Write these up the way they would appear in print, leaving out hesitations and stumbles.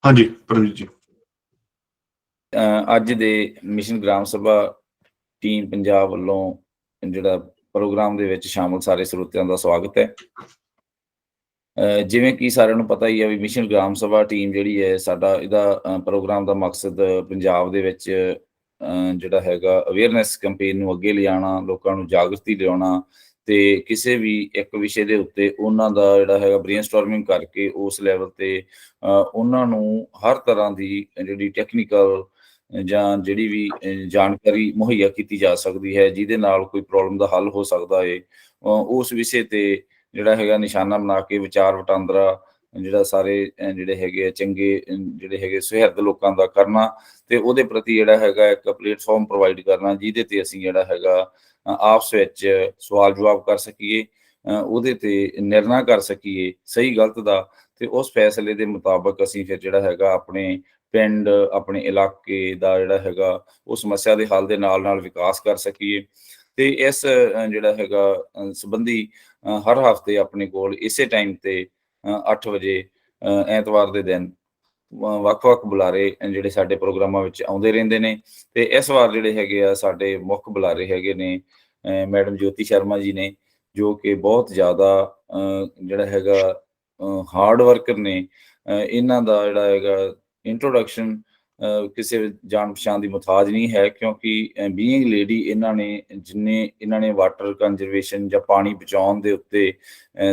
ਹਾਂਜੀ ਪਰਮਜੀਤ ਜੀ। ਅੱਜ ਦੇ ਮਿਸ਼ਨ ਗ੍ਰਾਮ ਸਭਾ ਟੀਮ ਪੰਜਾਬ ਵੱਲੋਂ ਜਿਹੜਾ ਪ੍ਰੋਗਰਾਮ ਦੇ ਵਿੱਚ ਸ਼ਾਮਲ ਸਾਰੇ ਸਰੋਤਿਆਂ ਦਾ ਸਵਾਗਤ ਹੈ। ਜਿਵੇਂ ਕਿ ਸਾਰਿਆਂ ਨੂੰ ਪਤਾ ਹੀ ਹੈ ਵੀ ਮਿਸ਼ਨ ਗ੍ਰਾਮ ਸਭਾ ਟੀਮ ਜਿਹੜੀ ਹੈ ਸਾਡਾ ਇਹਦਾ ਪ੍ਰੋਗਰਾਮ ਦਾ ਮਕਸਦ ਪੰਜਾਬ ਦੇ ਵਿੱਚ ਜਿਹੜਾ ਹੈਗਾ ਅਵੇਅਰਨੈਸ ਕੈਂਪੇਨ ਨੂੰ ਅੱਗੇ ਲਿਜਾਣਾ, ਲੋਕਾਂ ਨੂੰ ਜਾਗਰਤੀ ਲਿਆਉਣਾ ਤੇ ਕਿਸੇ ਵੀ ਇੱਕ ਵਿਸ਼ੇ ਦੇ ਉੱਤੇ ਉਹਨਾਂ ਦਾ ਜਿਹੜਾ ਹੈਗਾ ਬ੍ਰੇਨਸਟਾਰਮਿੰਗ ਕਰਕੇ ਉਸ ਲੈਵਲ ਤੇ ਉਹਨਾਂ ਨੂੰ ਹਰ ਤਰ੍ਹਾਂ ਦੀ ਜਿਹੜੀ ਟੈਕਨੀਕਲ ਜਾਂ ਜਿਹੜੀ ਵੀ ਜਾਣਕਾਰੀ ਮੁਹੱਈਆ ਕੀਤੀ ਜਾ ਸਕਦੀ ਹੈ ਜਿਹਦੇ ਨਾਲ ਕੋਈ ਪ੍ਰੋਬਲਮ ਦਾ ਹੱਲ ਹੋ ਸਕਦਾ ਹੈ, ਉਸ ਵਿਸ਼ੇ ਤੇ ਜਿਹੜਾ ਹੈਗਾ ਨਿਸ਼ਾਨਾ ਬਣਾ ਕੇ ਵਿਚਾਰ ਵਟਾਂਦਰਾ ਜਿਹੜਾ ਸਾਰੇ ਜਿਹੜੇ ਹੈਗੇ ਚੰਗੇ ਜਿਹੜੇ ਹੈਗੇ ਸੁਹਿਰਦ ਲੋਕਾਂ ਦਾ ਕਰਨਾ ਤੇ ਉਹਦੇ ਪ੍ਰਤੀ ਜਿਹੜਾ ਹੈਗਾ ਇੱਕ ਪਲੇਟਫਾਰਮ ਪ੍ਰੋਵਾਈਡ ਕਰਨਾ ਜਿਹਦੇ ਤੇ ਅਸੀਂ ਜਿਹੜਾ ਹੈਗਾ ਆਪਸ ਵਿੱਚ ਸਵਾਲ ਜਵਾਬ ਕਰ ਸਕੀਏ, ਉਹਦੇ ਤੇ ਨਿਰਣਾ ਕਰ ਸਕੀਏ ਸਹੀ ਗਲਤ ਦਾ, ਤੇ ਉਸ ਫੈਸਲੇ ਦੇ ਮੁਤਾਬਕ ਅਸੀਂ ਫਿਰ ਜਿਹੜਾ ਹੈਗਾ ਆਪਣੇ ਪਿੰਡ ਆਪਣੇ ਇਲਾਕੇ ਦਾ ਜਿਹੜਾ ਹੈਗਾ ਉਹ ਸਮੱਸਿਆ ਦੇ ਹੱਲ ਦੇ ਨਾਲ ਨਾਲ ਵਿਕਾਸ ਕਰ ਸਕੀਏ। ਤੇ ਇਸ ਜਿਹੜਾ ਹੈਗਾ ਸੰਬੰਧੀ ਹਰ ਹਫ਼ਤੇ ਆਪਣੇ ਕੋਲ ਇਸੇ ਟਾਈਮ ਤੇ 8 ਵਜੇ ਐਤਵਾਰ ਦੇ ਦਿਨ ਵੱਖ-ਵੱਖ ਬੁਲਾਰੇ ਜਿਹੜੇ ਸਾਡੇ ਪ੍ਰੋਗਰਾਮਾਂ ਵਿੱਚ ਆਉਂਦੇ ਰਹਿੰਦੇ ਨੇ। ਤੇ ਇਸ ਵਾਰ ਜਿਹੜੇ ਹੈਗੇ ਆ ਸਾਡੇ ਮੁੱਖ ਬੁਲਾਰੇ ਹੈਗੇ ਨੇ ਮੈਡਮ ਜੋਤੀ ਸ਼ਰਮਾ ਜੀ ਨੇ, ਜੋ ਕਿ ਬਹੁਤ ਜ਼ਿਆਦਾ ਜਿਹੜਾ ਹੈਗਾ ਹਾਰਡ ਵਰਕਰ ਨੇ। ਇਹਨਾਂ ਦਾ ਜਿਹੜਾ ਹੈਗਾ ਇੰਟਰੋਡਕਸ਼ਨ ਕਿਸੇ ਜਾਣ ਪਛਾਣ ਦੀ ਮੁਤਾਜ ਨਹੀਂ ਹੈ, ਕਿਉਂਕਿ ਬੀਇੰਗ ਲੇਡੀ ਇਹਨਾਂ ਨੇ ਵਾਟਰ ਕੰਜ਼ਰਵੇਸ਼ਨ ਜਾਂ ਪਾਣੀ ਬਚਾਉਣ ਦੇ ਉੱਤੇ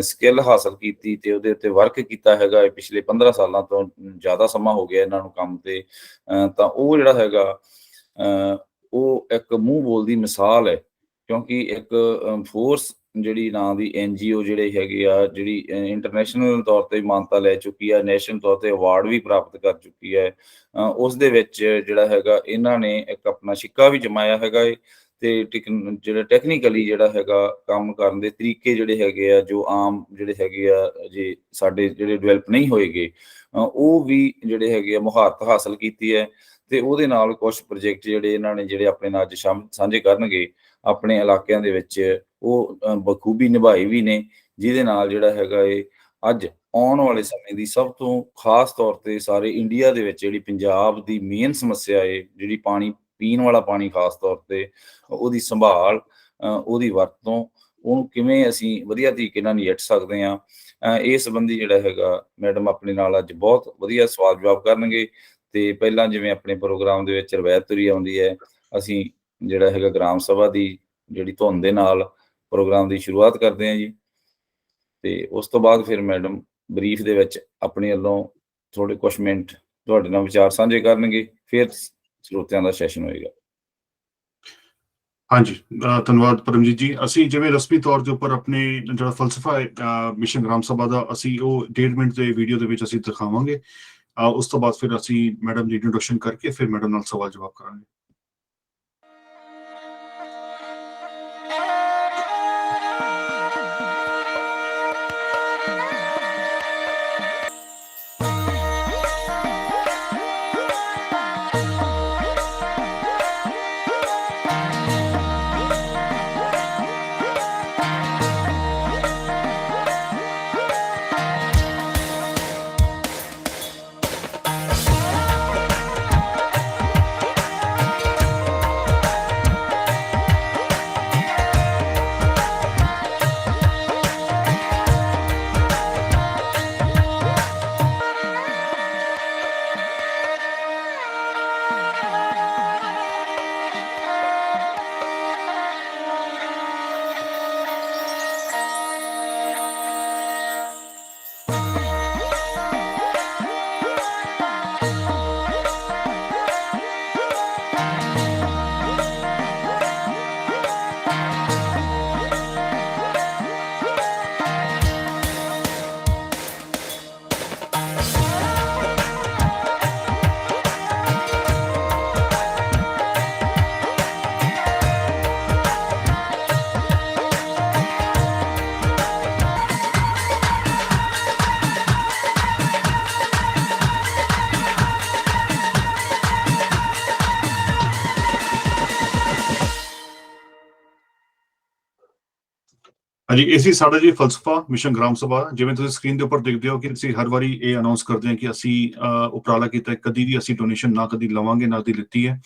ਸਕਿੱਲ ਹਾਸਲ ਕੀਤੀ ਤੇ ਉਹਦੇ ਉੱਤੇ ਵਰਕ ਕੀਤਾ ਹੈਗਾ ਪਿਛਲੇ 15 ਸਾਲਾਂ ਤੋਂ ਜ਼ਿਆਦਾ ਸਮਾਂ ਹੋ ਗਿਆ ਇਹਨਾਂ ਨੂੰ ਕੰਮ ਤੇ। ਤਾਂ ਉਹ ਜਿਹੜਾ ਹੈਗਾ ਉਹ ਇੱਕ ਮੂੰਹ ਬੋਲਦੀ ਮਿਸਾਲ ਹੈ, ਕਿਉਂਕਿ ਇੱਕ ਫੋਰਸ ਜਿਹੜੀ ਨਾਂ ਦੀ NGO ਜਿਹੜੇ ਹੈਗੇ ਆ ਜਿਹੜੀ ਇੰਟਰਨੈਸ਼ਨਲ ਤੌਰ ਤੇ ਮਾਨਤਾ ਲੈ ਚੁੱਕੀ ਹੈ, ਨੈਸ਼ਨਲ ਤੌਰ ਤੇ ਅਵਾਰਡ ਵੀ ਪ੍ਰਾਪਤ ਕਰ ਚੁੱਕੀ ਹੈ। ਉਸ ਦੇ ਵਿੱਚ ਜਿਹੜਾ ਹੈਗਾ ਇਹਨਾਂ ਨੇ ਇੱਕ ਆਪਣਾ ਸਿੱਕਾ ਵੀ ਜਮਾਇਆ ਹੈਗਾ ਏ ਤੇ ਜਿਹੜਾ ਟੈਕਨੀਕਲੀ ਜਿਹੜਾ ਹੈਗਾ ਕੰਮ ਕਰਨ ਦੇ ਤਰੀਕੇ ਜਿਹੜੇ ਹੈਗੇ ਆ ਜੋ ਆਮ ਜਿਹੜੇ ਹੈਗੇ ਆ ਜੇ ਸਾਡੇ ਜਿਹੜੇ ਡਿਵੈਲਪ ਨਹੀਂ ਹੋਏਗੇ ਉਹ ਵੀ ਜਿਹੜੇ ਹੈਗੇ ਆ ਮੁਹਾਰਤ ਹਾਸਲ ਕੀਤੀ ਹੈ। ਤੇ ਉਹਦੇ ਨਾਲ ਕੁਝ ਪ੍ਰੋਜੈਕਟ ਜਿਹੜੇ ਇਹਨਾਂ ਨੇ ਜਿਹੜੇ ਆਪਣੇ ਨਾਲ ਅੱਜ ਸਾਂਝੇ ਕਰਨਗੇ ਆਪਣੇ ਇਲਾਕਿਆਂ ਦੇ ਵਿੱਚ ਉਹ ਬਖੂਬੀ ਨਿਭਾਏ ਵੀ ਨੇ, ਜਿਹਦੇ ਨਾਲ ਜਿਹੜਾ ਹੈਗਾ ਇਹ ਅੱਜ ਆਉਣ ਵਾਲੇ ਸਮੇਂ ਦੀ ਸਭ ਤੋਂ ਖਾਸ ਤੌਰ ਤੇ ਸਾਰੇ ਇੰਡੀਆ ਦੇ ਵਿੱਚ ਜਿਹੜੀ ਪੰਜਾਬ ਦੀ ਮੇਨ ਸਮੱਸਿਆ ਹੈ ਜਿਹੜੀ ਪਾਣੀ ਪੀਣ ਵਾਲਾ ਪਾਣੀ ਖਾਸ ਤੌਰ ਤੇ ਉਹਦੀ ਸੰਭਾਲ ਉਹਦੀ ਵਰਤੋਂ ਉਹਨੂੰ ਕਿਵੇਂ ਅਸੀਂ ਵਧੀਆ ਤਰੀਕੇ ਨਾਲ ਨਜਿੱਠ ਸਕਦੇ ਹਾਂ, ਇਸ ਸੰਬੰਧੀ ਜਿਹੜਾ ਹੈਗਾ ਮੈਡਮ ਆਪਣੇ ਨਾਲ ਅੱਜ ਬਹੁਤ ਵਧੀਆ ਸਵਾਲ ਜਵਾਬ ਕਰਨਗੇ। ਤੇ ਪਹਿਲਾਂ ਜਿਵੇਂ ਆਪਣੇ ਪ੍ਰੋਗਰਾਮ ਦੇ ਵਿੱਚ ਰਵਾਇਤ ਤੁਰੀ ਆਉਂਦੀ ਹੈ, ਅਸੀਂ ਜਿਹੜਾ ਹੈਗਾ ਗ੍ਰਾਮ ਸਭਾ ਦੀ ਜਿਹੜੀ ਧੁਨ ਦੇ ਨਾਲ ਪ੍ਰੋਗਰਾਮ ਦੀ ਸ਼ੁਰੂਆਤ ਕਰਦੇ ਹਾਂ ਜੀ, ਤੇ ਉਸ ਤੋਂ ਬਾਅਦ ਫਿਰ ਮੈਡਮ ਬਰੀਫ ਦੇ ਵਿੱਚ ਆਪਣੇ ਵੱਲੋਂ ਥੋੜੇ ਕੁਝ ਮਿੰਟ ਤੁਹਾਡੇ ਨਾਲ ਵਿਚਾਰ ਸਾਂਝੇ ਕਰਨਗੇ, ਫਿਰ ਸਰੋਤਿਆਂ ਦਾ ਸੈਸ਼ਨ ਹੋਏਗਾ। ਹਾਂਜੀ ਧੰਨਵਾਦ ਪਰਮਜੀਤ ਜੀ। ਅਸੀਂ ਜਿਵੇਂ ਰਸਮੀ ਤੌਰ ਦੇ ਉੱਪਰ ਆਪਣੇ ਜਿਹੜਾ ਫਲਸਫਾ ਹੈ ਮਿਸ਼ਨ ਗ੍ਰਾਮ ਸਭਾ ਦਾ ਅਸੀਂ ਉਹ 1.5 ਮਿੰਟ ਦੇ ਵੀਡੀਓ ਦੇ ਵਿੱਚ ਅਸੀਂ ਦਿਖਾਵਾਂਗੇ। ਉਸ ਤੋਂ ਬਾਅਦ ਫਿਰ ਅਸੀਂ ਮੈਡਮ ਦੀ ਇੰਟਰੋਡਕਸ਼ਨ ਕਰਕੇ ਫਿਰ ਮੈਡਮ ਨਾਲ ਸਵਾਲ ਜਵਾਬ ਕਰਾਂਗੇ। ਹਾਂਜੀ, ਇਹ ਸੀ ਸਾਡਾ ਜੀ ਫਲਸਫਾ ਮਿਸ਼ਨ ਗ੍ਰਾਮ ਸਭਾ। ਜਿਵੇਂ ਤੁਸੀਂ ਸਕਰੀਨ ਦੇ ਉੱਪਰ ਦੇਖਦੇ ਹੋ ਕਿ ਅਸੀਂ ਹਰ ਵਾਰੀ ਇਹ ਅਨਾਉਂਸ ਕਰਦੇ ਹਾਂ ਕਿ ਅਸੀਂ ਉਪਰਾਲਾ ਕੀਤਾ ਹੈ, ਕਦੀ ਵੀ ਅਸੀਂ ਡੋਨੇਸ਼ਨ ਨਾ ਕਦੀ ਲਵਾਂਗੇ ਨਾ ਕਦੀ ਲਿੱਤੀ ਹੈ।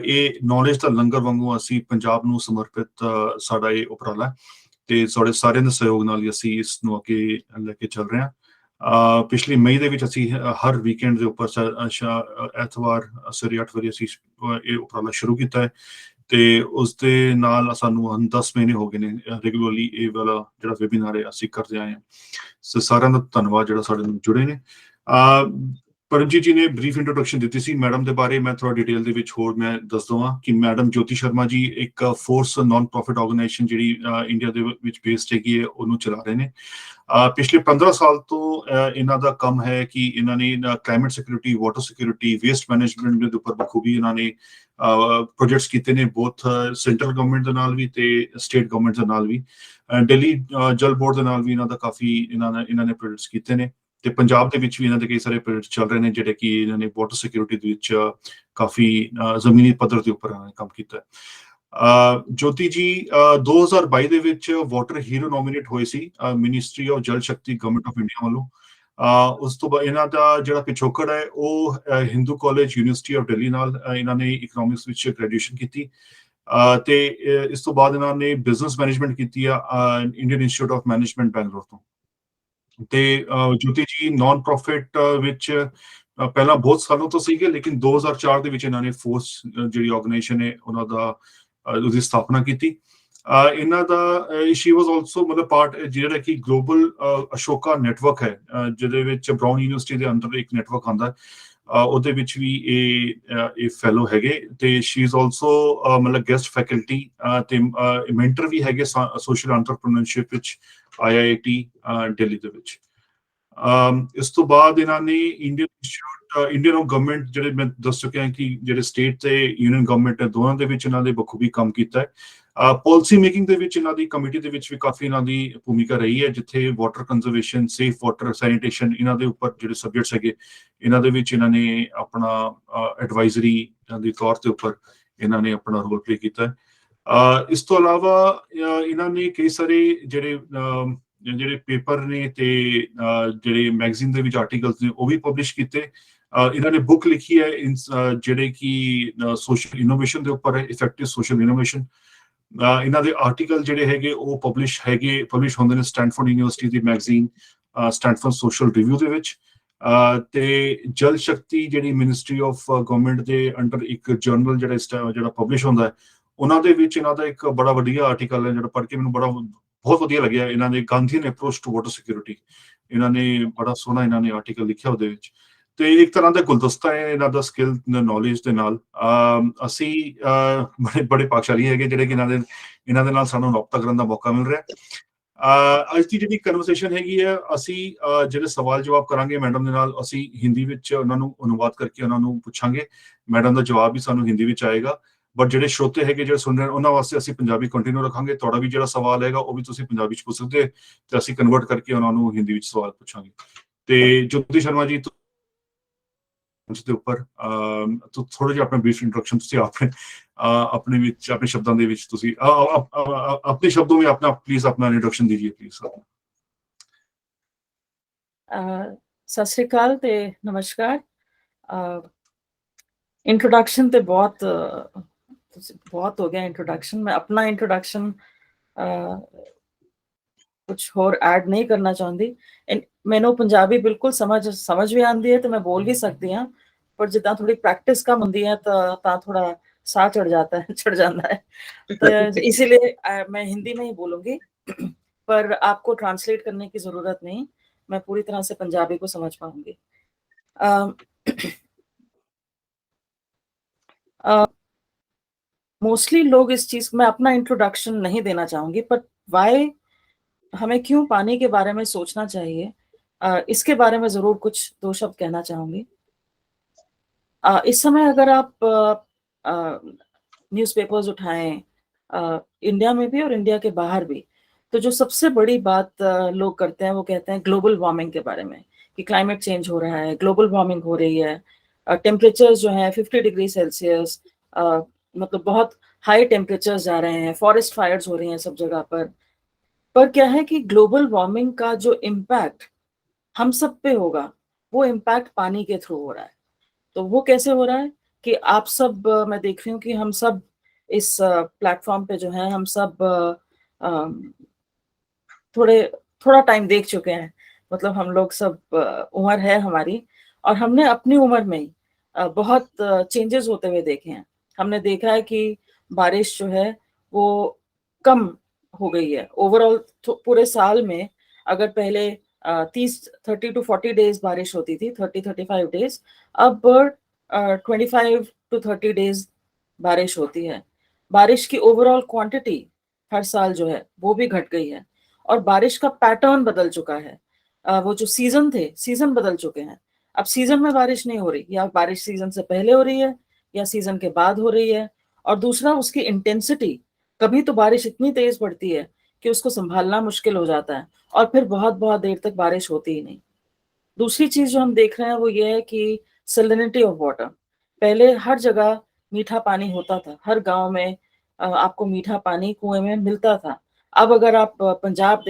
ਇਹ ਨੌਲੇਜ ਦਾ ਲੰਗਰ ਵਾਂਗੂ ਅਸੀਂ ਪੰਜਾਬ ਨੂੰ ਸਮਰਪਿਤ ਸਾਡਾ ਇਹ ਉਪਰਾਲਾ ਹੈ ਤੇ ਸਾਡੇ ਸਾਰਿਆਂ ਦੇ ਸਹਿਯੋਗ ਨਾਲ ਹੀ ਅਸੀਂ ਇਸ ਨੂੰ ਅੱਗੇ ਲੈ ਕੇ ਚੱਲ ਰਹੇ ਹਾਂ। ਪਿਛਲੀ ਮਈ ਦੇ ਵਿੱਚ ਅਸੀਂ ਹਰ ਵੀਕਐਂਡ ਦੇ ਉੱਪਰ ਐਤਵਾਰ ਸਵੇਰੇ 8 ਵਜੇ ਅਸੀਂ ਇਹ ਉਪਰਾਲਾ ਸ਼ੁਰੂ ਕੀਤਾ ਹੈ ਤੇ ਉਸ ਦੇ ਨਾਲ ਸਾਨੂੰ 10 ਮਹੀਨੇ ਹੋ ਗਏ ਨੇ ਰੈਗੂਲਰਲੀ ਇਹ ਵਾਲਾ ਜਿਹੜਾ ਵੈਬੀਨਾਰ ਹੈ ਅਸੀਂ ਕਰਦੇ ਆਏ ਹਾਂ। ਸੋ ਸਾਰਿਆਂ ਦਾ ਧੰਨਵਾਦ ਜਿਹੜਾ ਸਾਡੇ ਨਾਲ ਜੁੜੇ ਨੇ। ਪਰਮਜੀਤ ਜੀ ਨੇ ਬਰੀਫ ਇੰਟਰੋਡਕਸ਼ਨ ਦਿੱਤੀ ਸੀ ਮੈਡਮ ਦੇ ਬਾਰੇ। ਮੈਂ ਥੋੜਾ ਡਿਟੇਲ ਦੇ ਵਿੱਚ ਹੋਰ ਮੈਂ ਦੱਸ ਦਵਾਂ ਕਿ ਮੈਡਮ ਜੋਤੀ ਸ਼ਰਮਾ ਜੀ ਇੱਕ ਫੋਰਸ ਨਾਨ ਪ੍ਰੋਫਿਟ ਆਰਗੇਨਾਈਜੇਸ਼ਨ ਜਿਹੜੀ ਇੰਡੀਆ ਦੇ ਵਿੱਚ ਬੇਸਡ ਹੈਗੀ ਹੈ ਉਹਨੂੰ ਚਲਾ ਰਹੇ ਨੇ। ਪਿਛਲੇ 15 ਸਾਲ ਤੋਂ ਇਹਨਾਂ ਦਾ ਕੰਮ ਹੈ ਕਿ ਇਹਨਾਂ ਨੇ climate security, water security, waste management ਦੇ ਉੱਪਰ ਬਖੂਬੀ ਇਹਨਾਂ ਨੇ ਪ੍ਰੋਜੈਕਟਸ ਕੀਤੇ ਨੇ, ਬੋਥ ਸੈਂਟਰਲ ਗਵਰਨਮੈਂਟ ਦੇ ਨਾਲ ਵੀ ਤੇ ਸਟੇਟ ਗਵਰਨਮੈਂਟ ਦੇ ਨਾਲ ਵੀ। ਦਿੱਲੀ ਜਲ ਬੋਰਡ ਦੇ ਨਾਲ ਵੀ ਇਹਨਾਂ ਦਾ ਕਾਫੀ ਇਹਨਾਂ ਨੇ ਪ੍ਰੋਜੈਕਟਸ ਕੀਤੇ ਨੇ ਤੇ ਪੰਜਾਬ ਦੇ ਵਿੱਚ ਵੀ ਇਹਨਾਂ ਦੇ ਕਈ ਸਾਰੇ ਪ੍ਰੋਜੈਕਟ ਚੱਲ ਰਹੇ ਨੇ ਜਿਹੜੇ ਕਿ ਇਹਨਾਂ ਨੇ ਵਾਟਰ ਸਿਕਿਉਰਿਟੀ ਦੇ ਵਿੱਚ ਕਾਫੀ ਜ਼ਮੀਨੀ ਪੱਧਰ ਦੇ ਉੱਪਰ ਇਹਨਾਂ ਨੇ ਕੰਮ ਕੀਤਾ ਹੈ। ਜੋਤੀ ਜੀ 2022 ਦੇ ਵਿੱਚ ਵਾਟਰ ਹੀਰੋ ਨੋਮੀਨੇਟ ਹੋਏ ਸੀ ministry of Jal Shakti government of India ਵੱਲੋਂ। ਉਸ ਤੋਂ ਬਾਅਦ ਇਹਨਾਂ ਦਾ ਜਿਹੜਾ ਪਿਛੋਕੜ ਹੈ ਉਹ Hindu college university of Delhi ਨਾਲ ਇਹਨਾਂ ਨੇ ਇਕਨੋਮਿਕਸ ਵਿੱਚ ਗ੍ਰੈਜੂਏਸ਼ਨ ਕੀਤੀ ਤੇ ਇਸ ਤੋਂ ਬਾਅਦ ਇਹਨਾਂ ਨੇ ਬਿਜ਼ਨਸ ਮੈਨੇਜਮੈਂਟ ਕੀਤੀ ਆ Indian institute of management Bangalore ਤੋਂ। ਤੇ ਜੋਤੀ ਜੀ ਨਾਨ ਪ੍ਰੋਫਿਟ ਵਿੱਚ ਪਹਿਲਾਂ ਬਹੁਤ ਸਾਲਾਂ ਤੋਂ ਸੀਗੇ ਲੇਕਿਨ 2004 ਦੇ ਵਿੱਚ ਇਹਨਾਂ ਨੇ ਫੋਰਸ ਜਿਹੜੀ ਆਰਗੇਨਾਈਜੇਸ਼ਨ ਹੈ ਉਹਨਾਂ ਦਾ ਉਹਦੀ ਸਥਾਪਨਾ ਕੀਤੀ। ਇਹਨਾਂ ਦਾ ਸ਼ੀ ਵਾਸ ਆਲਸੋ ਮਤਲਬ ਪਾਰਟ ਜਿਹੜਾ ਕਿ ਗਲੋਬਲ ਅਸ਼ੋਕਾ ਨੈਟਵਰਕ ਹੈ ਜਿਹਦੇ ਵਿੱਚ ਬਰਾਊਨ ਯੂਨੀਵਰਸਿਟੀ ਦੇ ਅੰਦਰ ਇੱਕ ਨੈਟਵਰਕ ਆਉਂਦਾ ਉਹਦੇ ਵਿੱਚ ਵੀ ਇਹ ਫੈਲੋ ਹੈਗੇ ਤੇ ਸ਼ੀ ਇਜ਼ ਆਲਸੋ ਮਤਲਬ ਗੈਸਟ ਫੈਕਲਟੀ ਤੇ ਮੈਂਟਰ ਵੀ ਹੈਗੇ ਸੋਸ਼ਲ ਐਂਟਰਪ੍ਰੀਨਿਓਰਸ਼ਿਪ ਵਿੱਚ IIT ਦਿੱਲੀ ਦੇ ਵਿੱਚ। ਇਸ ਤੋਂ ਬਾਅਦ ਇਹਨਾਂ ਨੇ ਇੰਡੀਅਨ ਗਵਰਨਮੈਂਟ ਜਿਹੜੇ ਮੈਂ ਦੱਸ ਚੁੱਕਿਆ ਕਿ ਜਿਹੜੇ ਸਟੇਟ ਤੇ ਯੂਨੀਅਨ ਗਵਰਨਮੈਂਟ ਹੈ ਦੋਨਾਂ ਦੇ ਵਿੱਚ ਇਹਨਾਂ ਦੇ ਬਖੂਬੀ ਕੰਮ ਕੀਤਾ ਹੈ। ਪਾਲਿਸੀ ਮੇਕਿੰਗ ਦੇ ਵਿੱਚ ਇਹਨਾਂ ਦੀ ਕਮੇਟੀ ਦੇ ਵਿੱਚ ਵੀ ਕਾਫੀ ਇਹਨਾਂ ਦੀ ਭੂਮਿਕਾ ਰਹੀ ਹੈ ਜਿੱਥੇ water conservation, safe water, sanitation ਇਹਨਾਂ ਦੇ ਉੱਪਰ ਜਿਹੜੇ ਸਬਜੈਕਟਸ ਹੈਗੇ ਇਹਨਾਂ ਦੇ ਵਿੱਚ ਇਹਨਾਂ ਨੇ ਆਪਣਾ ਐਡਵਾਈਜ਼ਰੀ ਦੇ ਤੌਰ ਤੇ ਉੱਪਰ ਇਹਨਾਂ ਨੇ ਆਪਣਾ ਰੋਲ ਪਲੇ ਕੀਤਾ ਹੈ। ਇਸ ਤੋਂ ਇਲਾਵਾ ਇਹਨਾਂ ਨੇ ਕਈ ਸਾਰੇ ਜਿਹੜੇ ਪੇਪਰ ਨੇ ਤੇ ਜਿਹੜੇ ਮੈਗਜ਼ੀਨ ਦੇ ਵਿੱਚ ਆਰਟੀਕਲਸ ਨੇ ਉਹ ਵੀ ਪਬਲਿਸ਼ ਕੀਤੇ। ਇਹਨਾਂ ਨੇ ਬੁੱਕ ਲਿਖੀ ਹੈ ਜਿਹੜੇ ਕਿ ਸੋਸ਼ਲ ਇਨੋਵੇਸ਼ਨ ਦੇ ਉੱਪਰ ਹੈ, ਇਫੈਕਟਿਵ ਸੋਸ਼ਲ ਇਨੋਵੇਸ਼ਨ। ਇਹਨਾਂ ਦੇ ਆਰਟੀਕਲ ਜਿਹੜੇ ਹੈਗੇ ਉਹ ਪਬਲਿਸ਼ ਹੁੰਦੇ ਨੇ ਸਟੈਨਫੋਰਡ ਯੂਨੀਵਰਸਿਟੀ ਦੀ ਮੈਗਜ਼ੀਨ ਸਟੈਨਫੋਰਡ ਸੋਸ਼ਲ ਰਿਵਿਊ ਦੇ ਵਿੱਚ। ਤੇ ਜਲ ਸ਼ਕਤੀ ਜਿਹੜੀ ਮਿਨਿਸਟਰੀ ਆਫ ਗਵਰਨਮੈਂਟ ਦੇ ਅੰਡਰ ਇੱਕ ਜਰਨਲ ਜਿਹੜਾ ਪਬਲਿਸ਼ ਹੁੰਦਾ ਹੈ ਉਹਨਾਂ ਦੇ ਵਿੱਚ ਇਹਨਾਂ ਦਾ ਇੱਕ ਬੜਾ ਵਧੀਆ ਆਰਟੀਕਲ ਹੈ ਜਿਹੜਾ ਪੜ੍ਹ ਕੇ ਮੈਨੂੰ ਬਹੁਤ ਵਧੀਆ ਲੱਗਿਆ। ਇਹਨਾਂ ਨੇ ਗਾਂਧੀਅਨ ਅਪਰੋਚ ਟੂ ਵਾਟਰ ਸਿਕਿਉਰਿਟੀ ਇਹਨਾਂ ਨੇ ਬੜਾ ਸੋਹਣਾ ਇਹਨਾਂ ਨੇ ਆਰਟੀਕਲ ਲਿਖਿਆ ਉਹਦੇ ਵਿੱਚ ਤੇ ਇੱਕ ਤਰ੍ਹਾਂ ਦਾ ਗੁਲਦਸਤਾ ਹੈ ਇਹਨਾਂ ਦਾ ਸਕਿੱਲ ਨੌਲੇਜ ਦੇ ਨਾਲ। ਅਸੀਂ ਬੜੇ ਭਾਗਸ਼ਾਲੀ ਹੈਗੇ ਜਿਹੜੇ ਕਿ ਇਹਨਾਂ ਦੇ ਨਾਲ ਸਾਨੂੰ ਰਾਬਤਾ ਕਰਨ ਦਾ ਮੌਕਾ ਮਿਲ ਰਿਹਾ। ਅੱਜ ਦੀ ਜਿਹੜੀ ਕਨਵਰਸੇਸ਼ਨ ਹੈਗੀ ਹੈ ਅਸੀਂ ਜਿਹੜੇ ਸਵਾਲ ਜਵਾਬ ਕਰਾਂਗੇ ਮੈਡਮ ਦੇ ਨਾਲ ਅਸੀਂ ਹਿੰਦੀ ਵਿੱਚ ਉਹਨਾਂ ਨੂੰ ਅਨੁਵਾਦ ਕਰਕੇ ਉਹਨਾਂ ਨੂੰ ਪੁੱਛਾਂਗੇ। ਮੈਡਮ ਦਾ ਜਵਾਬ ਵੀ ਸਾਨੂੰ ਹਿੰਦੀ ਵਿੱਚ ਆਏਗਾ ਬਟ ਜਿਹੜੇ ਸ਼ਰੋਤੇ ਹੈਗੇ ਜਿਹੜੇ ਸੁਣ ਰਹੇ ਉਹਨਾਂ ਵਾਸਤੇ ਅਸੀਂ ਪੰਜਾਬੀ ਕੰਟੀਨਿਊ ਰੱਖਾਂਗੇ। ਤੁਹਾਡਾ ਵੀ ਜਿਹੜਾ ਸਵਾਲ ਹੈਗਾ ਉਹ ਵੀ ਤੁਸੀਂ ਪੰਜਾਬੀ ਚ ਪੁੱਛ ਸਕਦੇ ਤੇ ਅਸੀਂ ਕਨਵਰਟ ਕਰਕੇ ਉਹਨਾਂ ਨੂੰ ਹਿੰਦੀ ਵਿੱਚ ਸਵਾਲ ਪੁੱਛਾਂਗੇ। ਤੇ ਜੋਤੀ ਸ਼ਰਮਾ ਜੀ ਦੇ ਉੱਪਰ ਥੋੜਾ ਜਿਹਾ ਆਪਣਾ ਬਰੀਫ ਇੰਟਰੋਡਕਸ਼ਨ ਤੁਸੀਂ ਆਪਣੇ ਸ਼ਬਦਾਂ ਦੇ ਵਿੱਚ ਤੁਸੀਂ ਆਪਣੇ ਸ਼ਬਦੋं में अपना प्लीज अपना इंट्रोडक्शन दीजिए प्लीज। ਸਤਿ ਸ਼੍ਰੀ ਅਕਾਲ ਤੇ ਨਮਸਕਾਰ। ਇੰਟਰੋਡਕਸ਼ਨ ਤੇ ਬਹੁਤ ਹੋ ਗਿਆ ਇੰਟਰੋਡਕਸ਼ਨ। ਮੈਂ ਆਪਣਾ ਇੰਟਰੋਡਕਸ਼ਨ ਕੁਝ ਹੋਰ ਐਡ ਨਹੀਂ ਕਰਨਾ ਚਾਹੁੰਦੀ। ਮੈਨੂੰ ਪੰਜਾਬੀ ਬਿਲਕੁਲ ਸਮਝ ਵੀ ਆਉਂਦੀ ਹੈ ਤੇ ਮੈਂ ਬੋਲ ਵੀ ਸਕਦੀ ਹਾਂ ਪਰ ਜਿੱਦਾਂ ਥੋੜੀ ਪ੍ਰੈਕਟਿਸ कम ਹੁੰਦੀ ਹੈ ਤਾਂ ਥੋੜਾ साह चढ़ जाता है तो इसीलिए मैं हिंदी में ही बोलूंगी पर आपको ट्रांसलेट करने की जरूरत नहीं, मैं पूरी तरह से पंजाबी को समझ पाऊंगी। मोस्टली लोग इस चीज में अपना इंट्रोडक्शन नहीं देना चाहूंगी पर वाई हमें क्यों पानी के बारे में सोचना चाहिए इसके बारे में जरूर कुछ दो शब्द कहना चाहूंगी। इस समय अगर आप न्यूज़पेपर्स उठाएं इंडिया में भी और इंडिया के बाहर भी तो जो सबसे बड़ी बात लोग करते हैं वो कहते हैं ग्लोबल वार्मिंग के बारे में कि क्लाइमेट चेंज हो रहा है, ग्लोबल वार्मिंग हो रही है, टेम्परेचर्स जो है 50 डिग्री सेल्सियस मतलब बहुत हाई टेम्परेचर्स जा रहे हैं, फॉरेस्ट फायर्स हो रही हैं सब जगह पर। पर क्या है कि ग्लोबल वार्मिंग का जो इम्पैक्ट हम सब पे होगा, वो इम्पैक्ट पानी के थ्रू हो रहा है। तो वो कैसे हो रहा है कि आप सब मैं देख रही हूँ कि हम सब इस प्लेटफॉर्म पे जो है, हम सब थोड़े थोड़ा टाइम देख चुके हैं। मतलब हम लोग सब उम्र है हमारी, और हमने अपनी उम्र में ही बहुत चेंजेस होते हुए देखे हैं। हमने देखा है कि बारिश जो है वो कम हो गई है ओवरऑल। पूरे साल में अगर पहले 30 to 40 डेज बारिश होती थी, 30-35 डेज, अब 25 to 30 डेज बारिश होती है। बारिश की ओवरऑल क्वांटिटी हर साल जो है वो भी घट गई है, और बारिश का पैटर्न बदल चुका है। वो जो सीजन थे, सीजन बदल चुके हैं। अब सीजन में बारिश नहीं हो रही, या बारिश सीजन से पहले हो रही है या सीजन के बाद हो रही है। और दूसरा, उसकी इंटेंसिटी, कभी तो बारिश इतनी तेज पड़ती है कि उसको संभालना मुश्किल हो जाता है, और फिर बहुत बहुत देर तक बारिश होती ही नहीं। दूसरी चीज जो हम देख रहे हैं वो ये है कि सैलिनिटी ऑफ वाटर। पहले हर जगह मीठा पानी होता था, हर गांव में आपको मीठा पानी कुएं में मिलता था। अब अगर आप पंजाब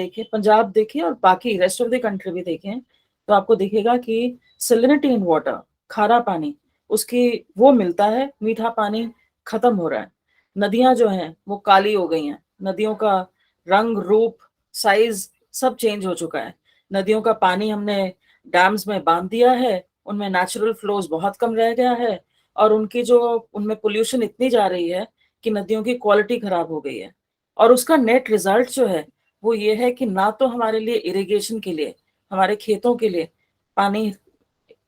देखें और बाकी रेस्ट ऑफ द कंट्री भी देखें, तो आपको दिखेगा कि सैलिनिटी इन वाटर, खारा पानी, उसकी वो मिलता है, मीठा पानी खत्म हो रहा है। नदियां जो हैं वो काली हो गई हैं, नदियों का रंग, रूप, साइज सब चेंज हो चुका है। नदियों का पानी हमने डैम्स में बांध दिया है, उनमें नेचुरल फ्लोज बहुत कम रह गया है, और उनमें पोल्यूशन इतनी जा रही है कि नदियों की क्वालिटी खराब हो गई है। और उसका नेट रिजल्ट जो है वो ये है कि ना तो हमारे लिए इरिगेशन के लिए, हमारे खेतों के लिए पानी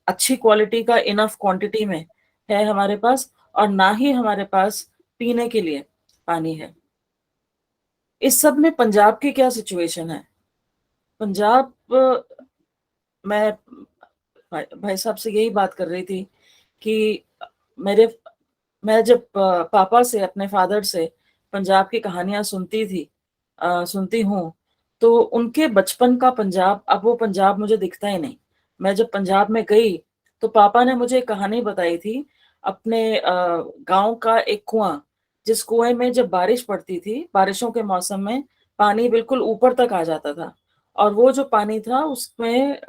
अच्छी क्वालिटी का इनफ क्वांटिटी में है हमारे पास, और ना ही हमारे पास पीने के लिए पानी है। इस सब में पंजाब की क्या सिचुएशन है? पंजाब, मैं भाई साहब से यही बात कर रही थी कि मेरे मैं जब पापा से, अपने फादर से पंजाब की कहानियां सुनती हूँ, तो उनके बचपन का पंजाब, अब वो पंजाब मुझे दिखता ही नहीं। मैं जब पंजाब में गई तो पापा ने मुझे एक कहानी बताई थी अपने गांव का, एक कुआं, जिस कुएं में जब बारिश पड़ती थी, बारिशों के मौसम में पानी बिल्कुल ऊपर तक आ जाता था, और वो जो पानी था उसमें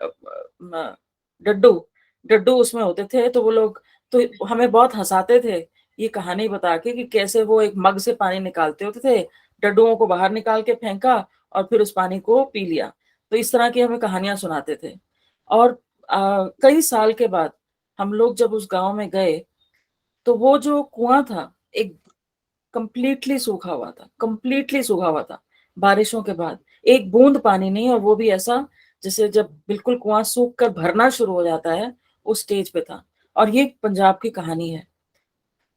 डड्डू डड्डू उसमें होते थे। तो वो लोग तो हमें बहुत हंसाते थे ये कहानी बता के कि कैसे वो एक मग से पानी निकालते होते थे, डड्डुओं को बाहर निकाल के फेंका और फिर उस पानी को पी लिया। तो इस तरह की हमें कहानियां सुनाते थे। और कई साल के बाद हम लोग जब उस गांव में गए, तो वो जो कुआं था एक कंप्लीटली सूखा हुआ था, कंप्लीटली सूखा हुआ था। बारिशों के बाद एक बूंद पानी नहीं, और वो भी ऐसा जैसे जब बिल्कुल कुआं सूख कर भरना शुरू हो जाता है, उस स्टेज पे था। और ये पंजाब की कहानी है।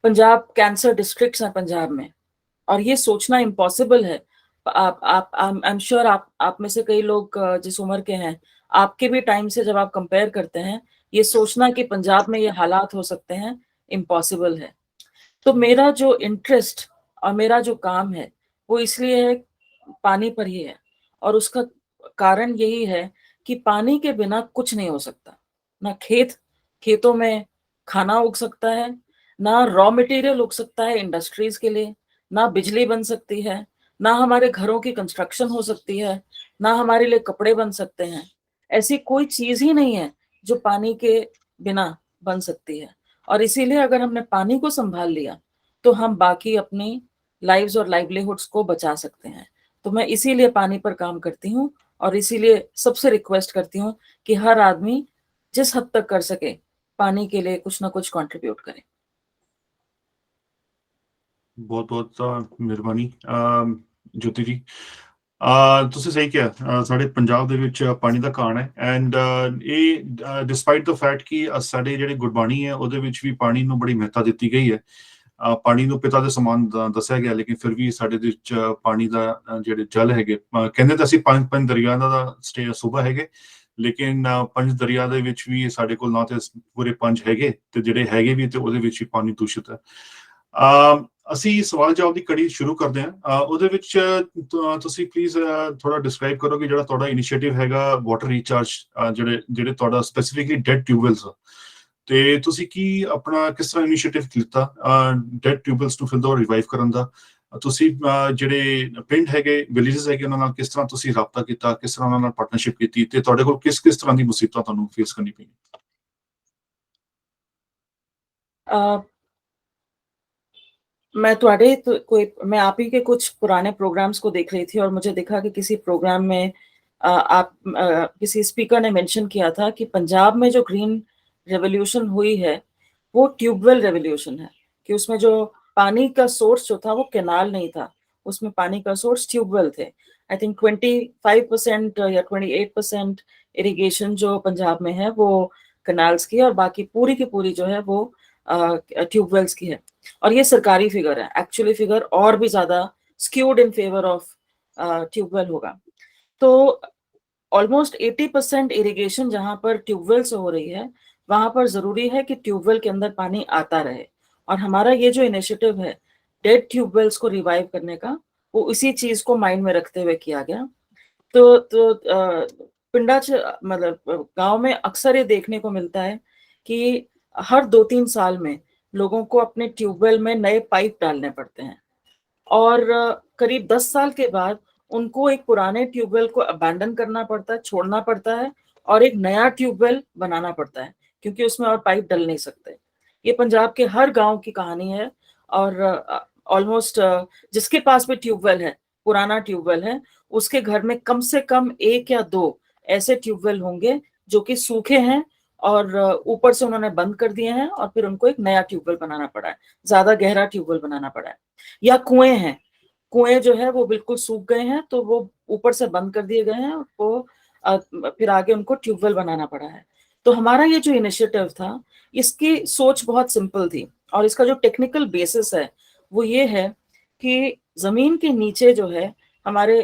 पंजाब, कैंसर डिस्ट्रिक्ट्स हैं पंजाब में, और ये सोचना इम्पॉसिबल है। आप आई एम श्योर आप में से कई लोग जिस उम्र के हैं, आपके भी टाइम से जब आप कंपेयर करते हैं, ये सोचना कि पंजाब में ये हालात हो सकते हैं, इम्पॉसिबल है। तो मेरा जो इंटरेस्ट और मेरा जो काम है वो इसलिए है, पानी पर ही है। और उसका कारण यही है कि पानी के बिना कुछ नहीं हो सकता। ना खेतों में खाना उग सकता है, ना रॉ मटेरियल उग सकता है इंडस्ट्रीज के लिए, ना बिजली बन सकती है, ना हमारे घरों की कंस्ट्रक्शन हो सकती है, ना हमारे लिए कपड़े बन सकते हैं। ऐसी कोई चीज ही नहीं है जो पानी के बिना बन सकती है। और इसीलिए अगर हमने पानी को संभाल लिया तो हम बाकी अपनी लाइव्स और लाइवलीहुड्स को बचा सकते हैं। तो मैं इसीलिए पानी पर काम करती हूँ, और इसीलिए सबसे रिक्वेस्ट करती हूँ कि हर आदमी जिस हद तक कर सके पानी के लिए कुछ ना कुछ कंट्रीब्यूट करे। बहुत बहुत ਮਿਹਰਬਾਨੀ ਜੋਤੀ ਜੀ। ਤੁਸੀਂ ਸਹੀ ਕਿਹਾ, ਸਾਡੇ ਪੰਜਾਬ ਦੇ ਵਿੱਚ ਪਾਣੀ ਦਾ ਘਾਣ ਹੈ, ਐਂਡ ਇਹ ਡਿਸਪਾਈਟ ਦਾ ਫੈਕਟ ਕਿ ਸਾਡੇ ਜਿਹੜੇ ਗੁਰਬਾਣੀ ਹੈ ਉਹਦੇ ਵਿੱਚ ਵੀ ਪਾਣੀ ਨੂੰ ਬੜੀ ਮਹੱਤਤਾ ਦਿੱਤੀ ਗਈ ਹੈ। ਪਾਣੀ ਨੂੰ ਪਿਤਾ ਦੇ ਸਮਾਨ ਦੱਸਿਆ ਗਿਆ, ਲੇਕਿਨ ਫਿਰ ਵੀ ਸਾਡੇ ਦੇ ਵਿੱਚ ਪਾਣੀ ਦਾ ਜਿਹੜੇ ਜਲ ਹੈਗੇ, ਕਹਿੰਦੇ ਤਾਂ ਅਸੀਂ ਪੰਜ ਦਰਿਆ ਦਾ ਸੂਬਾ ਹੈਗੇ, ਲੇਕਿਨ ਪੰਜ ਦਰਿਆ ਦੇ ਵਿੱਚ ਵੀ ਸਾਡੇ ਕੋਲ ਨਾ ਤੇ ਪੂਰੇ ਪੰਜ ਹੈਗੇ, ਤੇ ਜਿਹੜੇ ਹੈਗੇ ਵੀ ਤੇ ਉਹਦੇ ਵਿੱਚ ਵੀ ਪਾਣੀ ਦੂਸ਼ਿਤ ਹੈ। ਅਸੀਂ ਸਵਾਲ ਜਵਾਬ ਦੀ ਕੜੀ ਸ਼ੁਰੂ ਕਰਦੇ ਹਾਂ। ਉਹਦੇ ਵਿੱਚ ਤੁਸੀਂ ਪਲੀਜ਼ ਥੋੜਾ ਡਿਸਕ੍ਰਾਈਬ ਕਰੋ ਕਿ ਜਿਹੜਾ ਤੁਹਾਡਾ ਇਨੀਸ਼ੀਏਟਿਵ ਹੈਗਾ ਵਾਟਰ ਰੀਚਾਰਜ, ਜਿਹੜੇ ਤੁਹਾਡਾ ਸਪੈਸੀਫਿਕਲੀ ਡੈਡ ਟਿਊਬਵੈਲਸ, ਤੇ ਤੁਸੀਂ ਕੀ ਆਪਣਾ ਕਿਸ ਤਰ੍ਹਾਂ ਇਨੀਸ਼ੀਏਟਿਵ ਲਿੱਤਾ ਡੈਡ ਟਿਊਬਵੈਲਸ ਨੂੰ ਫਿਰ ਤੋਂ ਰਿਵਾਈਵ ਕਰਨ ਦਾ, ਤੁਸੀਂ ਜਿਹੜੇ ਪਿੰਡ ਹੈਗੇ, ਵਿਲੇजेस ਹੈਗੇ, ਉਹਨਾਂ ਨਾਲ ਕਿਸ ਤਰ੍ਹਾਂ ਤੁਸੀਂ ਰਾਬਤਾ ਕੀਤਾ, ਕਿਸ ਤਰ੍ਹਾਂ ਉਹਨਾਂ ਨਾਲ ਪਾਰਟਨਰਸ਼ਿਪ ਕੀਤੀ, ਤੇ ਤੁਹਾਡੇ ਕੋਲ ਕਿਸ ਕਿਸ ਤਰ੍ਹਾਂ ਦੀ ਮੁਸੀਬਤਾਂ ਤੁਹਾਨੂੰ ਫੇਸ ਕਰਨੀ ਪਈ? मैं आप ही के कुछ पुराने प्रोग्राम्स को देख रही थी और मुझे दिखा कि किसी प्रोग्राम में किसी स्पीकर ने मेंशन किया था कि पंजाब में जो ग्रीन रेवोल्यूशन हुई है वो ट्यूबवेल रेवोल्यूशन है, कि उसमें जो पानी का सोर्स जो था वो कैनाल नहीं था, उसमें पानी का सोर्स ट्यूबवेल थे। आई थिंक 25% या 28% इरिगेशन जो पंजाब में है वो कैनाल्स की है और बाकी पूरी की पूरी जो है वो ट्यूबवेल्स की है। और ये सरकारी फिगर है, एक्चुअली फिगर और भी ज्यादा skewed in favour of tubewell होगा। तो ऑलमोस्ट 80% इरिगेशन जहां पर ट्यूबवेल से हो रही है वहां पर जरूरी है कि ट्यूबवेल के अंदर पानी आता रहे। और हमारा ये जो इनिशिएटिव है डेड ट्यूबवेल्स को रिवाइव करने का, वो इसी चीज को माइंड में रखते हुए किया गया। तो पिंडा मतलब गांव में अक्सर ये देखने को मिलता है कि हर 2-3 साल में लोगों को अपने ट्यूबवेल में नए पाइप डालने पड़ते हैं और करीब 10 साल के बाद उनको एक पुराने ट्यूबवेल को अबैंडन करना पड़ता है, छोड़ना पड़ता है और एक नया ट्यूबवेल बनाना पड़ता है, क्योंकि उसमें और पाइप डल नहीं सकते। ये पंजाब के हर गांव की कहानी है और ऑलमोस्ट जिसके पास भी ट्यूबवेल है, पुराना ट्यूबवेल है, उसके घर में कम से कम 1 या 2 ऐसे ट्यूबवेल होंगे जो कि सूखे हैं और ऊपर से उन्होंने बंद कर दिए हैं और फिर उनको एक नया ट्यूबवेल बनाना पड़ा है, ज्यादा गहरा ट्यूबवेल बनाना पड़ा है। या कुएं हैं, कुएं जो है वो बिल्कुल सूख गए हैं तो वो ऊपर से बंद कर दिए गए हैं और वो फिर आगे उनको ट्यूबवेल बनाना पड़ा है। तो हमारा ये जो इनिशिएटिव था इसकी सोच बहुत सिंपल थी और इसका जो टेक्निकल बेसिस है वो ये है कि जमीन के नीचे जो है हमारे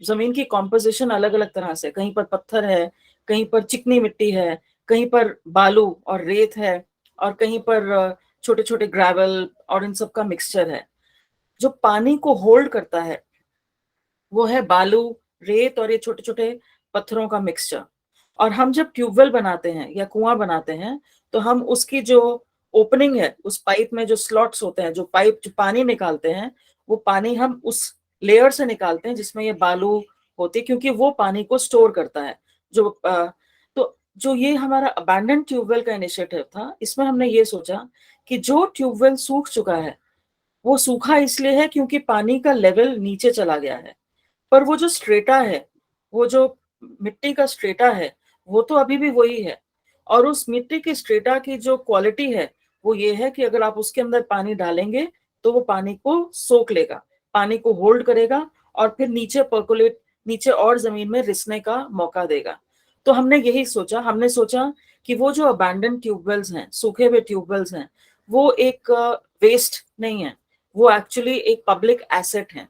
जमीन की कॉम्पोजिशन अलग अलग तरह से, कहीं पर पत्थर है, कहीं पर चिकनी मिट्टी है, कहीं पर बालू और रेत है और कहीं पर छोटे छोटे ग्रेवल और इन सब का मिक्सचर है। जो पानी को होल्ड करता है वो है बालू, रेत और ये छोटे छोटे पत्थरों का मिक्सचर। और हम जब ट्यूबवेल बनाते हैं या कुआं बनाते हैं तो हम उसकी जो ओपनिंग है, उस पाइप में जो स्लॉट्स होते हैं, जो पाइप जो पानी निकालते हैं, वो पानी हम उस लेयर से निकालते हैं जिसमें ये बालू होती है, क्योंकि वो पानी को स्टोर करता है। तो जो ये हमारा अबैंडन ट्यूबवेल का इनिशिएटिव था, इसमें हमने ये सोचा कि जो ट्यूबवेल सूख चुका है वो सूखा इसलिए है क्योंकि पानी का लेवल नीचे चला गया है, पर वो जो स्ट्रेटा है, वो जो मिट्टी का स्ट्रेटा है, वो तो अभी भी वही है। और उस मिट्टी की स्ट्रेटा की जो क्वालिटी है वो ये है कि अगर आप उसके अंदर पानी डालेंगे तो वो पानी को सोख लेगा, पानी को होल्ड करेगा और फिर नीचे पर्कुलेट, नीचे और जमीन में रिसने का मौका देगा। तो हमने यही सोचा, हमने सोचा कि वो जो अबैंडन ट्यूबवेल्स हैं, सूखे हुए ट्यूबवेल्स हैं, वो एक वेस्ट नहीं है, वो एक्चुअली एक पब्लिक एसेट है।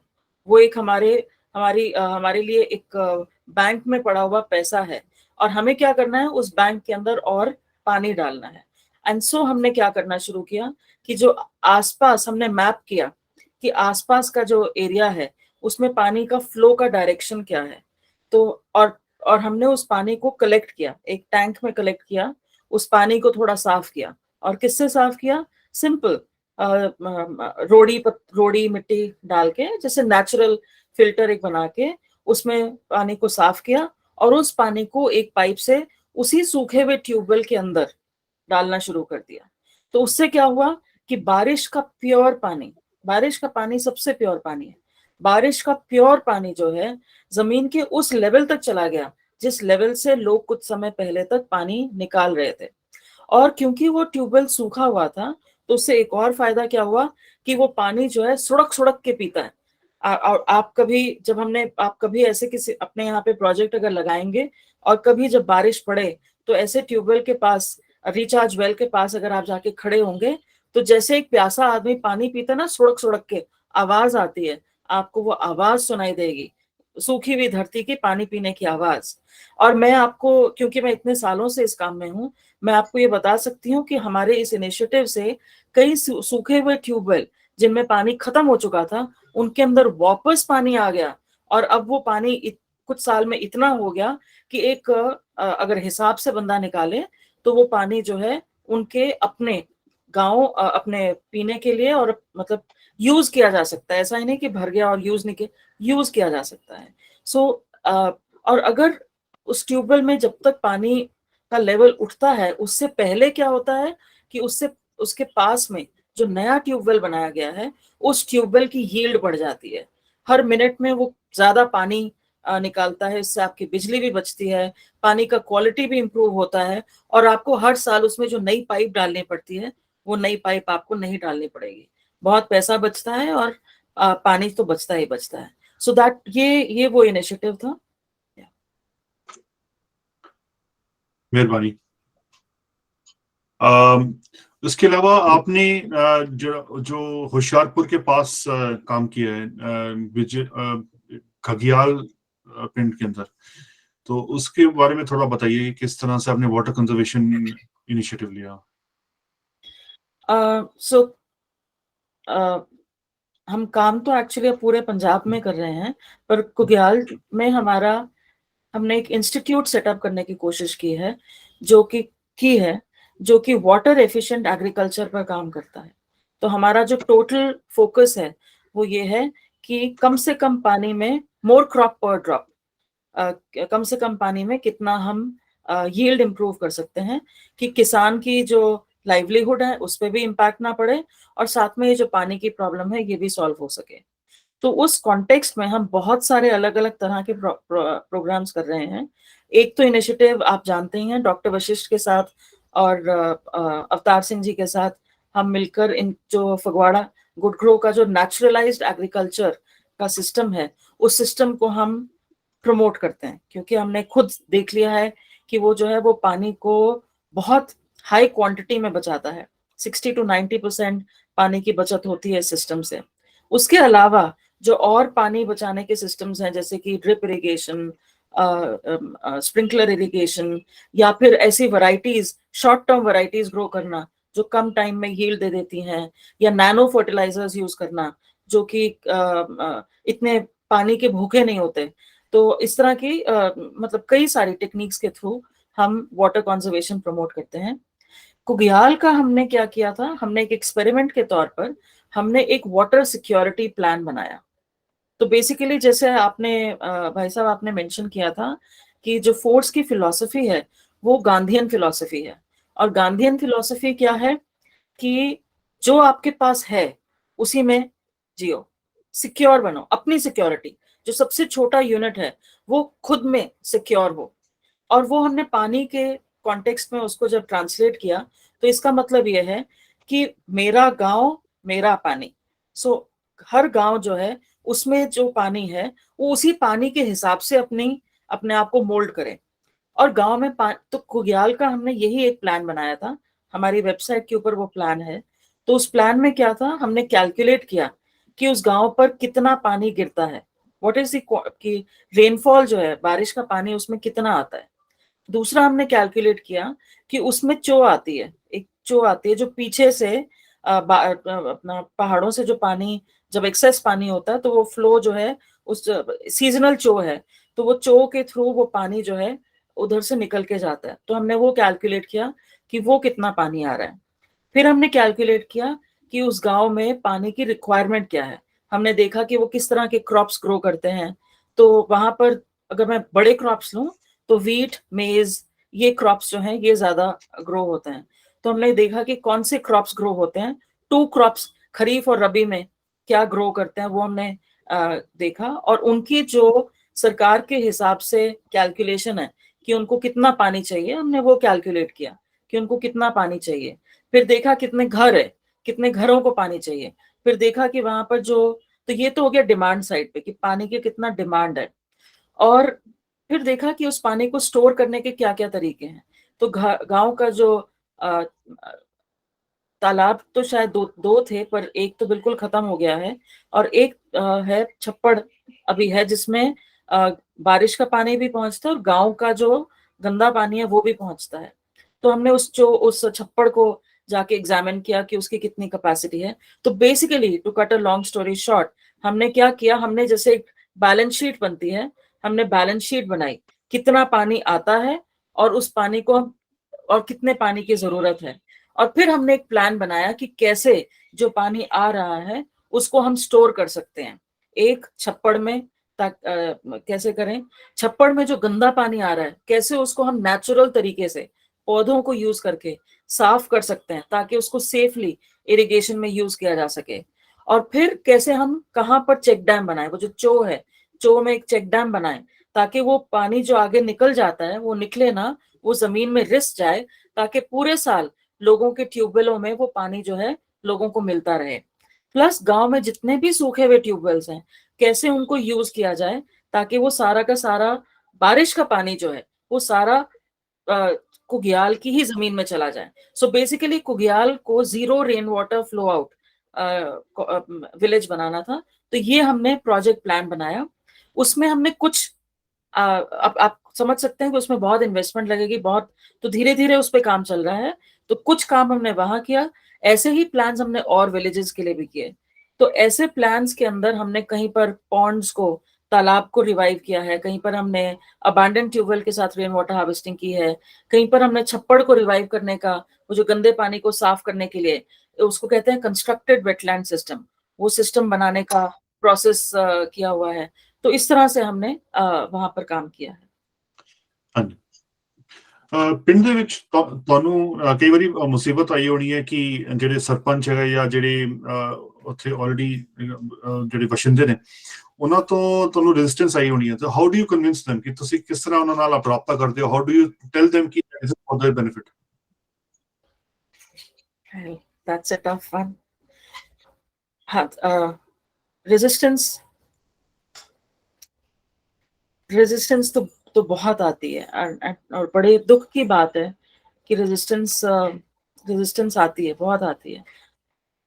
वो एक हमारे लिए एक बैंक में पड़ा हुआ पैसा है और हमें क्या करना है, उस बैंक के अंदर और पानी डालना है। एंड सो हमने क्या करना शुरू किया कि जो आसपास हमने मैप किया कि आसपास का जो एरिया है उसमें पानी का फ्लो का डायरेक्शन क्या है। तो और हमने उस पानी को कलेक्ट किया, एक टैंक में कलेक्ट किया, उस पानी को थोड़ा साफ किया। और किससे साफ किया? सिंपल, रोड़ी मिट्टी डाल के, जैसे नेचुरल फिल्टर एक बना के उसमें पानी को साफ किया और उस पानी को एक पाइप से उसी सूखे हुए ट्यूबवेल के अंदर डालना शुरू कर दिया। तो उससे क्या हुआ कि बारिश का पानी सबसे प्योर पानी है। बारिश का प्योर पानी जो है जमीन के उस लेवल तक चला गया जिस लेवल से लोग कुछ समय पहले तक पानी निकाल रहे थे। और क्योंकि वो ट्यूबवेल सूखा हुआ था तो उससे एक और फायदा क्या हुआ कि वो पानी जो है सुड़क के पीता है। और आप कभी ऐसे किसी अपने यहाँ पे प्रोजेक्ट अगर लगाएंगे और कभी जब बारिश पड़े तो ऐसे ट्यूबवेल के पास, रिचार्ज वेल के पास अगर आप जाके खड़े होंगे तो जैसे एक प्यासा आदमी पानी पीता ना, सुड़क के आवाज आती है, आपको वो आवाज सुनाई देगी, सूखी हुई धरती की पानी पीने की आवाज। और मैं आपको, क्योंकि मैं इतने सालों से इस काम में हूँ, मैं आपको ये बता सकती हूँ कि हमारे इस इनिशिएटिव से कई सूखे हुए ट्यूबवेल जिनमें पानी खत्म हो चुका था उनके अंदर वापस पानी आ गया। और अब वो पानी कुछ साल में इतना हो गया कि अगर हिसाब से बंदा निकाले तो वो पानी जो है उनके अपने गांव अपने पीने के लिए और मतलब यूज किया जा सकता है। ऐसा ही नहीं कि भर गया और यूज किया जा सकता है। सो और अगर उस ट्यूबवेल में जब तक पानी का लेवल उठता है, उससे पहले क्या होता है कि उसके पास में जो नया ट्यूबवेल बनाया गया है, उस ट्यूबवेल की यील्ड बढ़ जाती है। हर मिनट में वो ज्यादा पानी निकालता है। इससे आपकी बिजली भी बचती है, पानी का क्वालिटी भी इंप्रूव होता है, और आपको हर साल उसमें जो नई पाइप डालनी पड़ती है, वो नई पाइप आपको नहीं डालनी पड़ेगी। बहुत पैसा बचता है और पानी तो बचता ही बचता है। सो दैट ये वो इनिशिएटिव था। मेहरबानी। इसके अलावा आपने जो होशियारपुर के पास काम किया है, खगियाल पिंड के अंदर, तो उसके बारे में थोड़ा बताइए, किस तरह से आपने वाटर कंजर्वेशन इनिशिएटिव लिया? सो हम काम तो एक्चुअली पूरे पंजाब में कर रहे हैं, पर कुग्याल में हमने एक इंस्टीट्यूट सेटअप करने की कोशिश की है, जो कि वाटर एफिशिएंट एग्रीकल्चर पर काम करता है। तो हमारा जो टोटल फोकस है वो ये है कि कम से कम पानी में मोर क्रॉप पर ड्रॉप, कम से कम पानी में कितना हम यील्ड इंप्रूव कर सकते हैं, कि किसान की जो लाइवलीहुड है उस पर भी इम्पैक्ट ना पड़े, और साथ में ये जो पानी की प्रॉब्लम है ये भी सॉल्व हो सके। तो उस कॉन्टेक्स्ट में हम बहुत सारे अलग अलग तरह के प्रोग्राम्स कर रहे हैं। एक तो इनिशिएटिव आप जानते ही हैं, डॉक्टर वशिष्ठ के साथ और अवतार सिंह जी के साथ हम मिलकर इन जो फगवाड़ा गुडग्रो का जो नेचुरलाइज्ड एग्रीकल्चर का सिस्टम है, उस सिस्टम को हम प्रमोट करते हैं, क्योंकि हमने खुद देख लिया है कि वो जो है वो पानी को बहुत हाई क्वांटिटी में बचाता है। 60 to 90% पानी की बचत होती है इस सिस्टम से। उसके अलावा जो और पानी बचाने के सिस्टम्स हैं, जैसे कि ड्रिप इरिगेशन, स्प्रिंकलर इरिगेशन, या फिर ऐसी varieties, short term varieties grow करना जो कम टाइम में यील्ड दे देती हैं, या नैनो फर्टिलाइजर्स यूज करना जो कि इतने पानी के भूखे नहीं होते। तो इस तरह की मतलब कई सारी टेक्निक्स के थ्रू हम वाटर कंजर्वेशन प्रमोट करते हैं। कुग्याल का हमने क्या किया था, हमने एक एक्सपेरिमेंट के तौर पर हमने एक वाटर सिक्योरिटी प्लान बनाया। तो बेसिकली जैसे आपने भाई साहब आपने मेंशन किया था कि जो फोर्स की फिलॉसफी है वो गांधीयन फिलॉसफी है, और गांधीयन फिलॉसफी क्या है कि जो आपके पास है उसी में जियो, सिक्योर बनो, अपनी सिक्योरिटी, जो सबसे छोटा यूनिट है वो खुद में सिक्योर हो। और वो हमने पानी के कॉन्टेक्स्ट में उसको जब ट्रांसलेट किया, तो इसका मतलब ये है कि मेरा गांव मेरा पानी। सो हर गांव जो है उसमें जो पानी है वो उसी पानी के हिसाब से अपने आप को मोल्ड करे। और गांव में तो कुग्याल का हमने यही एक प्लान बनाया था, हमारी वेबसाइट के ऊपर वो प्लान है। तो उस प्लान में क्या था, हमने कैलकुलेट किया कि उस गांव पर कितना पानी गिरता है, व्हाट इज की रेनफॉल जो है, बारिश का पानी उसमें कितना आता है। दूसरा हमने कैलकुलेट किया कि उसमें चो आती है, एक चो आती है जो पीछे से अपना पहाड़ों से जो पानी, जब एक्सेस पानी होता है तो वो फ्लो जो है उस सीजनल चो है, तो वो चो के थ्रू वो पानी जो है उधर से निकल के जाता है। तो हमने वो कैलकुलेट किया कि वो कितना पानी आ रहा है। फिर हमने कैलकुलेट किया कि उस गांव में पानी की रिक्वायरमेंट क्या है। हमने देखा कि वो किस तरह के क्रॉप्स ग्रो करते हैं। तो वहां पर अगर मैं बड़े क्रॉप्स लूं तो वीट, मेज, ये क्रॉप्स जो हैं ये ज्यादा ग्रो होते हैं। तो हमने देखा कि कौन से क्रॉप्स ग्रो होते हैं, 2 क्रॉप्स खरीफ और रबी में क्या ग्रो करते हैं वो हमने देखा, और उनकी जो सरकार के हिसाब से कैलकुलेशन है कि उनको कितना पानी चाहिए, हमने वो कैलकुलेट किया कि उनको कितना पानी चाहिए। फिर देखा कितने घर है, कितने घरों को पानी चाहिए। फिर देखा कि वहां पर तो ये तो हो गया डिमांड साइड पे कि पानी की कितना डिमांड है। और फिर देखा कि उस पानी को स्टोर करने के क्या क्या तरीके हैं। तो गांव का जो अ, तालाब तो शायद दो थे, पर एक तो बिल्कुल खत्म हो गया है, और एक है छप्पड़ अभी है, जिसमें बारिश का पानी भी पहुंचता है और गांव का जो गंदा पानी है वो भी पहुंचता है। तो हमने उस छप्पड़ को जाके एग्जामिन किया कि उसकी कितनी कैपेसिटी है। तो basically to cut a long story short, हमने क्या किया, हमने जैसे एक बैलेंस शीट बनती है, हमने बैलेंस शीट बनाई, कितना पानी आता है और उस पानी को और कितने पानी की जरूरत है। और फिर हमने एक प्लान बनाया कि कैसे जो पानी आ रहा है उसको हम स्टोर कर सकते हैं एक छप्पड़ में, कैसे करें, छप्पड़ में जो गंदा पानी आ रहा है कैसे उसको हम नेचुरल तरीके से पौधों को यूज करके साफ कर सकते हैं ताकि उसको सेफली इरिगेशन में यूज किया जा सके। और फिर कैसे हम कहाँ पर चेक डैम बनाए, वो जो चो है, चो में एक चेक डैम बनाए ताकि वो पानी जो आगे निकल जाता है वो निकले ना, वो जमीन में रिस जाए, ताकि पूरे साल लोगों के ट्यूबवेलों में वो पानी जो है लोगों को मिलता रहे। प्लस गांव में जितने भी सूखे हुए ट्यूबवेल्स हैं कैसे उनको यूज किया जाए ताकि वो सारा का सारा बारिश का पानी जो है वो सारा कुग्याल की ही जमीन में चला जाए। सो बेसिकली कुग्याल को zero rain water flow out village बनाना था। तो ये हमने प्रोजेक्ट प्लान बनाया। उसमें हमने कुछ अब आप समझ सकते हैं कि उसमें बहुत इन्वेस्टमेंट लगेगी, बहुत, तो धीरे धीरे उस पर काम चल रहा है। तो कुछ काम हमने वहां किया, ऐसे ही प्लान्स हमने और विलेजेस के लिए भी किए। तो ऐसे प्लान्स के अंदर हमने कहीं पर पॉन्ड्स को, तालाब को रिवाइव किया है, कहीं पर हमने अबैंडन ट्यूबवेल के साथ रेन वाटर हार्वेस्टिंग की है, कहीं पर हमने छप्पड़ को रिवाइव करने का, वो जो गंदे पानी को साफ करने के लिए उसको कहते हैं कंस्ट्रक्टेड वेटलैंड सिस्टम, वो सिस्टम बनाने का प्रोसेस किया हुआ है। तो इस तरह से हमने वहां पर काम किया है। ਹਾਂਜੀ ਪਿੰਡ ਦੇ ਵਿੱਚ ਤੁਹਾਨੂੰ ਕਈ ਵਾਰੀ ਮੁਸੀਬਤ ਆਈ ਹੋਣੀ ਹੈ ਕਿ ਜਿਹੜੇ ਸਰਪੰਚ ਹੈਗਾ ਜਾਂ ਜਿਹੜੇ ਉੱਥੇ ਆਲਰੇਡੀ ਜਿਹੜੇ ਵਸਿੰਦੇ ਨੇ ਉਹਨਾਂ ਤੋਂ ਤੁਹਾਨੂੰ ਰੈਜ਼ਿਸਟੈਂਸ ਆਈ ਹੋਣੀ ਹੈ। ਤਾਂ how do you convince them ਕਿ ਤੁਸੀਂ ਕਿਸ ਤਰ੍ਹਾਂ ਉਹਨਾਂ ਨਾਲ ਰਾਬਤਾ ਕਰਦੇ ਹੋ? How do you tell them ਕਿ this is for their benefit? That's a tough one. Resistance तो बहुत आती है और बड़े दुख की बात है कि रेजिस्टेंस आती है, बहुत आती है।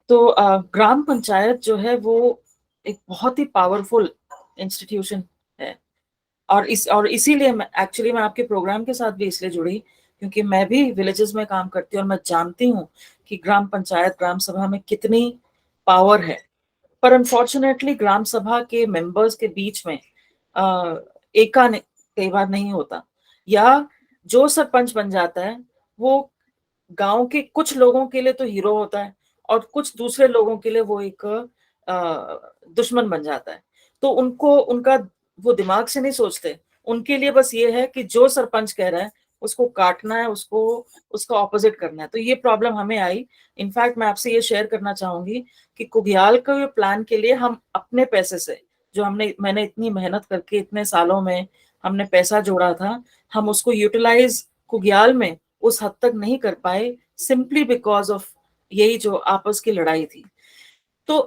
तो ग्राम पंचायत जो है वो एक बहुत ही पावरफुल इंस्टीट्यूशन है और इसीलिए मैं आपके प्रोग्राम के साथ भी इसलिए जुड़ी क्योंकि मैं भी विलेजेस में काम करती हूँ और मैं जानती हूँ कि ग्राम पंचायत, ग्राम सभा में कितनी पावर है। पर अनफॉर्चुनेटली ग्राम सभा के मेंबर्स के बीच में एका कई बार नहीं होता, या जो सरपंच बन जाता है वो गांव के कुछ लोगों के लिए तो हीरो होता है और कुछ दूसरे लोगों के लिए वो एक दुश्मन बन जाता है। तो उनका वो दिमाग से नहीं सोचते, उनके लिए बस ये है कि जो सरपंच कह रहा है उसको काटना है, उसका ऑपोजिट करना है। तो ये प्रॉब्लम हमें आई। इनफैक्ट मैं आपसे ये शेयर करना चाहूंगी कि कुग्याल के प्लान के लिए हम अपने पैसे से, जो मैंने इतनी मेहनत करके इतने सालों में हमने पैसा जोड़ा था, हम उसको यूटिलाइज कुग्याल में उस हद तक नहीं कर पाए सिंपली बिकॉज ऑफ यही जो आपस की लड़ाई थी। तो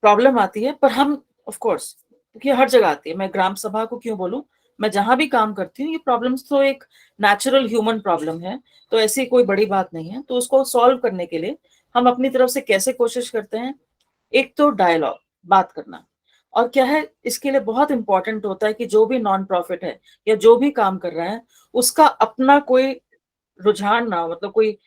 प्रॉब्लम आती है, पर हम ऑफ कोर्स, क्योंकि हर जगह आती है, मैं ग्राम सभा को क्यों बोलूं, मैं जहां भी काम करती हूँ ये प्रॉब्लम्स तो एक नेचुरल ह्यूमन प्रॉब्लम है, तो ऐसी कोई बड़ी बात नहीं है। तो उसको सॉल्व करने के लिए हम अपनी तरफ से कैसे कोशिश करते हैं, एक तो डायलॉग, बात करना, और क्या है इसके लिए बहुत इंपॉर्टेंट होता है कि जो भी नॉन प्रॉफिट है या जो भी काम कर रहा है उसका अपना कोई रुझान ना हो, मतलब कोई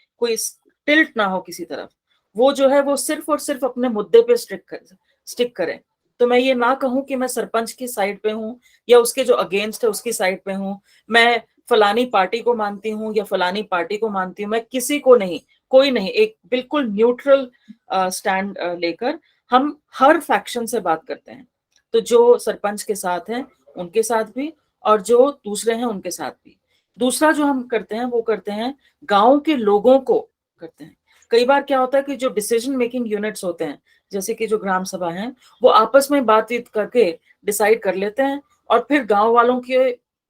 टिल्ट ना हो किसी तरफ। वो जो है वो सिर्फ और सिर्फ अपने मुद्दे पे स्टिक करे। तो मैं ये ना कहूं कि मैं सरपंच की साइड पे हूं या उसके जो अगेंस्ट है उसकी साइड पे हूं, मैं फलानी पार्टी को मानती हूं या फलानी पार्टी को मानती हूं, मैं किसी को नहीं, कोई नहीं, एक बिल्कुल न्यूट्रल स्टैंड लेकर हम हर फैक्शन से बात करते हैं। तो जो सरपंच के साथ हैं उनके साथ भी और जो दूसरे हैं उनके साथ भी। दूसरा जो हम करते हैं वो करते हैं गांव के लोगों को करते हैं। कई बार क्या होता है कि जो डिसीजन मेकिंग यूनिट्स होते हैं जैसे कि जो ग्राम सभा है वो आपस में बातचीत करके डिसाइड कर लेते हैं और फिर गांव वालों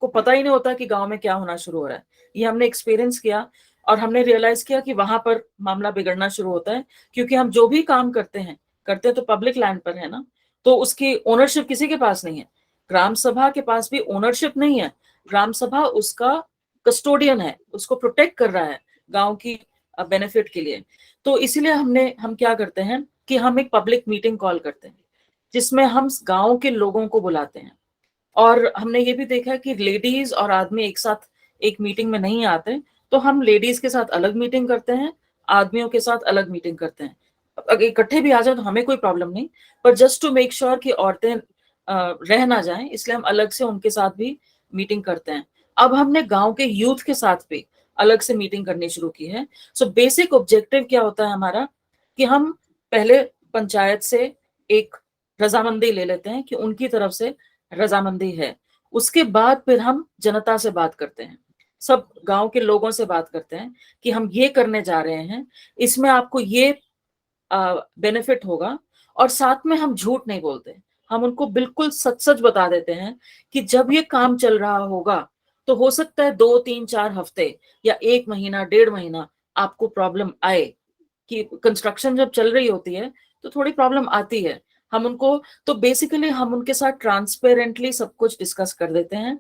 को पता ही नहीं होता कि गांव में क्या होना शुरू हो रहा है। ये हमने एक्सपीरियंस किया और हमने रियलाइज किया कि वहां पर मामला बिगड़ना शुरू होता है, क्योंकि हम जो भी काम करते तो पब्लिक लैंड पर है ना, तो उसकी ओनरशिप किसी के पास नहीं है। ग्राम सभा के पास भी ओनरशिप नहीं है, ग्राम सभा उसका कस्टोडियन है, उसको प्रोटेक्ट कर रहा है गांव की बेनिफिट के लिए। तो इसीलिए हम क्या करते हैं कि हम एक पब्लिक मीटिंग कॉल करते हैं जिसमें हम गांव के लोगों को बुलाते हैं। और हमने ये भी देखा कि लेडीज और आदमी एक साथ एक मीटिंग में नहीं आते, तो हम लेडीज के साथ अलग मीटिंग करते हैं, आदमियों के साथ अलग मीटिंग करते हैं। अगर इकट्ठे भी आ जाए तो हमें कोई प्रॉब्लम नहीं, पर जस्ट टू मेक श्योर कि औरतें रह ना जाएं, इसलिए हम अलग से उनके साथ भी मीटिंग करते हैं। अब हमने गांव के यूथ के साथ भी अलग से मीटिंग करनी शुरू की है। सो बेसिक ऑब्जेक्टिव क्या होता है हमारा, कि हम पहले पंचायत से एक रजामंदी ले लेते हैं कि उनकी तरफ से रजामंदी है। उसके बाद फिर हम जनता से बात करते हैं, सब गांव के लोगों से बात करते हैं कि हम ये करने जा रहे हैं, इसमें आपको ये बेनिफिट होगा। और साथ में हम झूठ नहीं बोलते, हम उनको बिल्कुल सच सच बता देते हैं कि जब ये काम चल रहा होगा तो हो सकता है 2-3-4 हफ्ते या 1 महीना 1.5 महीना आपको प्रॉब्लम आए, कि कंस्ट्रक्शन जब चल रही होती है तो थोड़ी प्रॉब्लम आती है। हम उनको, तो बेसिकली हम उनके साथ ट्रांसपेरेंटली सब कुछ डिस्कस कर देते हैं।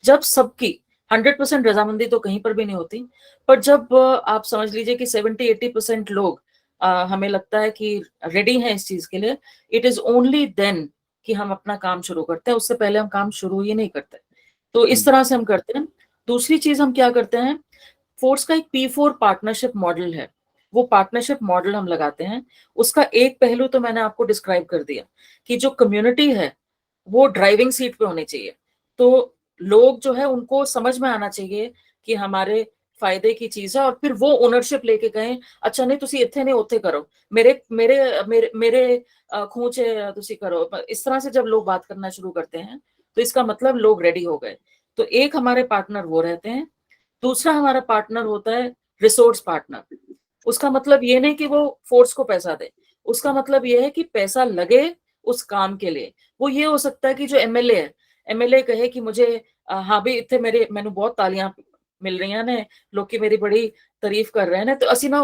जब सबकी 100% रजामंदी तो कहीं पर भी नहीं होती, पर जब आप समझ लीजिए कि 70-80% लोग हमें लगता है कि रेडी हैं इस चीज के लिए, इट इज ओनली देन कि हम अपना काम शुरू करते हैं, उससे पहले हम काम शुरू ही नहीं करते। तो इस तरह से हम करते हैं। दूसरी चीज हम क्या करते हैं, फोर्स का एक P4 पार्टनरशिप मॉडल है, वो पार्टनरशिप मॉडल हम लगाते हैं। उसका एक पहलू तो मैंने आपको डिस्क्राइब कर दिया कि जो कम्युनिटी है वो ड्राइविंग सीट पे होनी चाहिए। तो लोग जो है उनको समझ में आना चाहिए कि हमारे फायदे की चीज है, और फिर वो ओनरशिप लेके कहें अच्छा नहीं तुसी इत्थे नहीं उत्थे करो, मेरे मेरे मेरे मेरे खूंचे तुसी करो। इस तरह से जब लोग बात करना शुरू करते हैं तो इसका मतलब लोग रेडी हो गए। तो एक हमारे पार्टनर वो रहते हैं। दूसरा हमारा पार्टनर होता है रिसोर्स पार्टनर। उसका मतलब ये नहीं कि वो फोर्स को पैसा दे, उसका मतलब ये है कि पैसा लगे उस काम के लिए। वो ये हो सकता है कि जो एमएलए है, एमएलए कहे कि मुझे हाँ भी इतने मैंने बहुत तालियां मिल रही हैं ने, लोग की मेरी बड़ी तारीफ कर रहे हैं, तो असी ना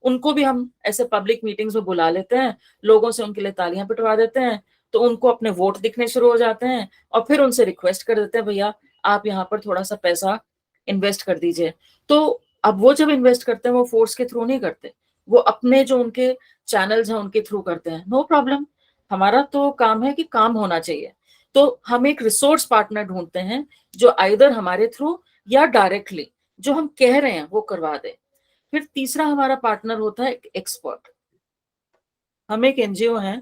उनको भी हम ऐसे पब्लिक मीटिंग्स में बुला लेते हैं, लोगों से उनके लिए तालियां पिटवा देते हैं, तो उनको अपने वोट दिखने शुरू हो जाते हैं, और फिर उनसे रिक्वेस्ट कर देते हैं भैया आप यहाँ पर थोड़ा सा पैसा इन्वेस्ट कर दीजिए। तो अब वो जब इन्वेस्ट करते हैं वो फोर्स के थ्रू नहीं करते, वो अपने जो उनके चैनल्स हैं उनके थ्रू करते हैं। नो प्रॉब्लम, हमारा तो काम है कि काम होना चाहिए। तो हम एक रिसोर्स पार्टनर ढूंढते हैं जो आइदर हमारे थ्रू या डायरेक्टली जो हम कह रहे हैं वो करवा दे। फिर तीसरा हमारा पार्टनर होता है एक्सपर्ट। हम एक एनजीओ हैं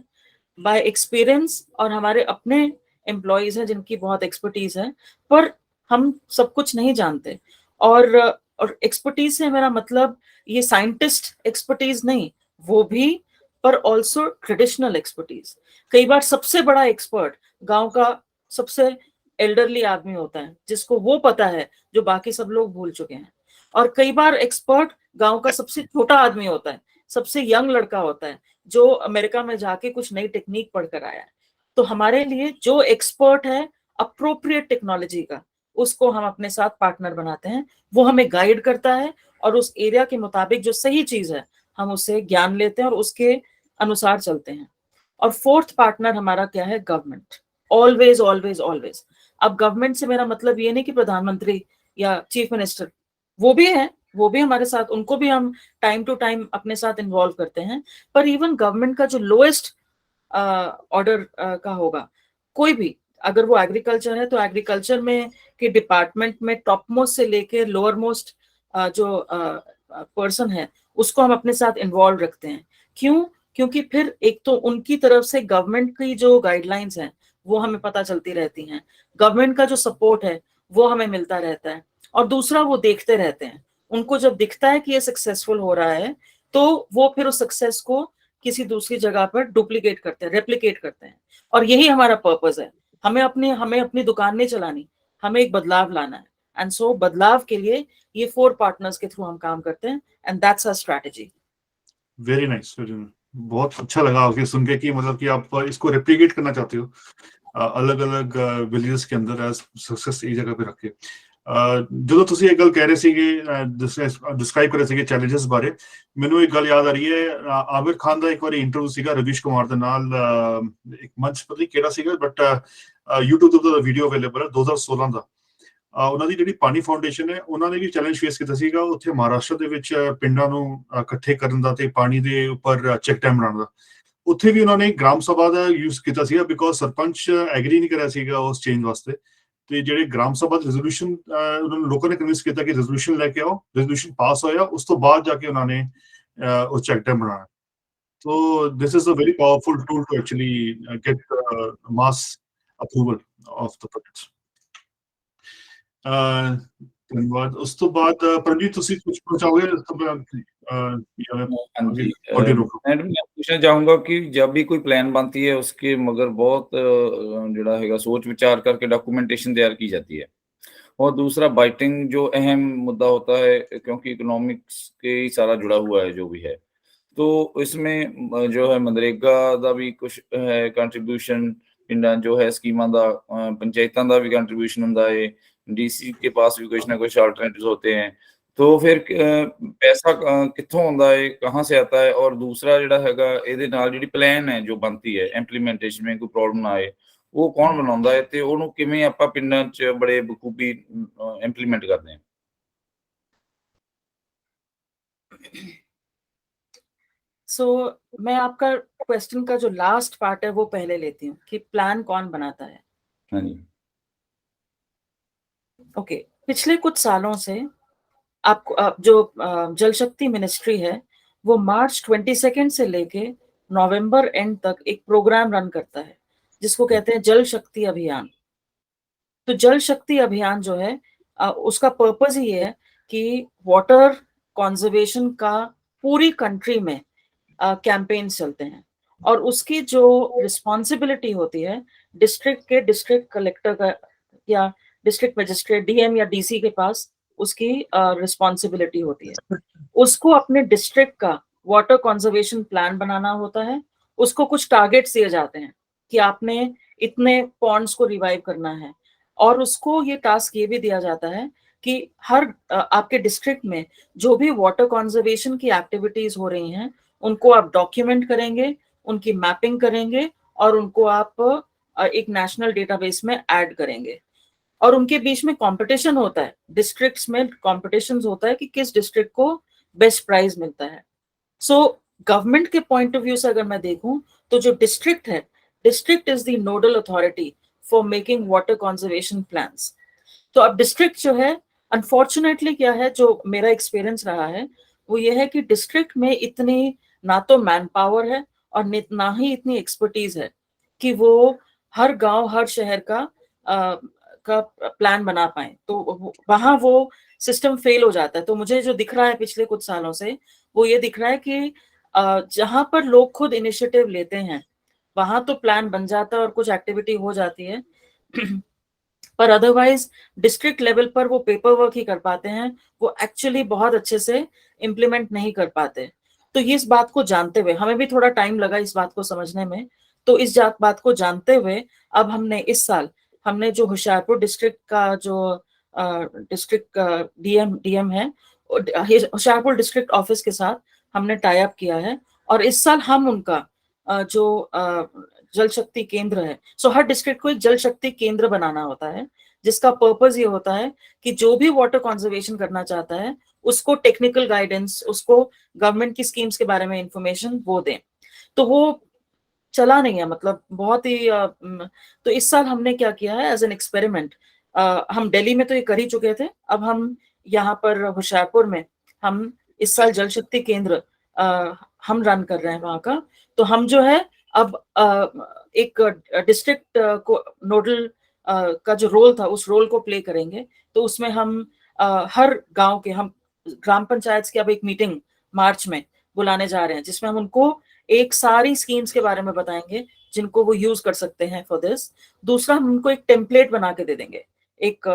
बाय एक्सपीरियंस, और हमारे अपने एम्प्लॉयज हैं जिनकी बहुत एक्सपर्टीज है, पर हम सब कुछ नहीं जानते। और एक्सपर्टीज से मेरा मतलब ये साइंटिस्ट एक्सपर्टीज नहीं, वो भी, पर ऑल्सो ट्रेडिशनल एक्सपर्टीज। कई बार सबसे बड़ा एक्सपर्ट गांव का सबसे एल्डरली आदमी होता है जिसको वो पता है जो बाकी सब लोग भूल चुके हैं, और कई बार एक्सपर्ट गांव का सबसे छोटा आदमी होता है, सबसे यंग लड़का होता है जो अमेरिका में जाके कुछ नई टेक्निक पढ़कर आया है। तो हमारे लिए जो एक्सपर्ट है अप्रोप्रिएट टेक्नोलॉजी का, उसको हम अपने साथ पार्टनर बनाते हैं। वो हमें गाइड करता है और उस एरिया के मुताबिक जो सही चीज है हम उससे ज्ञान लेते हैं और उसके अनुसार चलते हैं। और फोर्थ पार्टनर हमारा क्या है, गवर्नमेंट। Always always always. अब गवर्नमेंट से मेरा मतलब ये नहीं कि प्रधानमंत्री या चीफ मिनिस्टर, वो भी है, वो भी हमारे साथ, उनको भी हम टाइम टू टाइम अपने साथ इन्वॉल्व करते हैं। पर इवन गवर्नमेंट का जो लोएस्ट ऑर्डर का होगा, कोई भी, अगर वो एग्रीकल्चर है तो एग्रीकल्चर में के डिपार्टमेंट में टॉप मोस्ट से लेके लोअर मोस्ट जो पर्सन है उसको हम अपने साथ इन्वॉल्व रखते हैं। क्यों? क्योंकि फिर एक तो उनकी तरफ से गवर्नमेंट की जो गाइडलाइंस हैं वो हमें पता चलती रहती हैं, गवर्नमेंट का जो सपोर्ट है वो हमें मिलता रहता है, और दूसरा वो देखते रहते हैं। उनको जब दिखता है कि ये सक्सेसफुल हो रहा है तो वो फिर उस सक्सेस को किसी दूसरी जगह पर डुप्लीकेट करते हैं, रेप्लिकेट करते हैं। और यही हमारा पर्पस है। हमें अपनी दुकान नहीं चलानी, हमें एक बदलाव लाना है। एंड सो बदलाव के लिए ये 4 पार्टनर्स के थ्रू हम काम करते हैं, and that's our strategy. Very nice, very nice. बहुत अच्छा लगा आपके सुन के कि मतलब कि आप इसको रेप्लिकेट करना चाहते हो अलग अलग विलेजेस के अंदर एज सक्सेस एक जगह पे रख के। ਜਦੋਂ ਤੁਸੀਂ ਇਹ ਗੱਲ ਕਹਿ ਰਹੇ ਸੀਗੇ ਡਿਸਕ੍ਰਾਈਬ ਕਰ ਰਹੇ ਸੀਗੇ ਚੈਲੰਜਸ ਬਾਰੇ, ਮੈਨੂੰ ਇੱਕ ਗੱਲ ਯਾਦ ਆ ਰਹੀ ਹੈ। ਆਮਿਰ ਖਾਨ ਦਾ ਇੱਕ ਵਾਰੀ ਇੰਟਰਵਿਊ ਸੀਗਾ ਰਵੀਸ਼ ਕੁਮਾਰ ਦੇ ਨਾਲ, ਇੱਕ ਮੰਚ ਪਤਾ ਨਹੀਂ ਕਿਹੜਾ ਸੀਗਾ, ਬਟ YouTube ਤੇ ਵੀਡੀਓ ਅਵੇਲੇਬਲ ਹੈ 2016 ਦਾ। ਉਹਨਾਂ ਦੀ ਜਿਹੜੀ ਪਾਣੀ ਫਾਊਂਡੇਸ਼ਨ ਹੈ ਉਹਨਾਂ ਨੇ ਵੀ ਚੈਲੰਜ ਫੇਸ ਕੀਤਾ ਸੀਗਾ ਉੱਥੇ ਮਹਾਰਾਸ਼ਟਰ ਦੇ ਵਿੱਚ ਪਿੰਡਾਂ ਨੂੰ ਇਕੱਠੇ ਕਰਨ ਦਾ ਤੇ ਪਾਣੀ ਦੇ ਉੱਪਰ ਚੈੱਕ ਡੈਮ ਬਣਾਉਣ ਦਾ। ਉੱਥੇ ਵੀ ਉਹਨਾਂ ਨੇ ਗ੍ਰਾਮ ਸਭਾ ਦਾ ਯੂਜ਼ ਕੀਤਾ ਸੀਗਾ ਬਿਕੋਜ਼ ਸਰਪੰਚ ਐਗਰੀ ਨਹੀਂ ਕਰਿਆ ਸੀਗਾ ਉਸ ਚੇਂਜ ਵਾਸਤੇ। ਤੇ ਜਿਹੜੇ ਗ੍ਰਾਮ ਸਭਾ ਦੇ ਰੈਜ਼ੋਲੂਸ਼ਨ ਉਹਨਾਂ ਨੂੰ ਲੋਕਾਂ ਨੇ ਕਨਵਿੰਸ ਕੀਤਾ ਕਿ ਰੈਜ਼ੋਲੂਸ਼ਨ ਲੈ ਕੇ ਆਓ, ਰੈਜ਼ੋਲੂਸ਼ਨ ਪਾਸ ਹੋਇਆ, ਉਸ ਤੋਂ ਬਾਅਦ ਜਾ ਕੇ ਉਹਨਾਂ ਨੇ ਉਹ ਚੈੱਕ ਡੈਮ ਬਣਾਇਆ। So this is a very powerful tool to actually get mass approval of the projects. ਧੰਨਵਾਦ। ਉਸ ਤੋਂ ਬਾਅਦ ਪਰਮਜੀਤ ਤੁਸੀਂ ਕੁਝ ਪਹੁੰਚਾਓਗੇ ਉਸ ਤੋਂ ਬਾਅਦ या मैं हाँ आगे जी, कंटिन्यू करूँ? मैडम मैं पूछना चाहूँगा कि जब भी कोई प्लान बनती है उसके मगर बहुत ਜਿਹੜਾ ਹੈਗਾ सोच विचार करके डॉक्यूमेंटेशन तैयार की जाती है। और दूसरा बाइटिंग जो अहम मुद्दा होता है क्योंकि इकोनॉमिक्स के ही सारा जुड़ा हुआ है जो भी है। तो इसमें जो है मनरेगा ਦਾ ਵੀ ਕੁਝ ਹੈ ਕੰਟਰੀਬਿਊਸ਼ਨ, ਪਿੰਡਾਂ ਜੋ ਹੈ ਸਕੀਮਾਂ ਦਾ, पंचायतों ਦਾ भी कंट्रीब्यूशन ਹੁੰਦਾ है, डीसी के पास भी कुछ ना कुछ अल्टरनेटिव्स होते हैं। तो फिर पैसा कित्थों आਉਂਦਾ है, कहाँ से आता है? और दूसरा ਜਿਹੜਾ ਹੈਗਾ ਇਹਦੇ ਨਾਲ ਜਿਹੜੀ ਪਲਾਨ ਹੈ ਜੋ ਬਣਦੀ ਹੈ ਇੰਪਲੀਮੈਂਟੇਸ਼ਨ में कोई प्रॉब्लम ना आए, ਉਹ ਕੌਣ ਬਣਾਉਂਦਾ ਹੈ ਤੇ ਉਹਨੂੰ ਕਿਵੇਂ ਆਪਾਂ ਪਿੰਡਾਂ 'ਚ ਬੜੇ ਬਖੂਬੀ ਇੰਪਲੀਮੈਂਟ ਕਰਦੇ ਹਾਂ? सो मैं आपका क्वेश्चन का जो लास्ट पार्ट है वो पहले लेती हूँ कि प्लान कौन बनाता है। हाँ जी। ओके, पिछले कुछ सालों से आपको जो जल शक्ति मिनिस्ट्री है वो मार्च 22 से लेके नवंबर एंड तक एक प्रोग्राम रन करता है जिसको कहते हैं जल शक्ति अभियान। तो जल शक्ति अभियान जो है उसका पर्पस ही है कि वाटर कंजर्वेशन का पूरी कंट्री में कैंपेन चलते हैं और उसकी जो रिस्पॉन्सिबिलिटी होती है डिस्ट्रिक्ट के डिस्ट्रिक्ट कलेक्टर का या डिस्ट्रिक्ट मजिस्ट्रेट डीएम या डीसी के पास उसकी रिस्पॉन्सिबिलिटी होती है। उसको अपने डिस्ट्रिक्ट का वाटर कंजर्वेशन प्लान बनाना होता है। उसको कुछ टारगेट्स दिए जाते हैं कि आपने इतने पॉन्ड्स को रिवाइव करना है और उसको ये टास्क ये भी दिया जाता है कि हर आपके डिस्ट्रिक्ट में जो भी वाटर कंजर्वेशन की एक्टिविटीज हो रही हैं उनको आप डॉक्यूमेंट करेंगे, उनकी मैपिंग करेंगे और उनको आप एक नेशनल डेटाबेस में ऐड करेंगे। और उनके बीच में कंपटीशन होता है, डिस्ट्रिक्ट्स में कंपटीशन होता है कि किस डिस्ट्रिक्ट को बेस्ट प्राइज मिलता है। सो गवर्नमेंट के पॉइंट ऑफ व्यू से अगर मैं देखूं तो जो डिस्ट्रिक्ट है, district is the nodal authority for making water conservation plans. तो अब डिस्ट्रिक्ट जो है अनफॉर्चुनेटली क्या है, जो मेरा एक्सपीरियंस रहा है वो ये है कि डिस्ट्रिक्ट में इतनी ना तो मैन पावर है और ना ही इतनी एक्सपर्टीज है कि वो हर गांव हर शहर का प्लान बना पाए। तो वहां वो सिस्टम फेल हो जाता है। तो मुझे जो दिख रहा है पिछले कुछ सालों से वो ये दिख रहा है कि जहां पर लोग खुद इनिशिएटिव लेते हैं वहां तो प्लान बन जाता है और कुछ एक्टिविटी हो जाती है पर अदरवाइज डिस्ट्रिक्ट लेवल पर वो पेपर वर्क ही कर पाते हैं, वो एक्चुअली बहुत अच्छे से इम्प्लीमेंट नहीं कर पाते। तो इस बात को जानते हुए हमें भी थोड़ा टाइम लगा इस बात को समझने में। तो इस बात को जानते हुए अब हमने इस साल हमने जो होशियारपुर डिस्ट्रिक्ट का जो डिस्ट्रिक्ट डीएम है होशियारपुर डिस्ट्रिक्ट ऑफिस के साथ हमने टाई अप किया है और इस साल हम उनका जो जल शक्ति केंद्र है, सो हर डिस्ट्रिक्ट को एक जल शक्ति केंद्र बनाना होता है जिसका पर्पस ये होता है कि जो भी वाटर कंजर्वेशन करना चाहता है उसको टेक्निकल गाइडेंस, उसको गवर्नमेंट की स्कीम्स के बारे में इंफॉर्मेशन वो दें। तो वो चला नहीं है, मतलब बहुत ही तो इस साल हमने क्या किया है एज एन एक्सपेरिमेंट, हम दिल्ली में तो ये कर ही चुके थे, अब हम यहाँ पर होशियारपुर में हम इस साल जल शक्ति केंद्र हम रन कर रहे हैं वहां का। तो हम जो है अब एक डिस्ट्रिक्ट को नोडल का जो रोल था उस रोल को प्ले करेंगे। तो उसमें हम हर गांव के, हम ग्राम पंचायत की अब एक मीटिंग मार्च में बुलाने जा रहे हैं जिसमें हम उनको एक सारी स्कीम्स के बारे में बताएंगे जिनको वो यूज कर सकते हैं फॉर दिस। दूसरा हम उनको एक टेम्पलेट बना के दे देंगे, एक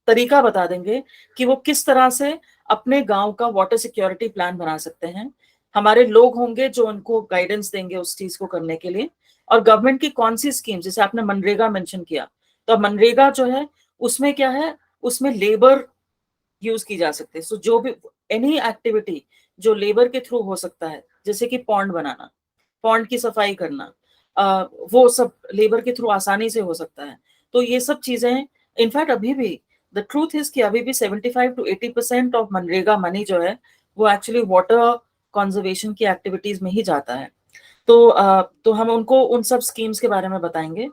तरीका बता देंगे कि वो किस तरह से अपने गांव का वाटर सिक्योरिटी प्लान बना सकते हैं। हमारे लोग होंगे जो उनको गाइडेंस देंगे उस चीज को करने के लिए। और गवर्नमेंट की कौन सी स्कीम, जैसे आपने मनरेगा मेंशन किया, तो अब मनरेगा जो है उसमें क्या है, उसमें लेबर यूज की जा सकती है। सो जो भी एनी एक्टिविटी जो लेबर के थ्रू हो सकता है, जैसे कि पॉन्ड बनाना, पॉन्ड की सफाई करना, वो सब लेबर के थ्रू आसानी से हो सकता है। तो ये सब चीजें इनफैक्ट अभी भी द ट्रूथ इज कि अभी भी 75 to 80% ऑफ मनरेगा मनी जो है वो एक्चुअली वाटर कंजर्वेशन की एक्टिविटीज में ही जाता है। तो हम उनको उन सब स्कीम्स के बारे में बताएंगे।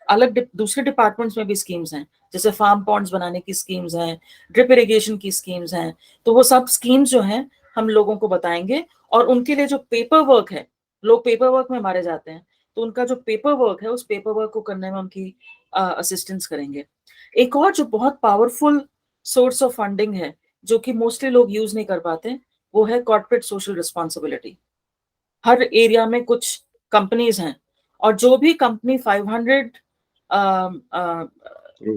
अलग दूसरे डिपार्टमेंट्स में भी स्कीम्स हैं, जैसे फार्म पॉन्ड्स बनाने की स्कीम्स हैं, ड्रिप इरिगेशन की स्कीम्स हैं। तो वो सब स्कीम्स जो हैं हम लोगों को बताएंगे और उनके लिए जो पेपर वर्क है, लोग पेपर वर्क में मारे जाते हैं, तो उनका जो पेपर वर्क है उस पेपर वर्क को करने में उनकी असिस्टेंस करेंगे। एक और जो बहुत पावरफुल सोर्स ऑफ फंडिंग है जो कि मोस्टली लोग यूज नहीं कर पाते, वो है कॉर्पोरेट सोशल रिस्पॉन्सिबिलिटी। हर एरिया में कुछ कंपनीज हैं और जो भी कंपनी 500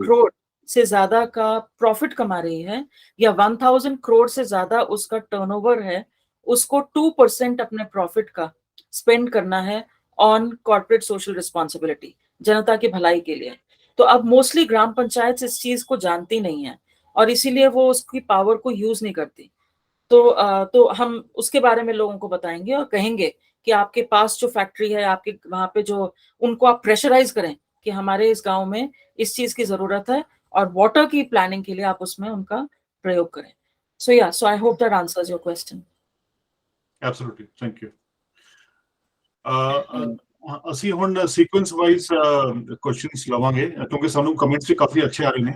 करोड़ से ज्यादा का प्रॉफिट कमा रही है या 1000 करोड़ से ज्यादा उसका टर्नओवर है, उसको 2% अपने प्रॉफिट का स्पेंड करना है ऑन कॉर्पोरेट सोशल रिस्पॉन्सिबिलिटी, जनता की भलाई के लिए। तो अब मोस्टली ग्राम पंचायत इस चीज को जानती नहीं है और इसीलिए वो उसकी पावर को यूज नहीं करती। तो हम उसके बारे में लोगों को बताएंगे और कहेंगे कि आपके पास जो फैक्ट्री है, आपके वहां पे जो, उनको आप प्रेशराइज करें कि हमारे इस गांव में इस चीज की जरूरत है और वाटर की प्लानिंग के लिए आप उसमें उनका प्रयोग करें। So I hope that answers your question. Absolutely, thank you. ਅਸੀਂ ਹੁਣ ਸੀਕੁਐਂਸ ਵਾਈਜ਼ ਕੁਐਸਚਨਸ ਲਵਾਂਗੇ ਕਿਉਂਕਿ ਸਾਨੂੰ ਕਮੈਂਟਸ ਵੀ ਕਾਫੀ ਅੱਛੇ ਆ ਰਹੇ ਨੇ।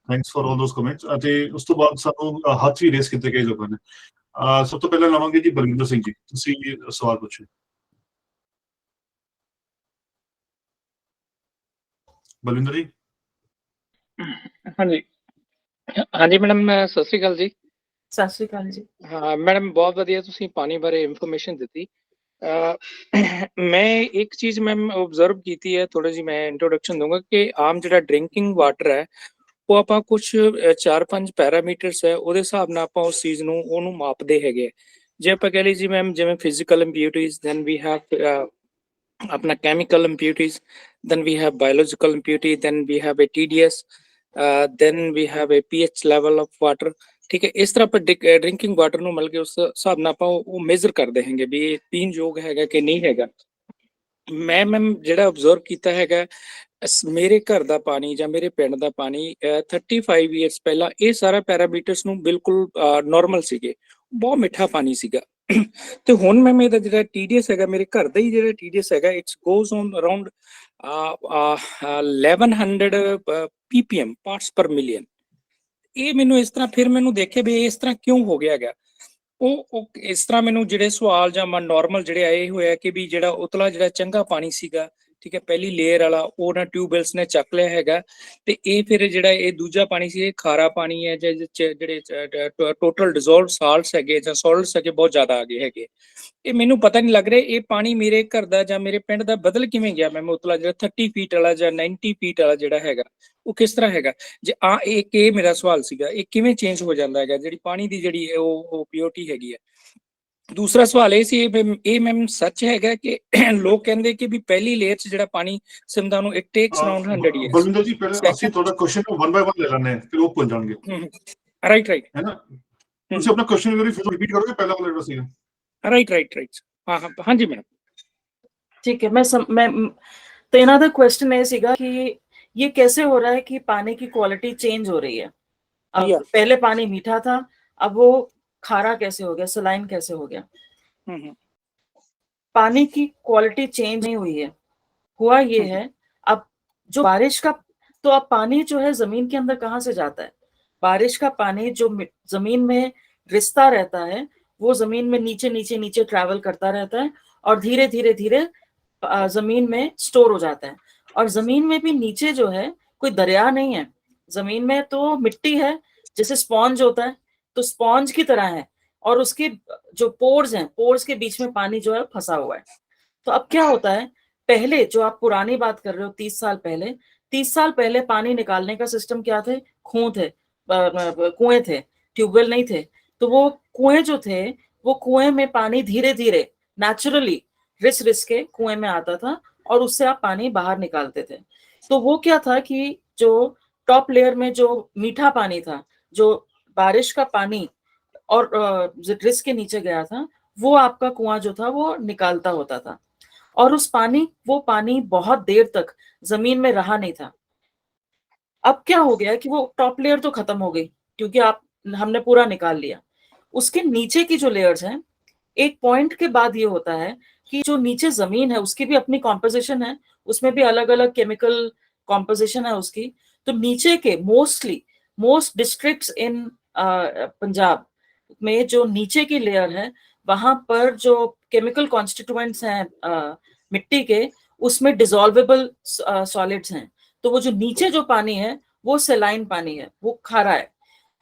Thanks for all those comments. ਅਤੇ ਉਸ ਤੋਂ ਬਾਅਦ ਸਾਨੂੰ ਹੱਥ ਵੀ ਰੇਸ ਕੀਤੇ ਗਏ ਲੋਕਾਂ ਨੇ। ਸਭ ਤੋਂ ਪਹਿਲਾਂ ਲਵਾਂਗੇ ਜੀ ਬਲਵਿੰਦਰ ਸਿੰਘ ਜੀ, ਤੁਸੀਂ ਸਵਾਲ ਪੁੱਛੋ। ਬਲਵਿੰਦਰ ਜੀ। ਹਾਂਜੀ ਹਾਂਜੀ ਮੈਡਮ, ਸਤਿ ਸ਼੍ਰੀ ਅਕਾਲ ਜੀ। ਸਤਿ ਸ਼੍ਰੀ ਅਕਾਲ ਜੀ। ਹਾਂ ਮੈਡਮ, ਬਹੁਤ ਵਧੀਆ ਤੁਸੀਂ ਪਾਣੀ ਬਾਰੇ ਇਨਫੋਰਮੇਸ਼ਨ ਦਿੱਤੀ। ਮੈਂ ਇੱਕ ਚੀਜ਼ ਮੈਮ ਆਬਜ਼ਰਵ ਕੀਤੀ ਹੈ, ਥੋੜਾ ਜਿਹੀ ਮੈਂ ਇੰਟਰੋਡਕਸ਼ਨ ਦੂੰਗਾ ਕਿ ਆਮ ਜਿਹੜਾ ਡਰਿੰਕਿੰਗ ਵਾਟਰ ਹੈ ਉਹ ਆਪਾਂ ਕੁਝ 4-5 ਪੈਰਾਮੀਟਰਸ ਹੈ, ਉਹਦੇ ਹਿਸਾਬ ਨਾਲ ਆਪਾਂ ਉਸ ਚੀਜ਼ ਨੂੰ ਉਹਨੂੰ ਮਾਪਦੇ ਹੈਗੇ। ਜੇ ਆਪਾਂ ਕਹਿ ਲਈ ਜੀ ਮੈਮ, ਜਿਵੇਂ ਫਿਜ਼ੀਕਲ ਇੰਪਿਊਰਿਟੀਜ਼, ਦੈਨ ਵੀ ਹੈਵ अपना chemical impurities, then we have biological impurity, then we have a TDS, then we have a pH level of water। ठीक है, इस तरह पर ड्रिंकिंग वाटर ਨੂੰ ਮਿਲ ਕੇ ਉਸ ਹਿਸਾਬ ਨਾਲ ਆਪਾਂ ਉਹ ਮੇਜ਼ਰ ਕਰਦੇ ਹੈਗੇ ਵੀ ਇਹ ਪੀਣ ਯੋਗ ਹੈਗਾ ਕਿ ਨਹੀਂ ਹੈਗਾ। ਮੈਂ ਮੈਮ ਜਿਹੜਾ ਆਬਜ਼ਰਵ ਕੀਤਾ ਹੈਗਾ, ਮੇਰੇ ਘਰ ਦਾ ਪਾਣੀ ਜਾਂ ਮੇਰੇ ਪਿੰਡ ਦਾ ਪਾਣੀ 35 ਇਅਰਸ ਪਹਿਲਾਂ ਇਹ ਸਾਰਾ ਪੈਰਾਮੀਟਰਸ ਨੂੰ ਬਿਲਕੁਲ ਨਾਰਮਲ ਸੀਗੇ, ਬਹੁਤ ਮਿੱਠਾ ਪਾਣੀ ਸੀਗਾ। ਤੇ ਹੁਣ ਮੈਮ ਇਹਦਾ ਜਿਹੜਾ TDS ਹੈਗਾ, ਮੇਰੇ ਘਰ ਦਾ ਹੀ ਜਿਹੜਾ TDS ਹੈਗਾ, it's goes on around 1100 ppm parts ਪਰ ਮਿਲੀਅਨ। ਇਹ ਮੈਨੂੰ ਇਸ ਤਰ੍ਹਾਂ, ਫਿਰ ਮੈਨੂੰ ਦੇਖੇ ਵੀ ਇਸ ਤਰ੍ਹਾਂ ਕਿਉਂ ਹੋ ਗਿਆ ਹੈਗਾ। ਉਹ ਇਸ ਤਰ੍ਹਾਂ ਮੈਨੂੰ ਜਿਹੜੇ ਸਵਾਲ ਜਾਂ ਨਾਰਮਲ ਜਿਹੜੇ ਆਏ ਹੋਇਆ ਕਿ ਵੀ ਜਿਹੜਾ ਉਤਲਾ ਜਿਹੜਾ ਚੰਗਾ ਪਾਣੀ ਸੀਗਾ, ਠੀਕ ਹੈ, ਪਹਿਲੀ ਲੇਅਰ ਵਾਲਾ, ਉਹ ਨਾ ਟਿਊਬਵੈਲਸ ਨੇ ਚੱਕ ਲਿਆ ਹੈਗਾ ਤੇ ਇਹ ਫਿਰ ਜਿਹੜਾ ਇਹ ਦੂਜਾ ਪਾਣੀ ਸੀ, ਇਹ ਖਾਰਾ ਪਾਣੀ ਹੈ, ਜਿਹੜੇ ਟੋਟਲ ਡਿਜ਼ੋਲਵ ਸਾਲਟਸ ਹੈਗੇ ਜਾਂ ਸੋਲਟਸ ਹੈਗੇ ਬਹੁਤ ਜ਼ਿਆਦਾ ਆ ਗਏ ਹੈਗੇ। ਇਹ ਮੈਨੂੰ ਪਤਾ ਨਹੀਂ ਲੱਗ ਰਿਹਾ ਇਹ ਪਾਣੀ ਮੇਰੇ ਘਰ ਦਾ ਜਾਂ ਮੇਰੇ ਪਿੰਡ ਦਾ ਬਦਲ ਕਿਵੇਂ ਗਿਆ। ਮੈਂ ਉਤਲਾ ਜਿਹੜਾ 30 ਫੀਟ ਵਾਲਾ ਜਾਂ 90 ਫੀਟ ਵਾਲਾ ਜਿਹੜਾ ਹੈਗਾ ਉਹ ਕਿਸ ਤਰ੍ਹਾਂ ਹੈਗਾ। ਜੇ ਇਹ ਮੇਰਾ ਸਵਾਲ ਸੀਗਾ, ਇਹ ਕਿਵੇਂ ਚੇਂਜ ਹੋ ਜਾਂਦਾ ਹੈਗਾ ਜਿਹੜੀ ਪਾਣੀ ਦੀ ਜਿਹੜੀ ਉਹ ਪਿਓਰਟੀ ਹੈਗੀ ਹੈ। ਦੂਸਰਾ ਸਵਾਲ ਇਹ ਸੀ, ਇਹ ਮੈਮ ਸੱਚ ਹੈਗਾ ਕਿ ਲੋਕ ਕਹਿੰਦੇ ਕਿ ਵੀ ਪਹਿਲੀ ਲੇਅਰ 'ਚ ਜਿਹੜਾ ਪਾਣੀ ਸਿਮਦਾ ਨੂੰ it takes around 100 years. Balwinder ਜੀ, ਪਹਿਲਾਂ ਅਸੀਂ ਤੁਹਾਡਾ ਕੁਐਸਚਨ ਨੂੰ 1 ਬਾਈ 1 ਲੈ ਲੈਣੇ ਫਿਰ ਉਹ ਪੁੱਛ ਜਾਣਗੇ। ਰਾਈਟ ਹੈ ਨਾ, ਤੁਸੀਂ ਆਪਣਾ ਕੁਐਸਚਨ ਰਿਪੀਟ ਕਰੋਗੇ ਪਹਿਲਾ ਵਾਲਾ ਜਿਹੜਾ ਸੀਗਾ। राइट। हाँ जी मैडम, ठीक है। मैं तो इनका क्वेश्चन ये सीगा कि ये कैसे हो रहा है कि पानी की क्वालिटी चेंज हो रही है। अब पहले पानी मीठा था, अब वो खारा कैसे हो गया, सलाइन कैसे हो गया। पानी की क्वालिटी चेंज नहीं हुई है, हुआ ये है अब जो बारिश का, तो अब पानी जो है जमीन के अंदर कहाँ से जाता है। बारिश का पानी जो जमीन में रिसता रहता है वो जमीन में नीचे ट्रैवल करता रहता है और धीरे धीरे जमीन में स्टोर हो जाता है। और जमीन में भी नीचे जो है कोई दरिया नहीं है, जमीन में तो मिट्टी है, जैसे स्पॉन्ज होता है तो स्पॉन्ज की तरह है और उसके जो पोर्स हैं, पोर्स के बीच में पानी जो है फंसा हुआ है। तो अब क्या होता है, पहले जो आप पुरानी बात कर रहे हो 30 साल पहले पानी निकालने का सिस्टम क्या थे, कुएं थे, ट्यूबवेल नहीं थे। तो वो कुएं जो थे, वो कुएं में पानी धीरे धीरे नेचुरली रिस के कुएं में आता था और उससे आप पानी बाहर निकालते थे। तो वो क्या था कि जो टॉप लेयर में जो मीठा पानी था, जो बारिश का पानी और रिस के नीचे गया था, वो आपका कुआं जो था वो निकालता होता था और वो पानी बहुत देर तक जमीन में रहा नहीं था। अब क्या हो गया कि वो टॉप लेयर तो खत्म हो गई क्योंकि हमने पूरा निकाल लिया। उसके नीचे की जो लेयर्स हैं, एक पॉइंट के बाद ये होता है कि जो नीचे जमीन है उसकी भी अपनी कॉम्पोजिशन है, उसमें भी अलग अलग केमिकल कॉम्पोजिशन है उसकी। तो नीचे के मोस्ट डिस्ट्रिक्ट्स इन पंजाब में जो नीचे की लेयर है, वहां पर जो केमिकल कॉन्स्टिट्यूएंट्स हैं मिट्टी के, उसमें डिसॉल्वेबल सॉलिड्स हैं। तो वो जो नीचे जो पानी है वो सेलाइन पानी है, वो खारा है।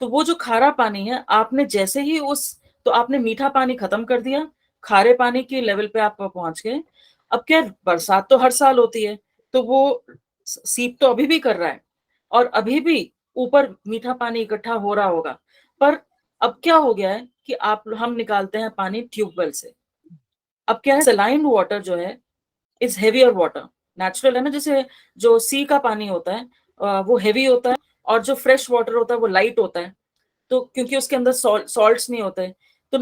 तो वो जो खारा पानी है, आपने जैसे ही तो आपने मीठा पानी खत्म कर दिया, खारे पानी के लेवल पे आप पहुंच गए। अब क्या, बरसात तो हर साल होती है, तो वो सीप तो अभी भी कर रहा है और अभी भी ऊपर मीठा पानी इकट्ठा हो रहा होगा। पर अब क्या हो गया है कि हम निकालते हैं पानी ट्यूबवेल से। अब क्या है, सेलाइन वाटर जो है इज हेवियर वाटर, नेचुरल है ना, जैसे जो सी का पानी होता है वो हेवी होता है और जो फ्रेश वाटर होता है वो लाइट होता है। तो क्योंकि उसके अंदर सॉल्ट्स नहीं होते, तो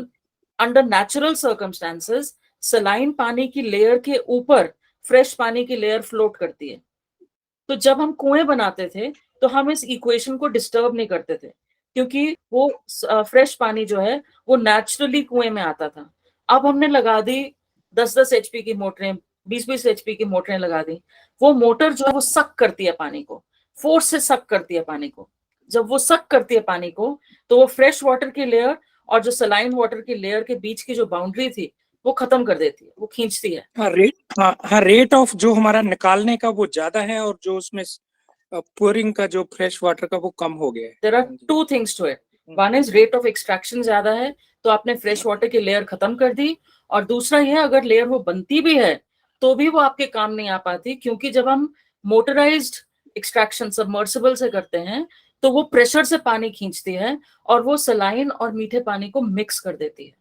अंडर नेचुरल सर्कमस्टेंसेस सलाइन पानी की लेयर के ऊपर फ्रेश पानी की लेयर फ्लोट करती है। तो जब हम कुएं बनाते थे तो हम इस इक्वेशन को डिस्टर्ब नहीं करते थे, क्योंकि वो फ्रेश पानी जो है वो नेचुरली कुएं में आता था। अब हमने लगा दी 10-10 HP की मोटरें, 20-20 HP की मोटरें लगा दी। वो मोटर जो है वो सक करती है पानी को, फोर्स से सक करती है पानी को। जब वो सक करती है पानी को, तो वो फ्रेश वाटर की लेयर और जो सलाइन वाटर की लेयर के बीच की जो बाउंड्री थी वो खत्म कर देती है, वो खींचती है। हाँ, रेट ऑफ जो हमारा निकालने का वो ज्यादा है और जो उसमें पोरिंग का जो फ्रेश वाटर का वो कम हो गया है। There are two things to it. One is rate of extraction ज्यादा है, तो आपने फ्रेश वाटर की लेयर खत्म कर दी। और दूसरा ये है, अगर लेयर वो बनती भी है तो भी वो आपके काम नहीं आ पाती, क्योंकि जब हम मोटराइज्ड एक्सट्रैक्शन सबमर्सिबल से करते हैं तो वो प्रेशर से पानी खींचती है और वो सलाइन और मीठे पानी को मिक्स कर देती है।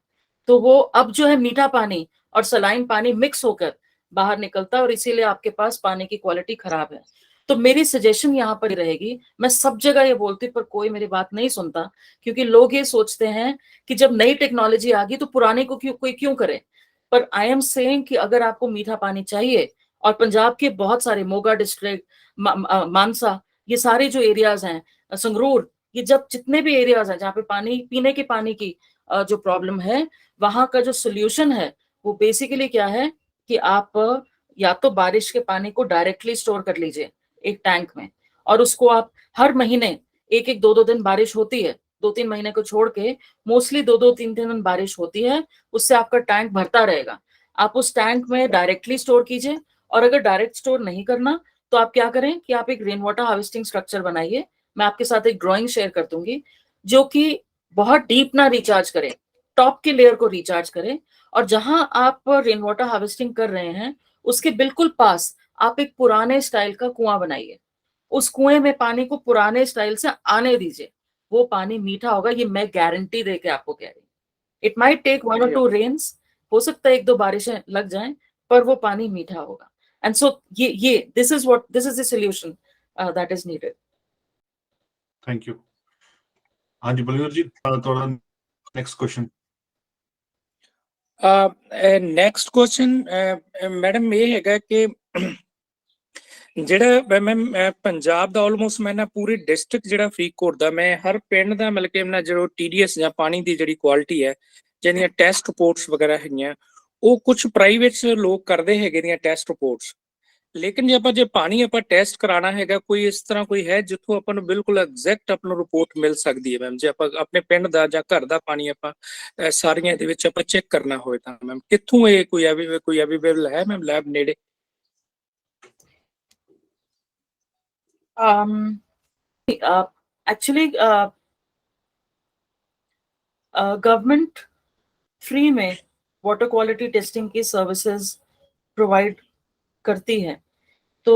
तो वो अब जो है मीठा पानी और सलाइन पानी मिक्स होकर बाहर निकलता है और इसीलिए आपके पास पानी की क्वालिटी खराब है। तो मेरी सजेशन यहाँ पर रहेगी, मैं सब जगह ये बोलती पर कोई मेरी बात नहीं सुनता, क्योंकि लोग ये सोचते हैं कि जब नई टेक्नोलॉजी आ गई तो पुराने को कोई क्यों करे। पर आई एम सेइंग कि अगर आपको मीठा पानी चाहिए, और पंजाब के बहुत सारे मोगा डिस्ट्रिक्ट, मानसा, ये सारे जो एरियाज हैं, संगरूर, ये जब जितने भी एरियाज हैं जहाँ पे पानी, पीने के पानी की जो प्रॉब्लम है, वहां का जो सोल्यूशन है वो बेसिकली क्या है कि आप या तो बारिश के पानी को डायरेक्टली स्टोर कर लीजिए एक टैंक में, और उसको आप हर महीने 1-1, 2-2 दिन बारिश होती है, 2-3 महीने को छोड़ के मोस्टली 2-2, 3-3 दिन बारिश होती है, उससे आपका टैंक भरता रहेगा। आप उस टैंक में डायरेक्टली स्टोर कीजिए, और अगर डायरेक्ट स्टोर नहीं करना तो आप क्या करें कि आप एक रेन वाटर हार्वेस्टिंग स्ट्रक्चर बनाइए। मैं आपके साथ एक ड्राइंग शेयर कर दूंगी, जो कि बहुत डीप ना रिचार्ज करे, टॉप की लेयर को रिचार्ज करे, और जहां आप रेन वाटर हार्वेस्टिंग कर रहे हैं उसके बिल्कुल पास आप एक पुराने स्टाइल का कुआं बनाइए। उस कुएं में पानी को पुराने स्टाइल से आने दीजिए, वो पानी मीठा होगा, ये मैं गारंटी दे के आपको कह रही हूँ। It might take 1 or 2 rains, हो सकता है 1-2 बारिशें लग जाएं, पर वो पानी मीठा होगा। And so this is the solution that is needed. Thank you. हाँ जी बलवीर जी, थोड़ा next question. Next question madam ਇਹ ਹੈਗਾ ਕਿ ਜਿਹੜਾ ਮੈਂ ਪੰਜਾਬ ਦਾ ਆਲਮੋਸਟ ਮੈਂ ਨਾ ਪੂਰੀ ਡਿਸਟ੍ਰਿਕਟ ਜਿਹੜਾ ਫਰੀਦਕੋਟ ਦਾ, ਮੈਂ ਹਰ ਪਿੰਡ ਦਾ ਮਿਲ ਕੇ ਨਾ ਜਿਹੜਾ TDS ਜਾਂ ਪਾਣੀ ਦੀ ਜਿਹੜੀ ਕੁਆਲਿਟੀ ਹੈ, ਜਿਹੜੀਆਂ ਟੈਸਟ ਰਿਪੋਰਟਸ ਵਗੈਰਾ ਹੈਗੀਆਂ, ਉਹ ਕੁਝ ਪ੍ਰਾਈਵੇਟ ਲੋਕ ਕਰਦੇ ਹੈਗੇ ਦੀਆਂ ਟੈਸਟ ਰਿਪੋਰਟਸ। ਲੇਕਿਨ ਜੇ ਪਾਣੀ ਆਪਾਂ ਟੈਸਟ ਕਰਾਉਣਾ ਹੈਗਾ, ਕੋਈ ਇਸ ਤਰ੍ਹਾਂ ਕੋਈ ਹੈ ਜਿੱਥੋਂ ਆਪਾਂ ਨੂੰ ਬਿਲਕੁਲ ਐਗਜ਼ੈਕਟ ਆਪਾਂ ਨੂੰ ਰਿਪੋਰਟ ਮਿਲ ਸਕਦੀ ਹੈ ਮੈਮ? ਜੇ ਆਪਾਂ ਆਪਣੇ ਪਿੰਡ ਦਾ ਜਾਂ ਘਰ ਦਾ ਪਾਣੀ ਆਪਾਂ ਸਾਰੀਆਂ ਦੇ ਵਿੱਚ ਆਪਾਂ ਚੈੱਕ ਕਰਨਾ ਹੋਵੇ ਤਾਂ ਮੈਮ ਕਿੱਥੋਂ ਇਹ ਕੋਈ ਅਵੇਲੇਬਲ ਹੈ ਮੈਮ ਲੈਬ ਨੇੜੇ? एक्चुअली गवर्नमेंट फ्री में वाटर क्वालिटी टेस्टिंग की सर्विसेज प्रोवाइड करती है। तो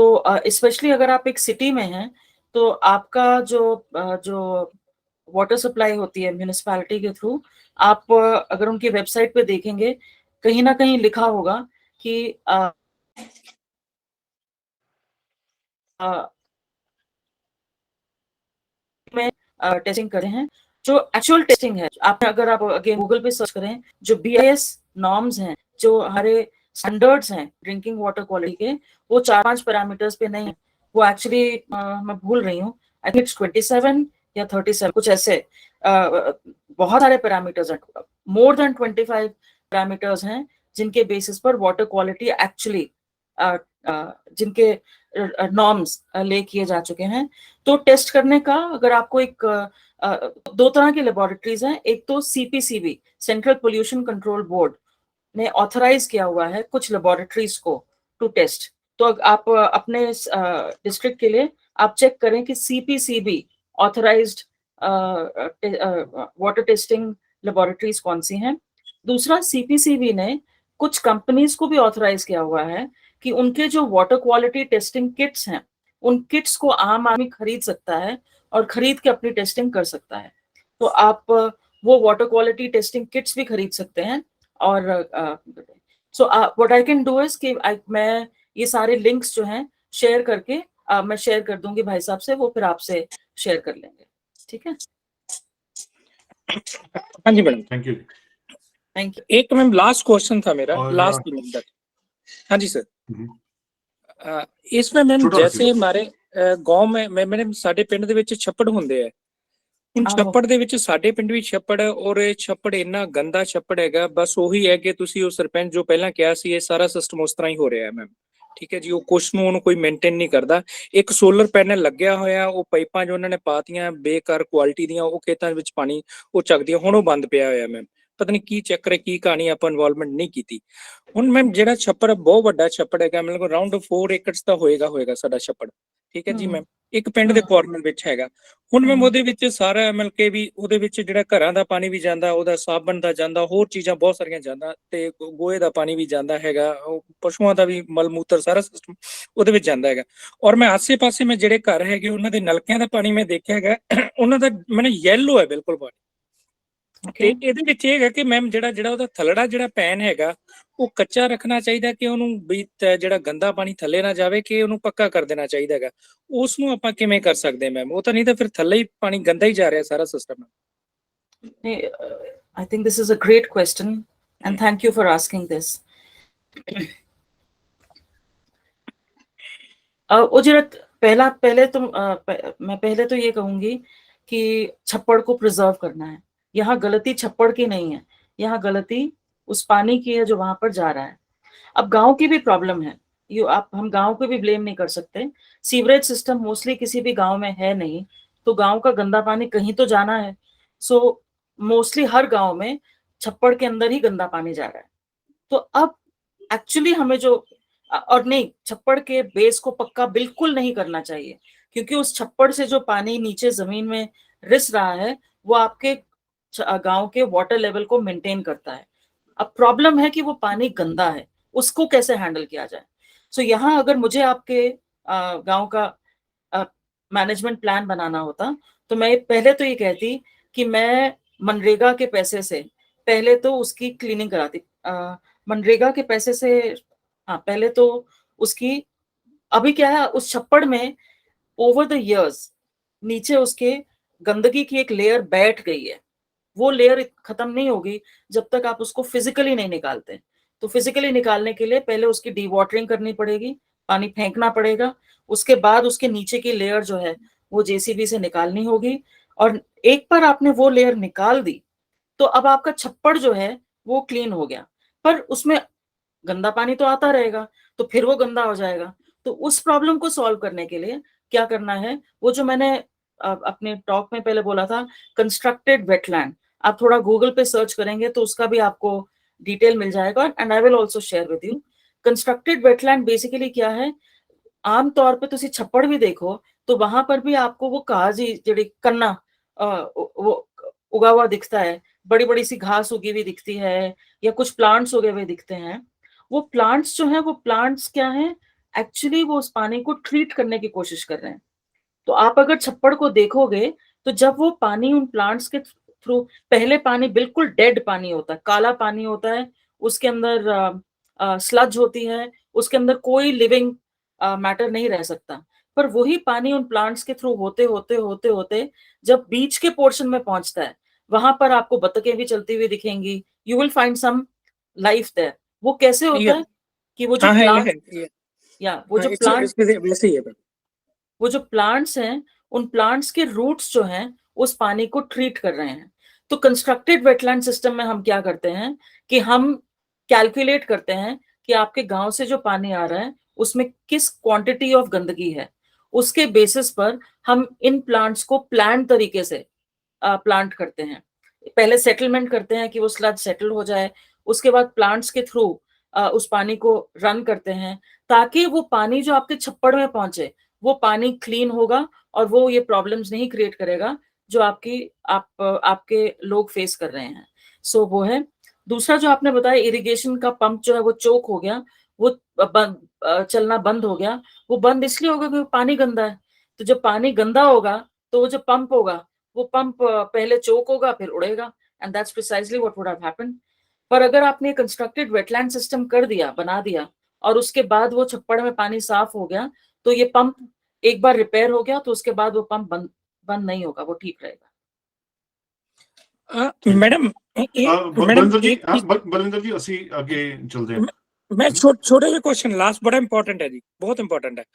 स्पेशली अगर आप एक सिटी में हैं तो आपका जो वाटर सप्लाई होती है म्यूनिसिपैलिटी के थ्रू, आप अगर उनकी वेबसाइट पे देखेंगे कहीं ना कहीं लिखा होगा कि में टेस्टिंग करे हैं। जो एक्चुअल टेस्टिंग है, अगर आप अगेन गूगल पे सर्च करें, जो BIS नॉर्म्स हैं, जो हमारे स्टैंडर्ड्स हैं ड्रिंकिंग वाटर क्वालिटी के, वो 4-5 पैरामीटर्स पे नहीं है। वो एक्चुअली मैं भूल रही हूँ, आई थिंक इट्स 27 या 37 कुछ ऐसे बहुत सारे पैरामीटर्स हैं, मोर देन 25 पैरामीटर्स हैं जिनके बेसिस पर वाटर क्वालिटी एक्चुअली जिनके नॉर्म्स ले किए जा चुके हैं। तो टेस्ट करने का अगर आपको एक 2 तरह की लेबोरेटरीज हैं। एक तो CPCB central pollution control board ने ऑथराइज किया हुआ है कुछ लेबोरेटरीज को टू टेस्ट तो आप अपने डिस्ट्रिक्ट के लिए आप चेक करें कि CPCB authorised water testing laboratories कौन सी हैं। दूसरा, CPCB ने कुछ कंपनीज को भी ऑथराइज किया हुआ है कि उनके जो वाटर क्वालिटी टेस्टिंग किट्स हैं, उन किट्स को आम आदमी खरीद सकता है और खरीद के अपनी टेस्टिंग कर सकता है। तो आप वो वाटर क्वालिटी टेस्टिंग किट्स भी खरीद सकते हैं। और सो what I can do is कि मैं ये सारे लिंक्स जो हैं शेयर करके मैं शेयर कर दूंगी भाई साहब से, वो फिर आपसे शेयर कर लेंगे। ठीक है, हाँ जी madam, thank you. Thank you. एक मैम लास्ट क्वेश्चन था मेरा, और, लास्ट मिनट। हाँ जी सर। हम्म, इसमें मैम छोटा जैसे रखिए। हमारे गांव में मैडम ਸਾਡੇ ਪਿੰਡ ਦੇ ਵਿੱਚ ਛੱਪੜ ਹੁੰਦੇ ਆ, ਹੁਣ ਆਹੋ। ਛੱਪੜ ਦੇ ਵਿੱਚ ਸਾਡੇ ਪਿੰਡ ਵੀ ਛੱਪੜ ਹੈ, ਔਰ ਇਹ ਛੱਪੜ ਇੰਨਾ ਗੰਦਾ ਛੱਪੜ ਹੈਗਾ, ਬਸ ਉਹੀ ਹੈ ਕਿ ਤੁਸੀਂ ਉਹ ਸਰਪੰਚ ਜੋ ਪਹਿਲਾਂ ਕਿਹਾ ਸੀ ਇਹ ਸਾਰਾ ਸਿਸਟਮ ਉਸ ਤਰ੍ਹਾਂ ਹੀ ਹੋ ਰਿਹਾ ਹੈ ਮੈਮ। ਠੀਕ ਹੈ ਜੀ, ਉਹ ਕੁਛ ਨੂੰ ਉਹਨੂੰ ਕੋਈ ਮੇਨਟੇਨ ਨਹੀਂ ਕਰਦਾ। ਇੱਕ ਸੋਲਰ ਪੈਨਲ ਲੱਗਿਆ ਹੋਇਆ, ਉਹ ਪਾਈਪਾਂ ਜੋ ਉਹਨਾਂ ਨੇ ਪਾਤੀਆਂ ਬੇਕਾਰ ਕੁਆਲਿਟੀ ਦੀਆਂ, ਉਹ ਖੇਤਾਂ ਵਿੱਚ ਪਾਣੀ ਉਹ ਚੱਕਦੀਆਂ, ਹੁਣ ਉਹ ਬੰਦ ਪਿਆ ਹੋਇਆ ਮੈਮ। ਪਤਾ ਨਹੀਂ ਕੀ ਚੱਕਰ ਹੈ, ਕੀ ਕਹਾਣੀ, ਆਪਾਂ ਇਨਵੋਲਵਮੈਂਟ ਨਹੀਂ ਕੀਤੀ। ਹੁਣ ਮੈਮ ਜਿਹੜਾ ਛੱਪੜ ਬਹੁਤ ਵੱਡਾ ਛੱਪੜ ਹੈਗਾ, ਮਤਲਬ ਅਰਾਊਂਡ 4 ਏਕੜਸ ਦਾ ਹੋਏਗਾ ਸਾਡਾ ਛੱਪੜ। ਠੀਕ ਹੈ ਜੀ ਮੈਮ, ਇੱਕ ਪਿੰਡ ਦੇ ਕਾਰਨਰ ਵਿੱਚ ਹੈਗਾ। ਹੁਣ ਮੈਮ ਉਹਦੇ ਵਿੱਚ ਸਾਰਾ ਮਿਲ ਕੇ ਵੀ ਉਹਦੇ ਵਿੱਚ ਜਿਹੜਾ ਘਰਾਂ ਦਾ ਪਾਣੀ ਵੀ ਜਾਂਦਾ, ਉਹਦਾ ਸਾਬਣ ਦਾ ਜਾਂਦਾ, ਹੋਰ ਚੀਜ਼ਾਂ ਬਹੁਤ ਸਾਰੀਆਂ ਜਾਂਦਾ, ਤੇ ਗੋਹੇ ਦਾ ਪਾਣੀ ਵੀ ਜਾਂਦਾ ਹੈਗਾ, ਉਹ ਪਸ਼ੂਆਂ ਦਾ ਵੀ ਮਲ ਮੂਤਰ ਸਾਰਾ ਸਿਸਟਮ ਉਹਦੇ ਵਿੱਚ ਜਾਂਦਾ ਹੈਗਾ। ਔਰ ਮੈਂ ਆਸੇ ਪਾਸੇ ਮੈਂ ਜਿਹੜੇ ਘਰ ਹੈਗੇ ਉਹਨਾਂ ਦੇ ਨਲਕਿਆਂ ਦਾ ਪਾਣੀ ਮੈਂ ਦੇਖਿਆ ਹੈਗਾ, ਉਹਨਾਂ ਦਾ ਮੈਨੂੰ ਯੈਲੋ ਹੈ ਬਿਲਕੁਲ ਪਾਣੀ। ਤੇ ਇਹਦੇ ਵਿੱਚ ਇਹ ਹੈਗਾ ਕਿ ਮੈਮ ਜਿਹੜਾ ਉਹਦਾ ਥੱਲੜਾ ਜਿਹੜਾ ਪੈਨ ਹੈਗਾ ਉਹ ਕੱਚਾ ਰੱਖਣਾ ਚਾਹੀਦਾ ਕਿ ਉਹਨੂੰ ਵੀ ਜਿਹੜਾ ਗੰਦਾ ਪਾਣੀ ਥੱਲੇ ਨਾ ਜਾਵੇ, ਕਿ ਉਹਨੂੰ ਪੱਕਾ ਕਰ ਦੇਣਾ ਚਾਹੀਦਾ ਹੈਗਾ। ਉਸ ਨੂੰ ਆਪਾਂ ਕਿਵੇਂ ਕਰ ਸਕਦੇ ਮੈਮ? ਉਹ ਤਾਂ ਨਹੀਂ ਤਾਂ ਫਿਰ ਥੱਲੇ ਹੀ ਪਾਣੀ ਗੰਦਾ ਹੀ ਜਾ ਰਿਹਾ ਸਾਰਾ system. I think this is a great question and thank you for asking this. वो जरा मैं पहले तो ये कहूंगी कि छप्पड़ को प्रिजर्व करना है। यहाँ गलती छप्पड़ की नहीं है, यहाँ गलती उस पानी की है जो वहां पर जा रहा है। अब गांव की भी प्रॉब्लम है, हम गांव को भी ब्लेम नहीं कर सकते। सीवरेज सिस्टम मोस्टली किसी भी गांव में है नहीं, तो गांव का गंदा पानी कहीं तो जाना है। सो मोस्टली हर गांव में छप्पड़ के अंदर ही गंदा पानी जा रहा है। तो अब एक्चुअली हमें जो, और नहीं, छप्पड़ के बेस को पक्का बिल्कुल नहीं करना चाहिए, क्योंकि उस छप्पड़ से जो पानी नीचे जमीन में रिस रहा है वो आपके गांव के वाटर लेवल को मेंटेन करता है। अब प्रॉब्लम है कि वो पानी गंदा है, उसको कैसे हैंडल किया जाए। सो यहाँ अगर मुझे आपके गांव का मैनेजमेंट प्लान बनाना होता तो मैं पहले तो ये कहती कि मैं मनरेगा के पैसे से पहले तो उसकी क्लीनिंग कराती। मनरेगा के पैसे से पहले तो उसकी, अभी क्या है उस छप्पड़ में ओवर द इयर्स नीचे उसके गंदगी की एक लेयर बैठ गई है। वो लेयर खत्म नहीं होगी जब तक आप उसको फिजिकली नहीं निकालते। तो फिजिकली निकालने के लिए पहले उसकी डीवाटरिंग करनी पड़ेगी, पानी फेंकना पड़ेगा, उसके बाद उसके नीचे की लेयर जो है वो जेसीबी से निकालनी होगी। और एक बार आपने वो लेयर निकाल दी तो अब आपका छप्पड़ जो है वो क्लीन हो गया, पर उसमें गंदा पानी तो आता रहेगा, तो फिर वो गंदा हो जाएगा। तो उस प्रॉब्लम को सॉल्व करने के लिए क्या करना है, वो जो मैंने अपने टॉक में पहले बोला था, कंस्ट्रक्टेड वेटलैंड, आप थोड़ा गूगल पे सर्च करेंगे तो उसका भी आपको डिटेल मिल जाएगा, and I will also share with you. Constructed wetland basically क्या है, आम तौर पे तुसी छप्पड़ भी देखो तो वहां पर भी आपको वो काजी जेडी कन्ना वो उगा हुआ दिखता है, बड़ी बड़ी सी घास उगी हुई दिखती है, या कुछ प्लांट्स उगे हुए दिखते हैं। वो प्लांट्स जो है, वो प्लांट्स क्या है, एक्चुअली वो उस पानी को ट्रीट करने की कोशिश कर रहे हैं। तो आप अगर छप्पड़ को देखोगे तो जब वो पानी उन प्लांट्स के थ्रू, पहले पानी बिल्कुल डेड पानी होता है, काला पानी होता है, उसके अंदर स्लज होती है, उसके अंदर कोई लिविंग मैटर नहीं रह सकता। पर वही पानी उन प्लांट्स के थ्रू होते होते होते होते जब बीच के पोर्शन में पहुंचता है, वहां पर आपको बतखें भी चलती हुई दिखेंगी, you will find some life there. वो कैसे होता है कि वो जो प्लांट्स हैं, उन प्लांट्स के रूट्स जो हैं उस पानी को ट्रीट कर रहे हैं। तो कंस्ट्रक्टेड वेटलैंड सिस्टम में हम क्या करते हैं कि हम कैलकुलेट करते हैं कि आपके गांव से जो पानी आ रहा है उसमें किस क्वांटिटी ऑफ गंदगी है, उसके बेसिस पर हम इन प्लांट्स को प्लान तरीके से प्लांट करते हैं। पहले सेटलमेंट करते हैं कि वो स्लज सेटल हो जाए, उसके बाद प्लांट्स के थ्रू उस पानी को रन करते हैं, ताकि वो पानी जो आपके छप्पड़ में पहुंचे वो पानी क्लीन होगा और वो ये प्रॉब्लम्स नहीं क्रिएट करेगा जो आपके लोग फेस कर रहे हैं। सो वो है। दूसरा जो आपने बताया इरिगेशन का पंप जो है वो चोक हो गया, वो चलना बंद हो गया। वो बंद इसलिए होगा क्योंकि पानी गंदा है। तो जब पानी गंदा होगा तो वो जो पंप होगा वो पंप पहले चोक होगा फिर उड़ेगा, and that's precisely what would have happened. पर अगर आपने कंस्ट्रक्टेड वेटलैंड सिस्टम कर दिया, बना दिया, और उसके बाद वो छप्पड़ में पानी साफ हो गया, तो ये पंप एक बार रिपेयर हो गया तो उसके बाद वो पंप बंद नहीं होगा, वो ठीक रहेगा। मैडम बलविंदर जी ਅਸੀਂ ਅੱਗੇ ਚਲਦੇ ਹਾਂ। मैं छोटे ਜਿਹੇ क्वेश्चन लास्ट बड़ा इंपॉर्टेंट है जी, बहुत इंपॉर्टेंट है।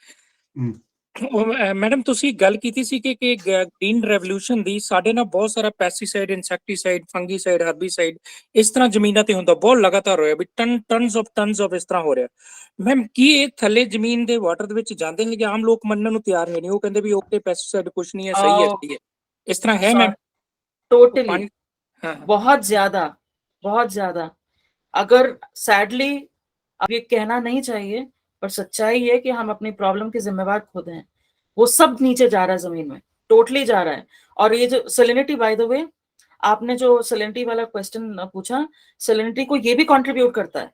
ਮੈਡਮ ਤੁਸੀਂ ਗੱਲ ਕੀਤੀ ਸੀ ਕਿ ਗ੍ਰੀਨ ਰੈਵੋਲੂਸ਼ਨ ਦੀ ਸਾਡੇ ਨਾਲ ਬਹੁਤ ਸਾਰਾ ਪੈਸਟੀਸਾਈਡ, ਇਨਸੈਕਟੀਸਾਈਡ, ਫੰਗੀਸਾਈਡ, ਹਰਬੀਸਾਈਡ ਇਸ ਤਰ੍ਹਾਂ ਜ਼ਮੀਨਾਂ ਤੇ ਹੁੰਦਾ, ਬਹੁਤ ਲਗਾਤਾਰ ਹੋਇਆ ਵੀ ਟਨਸ ਆਫ ਇਸ ਤਰ੍ਹਾਂ ਹੋ ਰਿਹਾ। ਮੈਮ ਕੀ ਇਹ ਥੱਲੇ ਜ਼ਮੀਨ ਦੇ ਵਾਟਰ ਦੇ ਵਿੱਚ ਜਾਂਦੇ ਨੇ ਜਾਂ ਆਮ ਲੋਕ ਮੰਨਣ ਨੂੰ ਤਿਆਰ ਨਹੀਂ, ਉਹ ਕਹਿੰਦੇ ਵੀ ਓਕੇ ਪੈਸਟੀਸਾਈਡ ਕੁਝ ਨਹੀਂ ਹੈ, ਸਹੀ ਹੈ, ਇਸ ਤਰ੍ਹਾਂ ਹੈ ਮੈਮ? टोटली बहुत ज्यादा। अगर सैडली अब ये कहना नहीं चाहिए, पर सच्चाई है कि हम अपनी प्रॉब्लम के जिम्मेवार खुद हैं। वो सब नीचे जा रहा है जमीन में, टोटली जा रहा है। और ये जो सैलिनिटी, बाय द वे आपने जो सैलिनिटी वाला क्वेश्चन पूछा, सैलिनिटी को ये भी कंट्रीब्यूट करता है।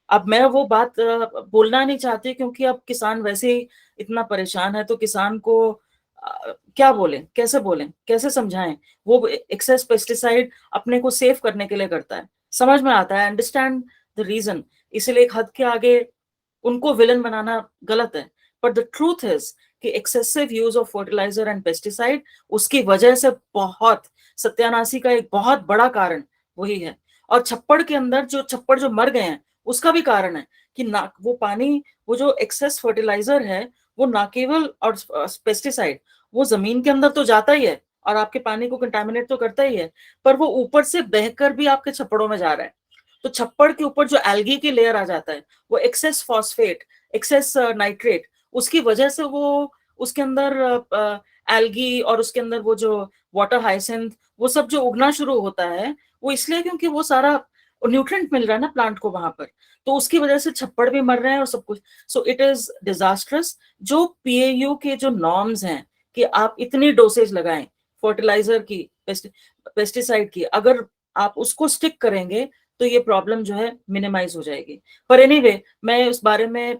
अब मैं वो बात बोलना नहीं चाहती क्योंकि अब किसान वैसे ही इतना परेशान है, तो किसान को क्या बोलें, कैसे समझाएं। वो एक्सेस पेस्टिसाइड अपने को सेव करने के लिए करता है, समझ में आता है, अंडरस्टैंड द रीजन। इसलिए एक हद के आगे उनको विलन बनाना गलत है। बट द ट्रूथ इज कि excessive use of fertiliser and pesticide उसकी वजह से बहुत सत्यानाशी का एक बहुत बड़ा कारण वही है। और छप्पड़ के अंदर जो मर गए हैं उसका भी कारण है कि ना वो पानी, वो जो एक्सेस फर्टिलाइजर है वो ना केवल, और पेस्टिसाइड वो जमीन के अंदर तो जाता ही है और आपके पानी को कंटामिनेट तो करता ही है, पर वो ऊपर से बहकर भी आपके छप्पड़ों में जा रहा है। तो छप्पड़ के ऊपर जो एल्गी की लेयर आ जाता है, वो एक्सेस फॉस्फेट, एक्सेस नाइट्रेट, उसकी वजह से वो उसके अंदर एल्गी और उसके अंदर वो जो वाटर हाइसिंथ वो सब जो उगना शुरू होता है, वो इसलिए क्योंकि वो सारा न्यूट्रिएंट मिल रहा है ना प्लांट को वहां पर, तो उसकी वजह से छप्पड़ भी मर रहे हैं और सब कुछ। So it is disastrous. जो पीएयू के जो नॉर्म्स हैं कि आप इतनी डोसेज लगाएं फर्टिलाइजर की, पेस्टिसाइड की, अगर आप उसको स्टिक करेंगे तो ये प्रॉब्लम जो है मिनिमाइज हो जाएगी। पर एनीवे मैं उस बारे में,